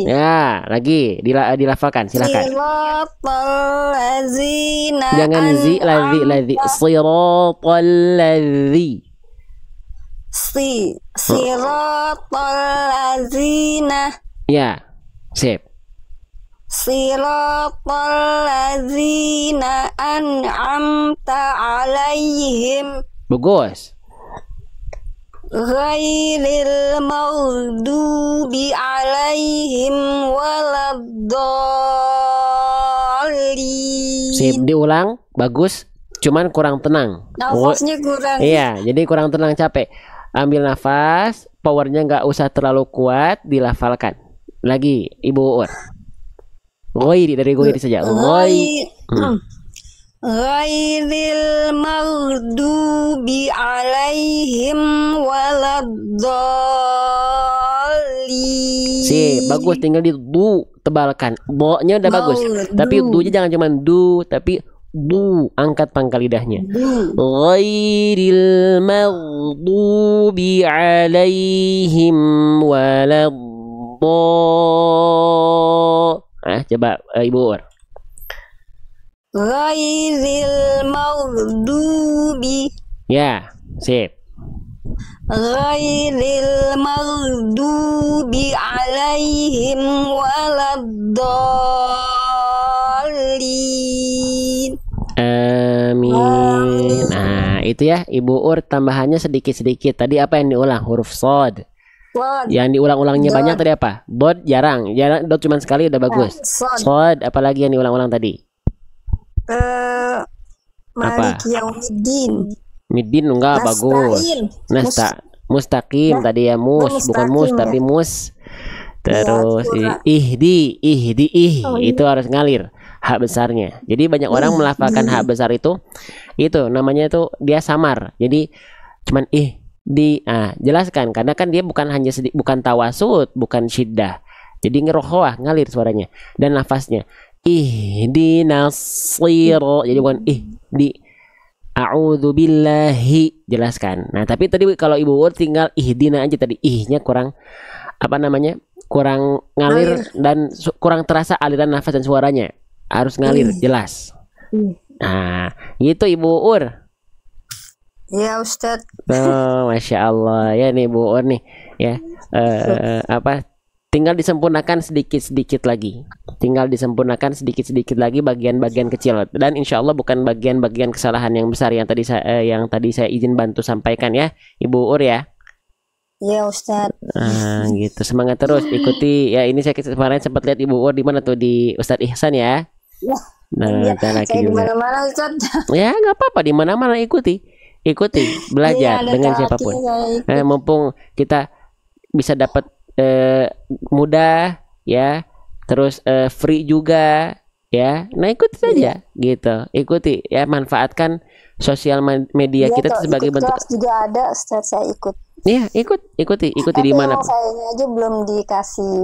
Ya, lagi dilafalkan. Silakan. Siratal ladzina. Jangan ladzi. Siratal ladzi. Siratal ladzina. Ya, sip. Siratal ladzina an'amta alaihim. Bagus. Ghairil maghdubi alaihim waladdallin. Sip, diulang. Bagus. Cuman kurang tenang. Nafasnya kurang. Iya, jadi kurang tenang, capek. Ambil nafas, powernya nggak usah terlalu kuat, dilafalkan. Lagi, Ibu Ur. Ghairi, dari ghairi saja. Ghairil maghdubi alaihim waladdallin. Sip, bagus, tinggal di du, tebalkan. Bo-nya udah bagus. Tapi du-nya jangan cuma du, tapi du, angkat pangkal lidahnya. Ghairil maghdubi alaihim waladdallin. Coba Ibu Ur. Ghairil maghdubi. Ya, sip. Ghairil maghdubi alaihim waladdallin. Amin. Nah, itu ya Ibu Ur, tambahannya sedikit-sedikit. Tadi apa yang diulang? Huruf sod. Yang diulang-ulangnya banyak tadi apa? Dot jarang. Dot cuma sekali udah bagus. Sod, apalagi yang diulang-ulang tadi? Malik yaumiddin. Middin enggak bagus. Mustaqim tadi ya, bukan mus tapi mus. Terus ihdi itu harus ngalir hak besarnya. Jadi banyak orang melafalkan hak besar itu namanya itu dia samar. Jadi cuman jelaskan karena kan dia bukan hanya bukan tawasud, bukan syiddah. Jadi ngerohwah, ngalir suaranya dan nafasnya. Ihdinas sirat. Jadi bukan ihdi. A'udzu billahi, jelaskan. Nah, tapi tadi kalau Ibu Ur tinggal ihdina aja tadi. Ihnya kurang kurang ngalir dan kurang terasa aliran nafas dan suaranya. Harus ngalir, jelas. Nah, gitu Ibu Ur. Ya Ustadz. Oh, Masya Allah ya nih Bu Ur nih ya. Tinggal disempurnakan sedikit-sedikit lagi. Bagian-bagian kecil dan insya Allah bukan bagian-bagian kesalahan yang besar yang tadi saya izin bantu sampaikan ya Ibu Ur ya. Ya Ustadz. Gitu, semangat terus ikuti ya. Ini saya kemarin sempat lihat Ibu Ur di mana tuh, di Ustadz Ihsan ya. Nah, Iya, ntar lagi saya di juga. mana-mana Ustaz. Ya, nggak apa-apa, di mana-mana ikuti, belajar Iya, ada dengan terakhir siapapun. saya ikut. Mumpung kita bisa dapat mudah, ya, terus free juga, ya. Nah, ikuti saja, gitu. Ikuti, ya, manfaatkan sosial media Iya, kita kalau tuh sebagai ikut bentuk. kelas juga ada Ustaz, saya ikut. Iya, ikuti Tapi di mana. emang sayanya aja belum dikasih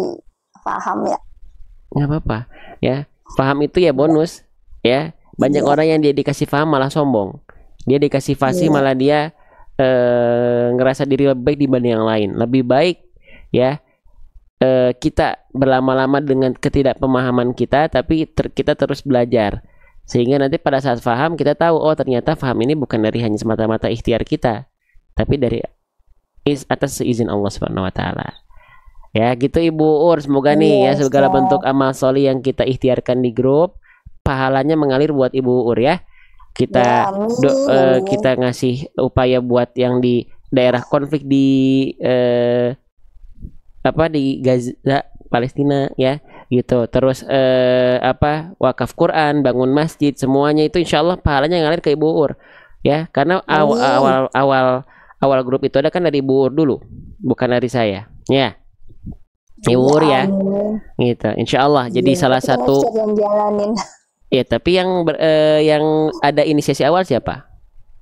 paham ya. Nggak apa-apa, ya. Paham itu ya bonus, ya. Banyak Iya. orang yang dia dikasih paham malah sombong. Dia dikasih fasih Iya. malah dia ngerasa diri lebih baik dibanding yang lain. Lebih baik, ya, kita berlama-lama dengan ketidakpemahaman kita, tapi kita terus belajar. Sehingga nanti pada saat paham kita tahu, oh ternyata paham ini bukan dari hanya semata-mata ikhtiar kita, tapi dari atas seizin Allah Subhanahu wa taala. Ya, gitu Ibu Ur, semoga nih ya Iya, segala Ustaz. bentuk amal solih yang kita ikhtiarkan di grup pahalanya mengalir buat Ibu Ur ya. Kita Ya, amin, amin. kita ngasih upaya buat yang di daerah konflik di di Gaza, Palestina ya, gitu. Terus wakaf Quran, bangun masjid, semuanya itu insya Allah pahalanya ngalir ke Ibu Ur ya, karena Amin. awal grup itu ada kan dari Ibu Ur dulu, bukan dari saya ya. Ibu Ur ya, Amin. gitu. Insya Allah jadi Iya, salah tapi kan satu Ustaz yang jalanin. ya. Tapi yang ada inisiasi awal siapa?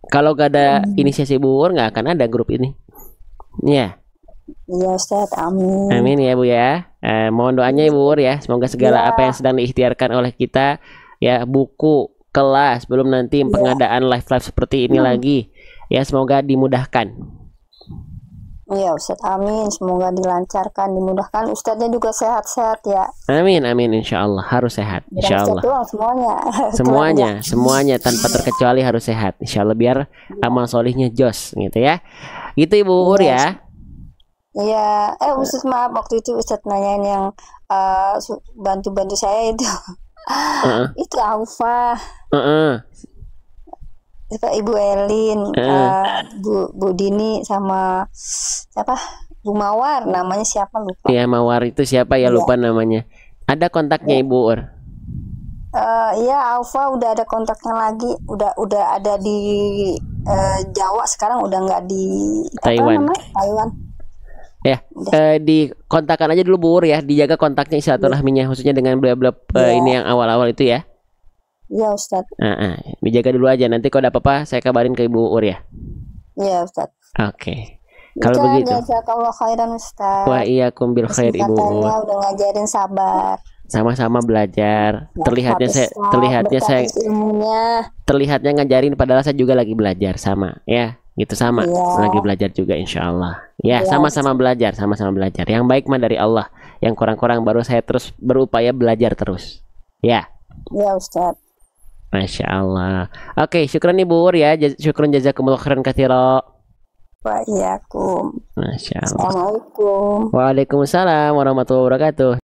Kalau gak ada inisiasi Ibu Ur nggak akan ada grup ini. Ya, Iya Ustaz, amin. amin ya Bu ya. Mohon doanya Ibu Ur ya. Semoga segala Ya. apa yang sedang diikhtiarkan oleh kita ya, buku, kelas, belum nanti pengadaan live seperti ini lagi ya, semoga dimudahkan. Iya Ustaz, amin. Semoga dilancarkan, dimudahkan. Ustaznya juga sehat-sehat ya. Amin insya Allah harus sehat Bukan insya Ustaz Allah. doang, semuanya. Semuanya tanpa terkecuali harus sehat insya Allah, biar amal solihnya jos gitu ya. Gitu Ibu Ur ya. Iya, Ustaz maaf, waktu itu Ustaz nanyain yang bantu-bantu saya itu. Itu Aufa, Ibu Elin, Bu Dini sama siapa? Bu Mawar, namanya siapa lupa. Iya, Mawar itu siapa ya, lupa namanya. Ada kontaknya Ibu Ur? Iya, Aufa udah ada kontaknya lagi, udah ada di Jawa sekarang, udah nggak di Taiwan. Taiwan. Ya, di kontakkan aja dulu Bu Ur ya, dijaga kontaknya silaturahminya, khususnya dengan beliau ini yang awal-awal itu ya. Iya Ustaz. Dijaga dulu aja, nanti kalau ada apa-apa saya kabarin ke Ibu Ur ya. Iya Ustaz. Oke. Kalau begitu. Jazakallah khairan Ustaz. Wa iyyakum bil khair Ibu Ur. Udah ngajarin sabar. Sama-sama belajar. Terlihatnya ngajarin, padahal saya juga lagi belajar sama ya. Gitu sama. Lagi belajar juga insya Allah. Ya, sama-sama belajar. Yang baik mah dari Allah. Yang kurang-kurang baru saya terus berupaya belajar terus. Ya. Iya Ustaz. Masya Allah. Oke, syukran Ibu Ur ya. Syukran jazakumullah khairan katsira. Wa iyyakum. Masya Allah. Assalamualaikum. Waalaikumsalam warahmatullahi wabarakatuh.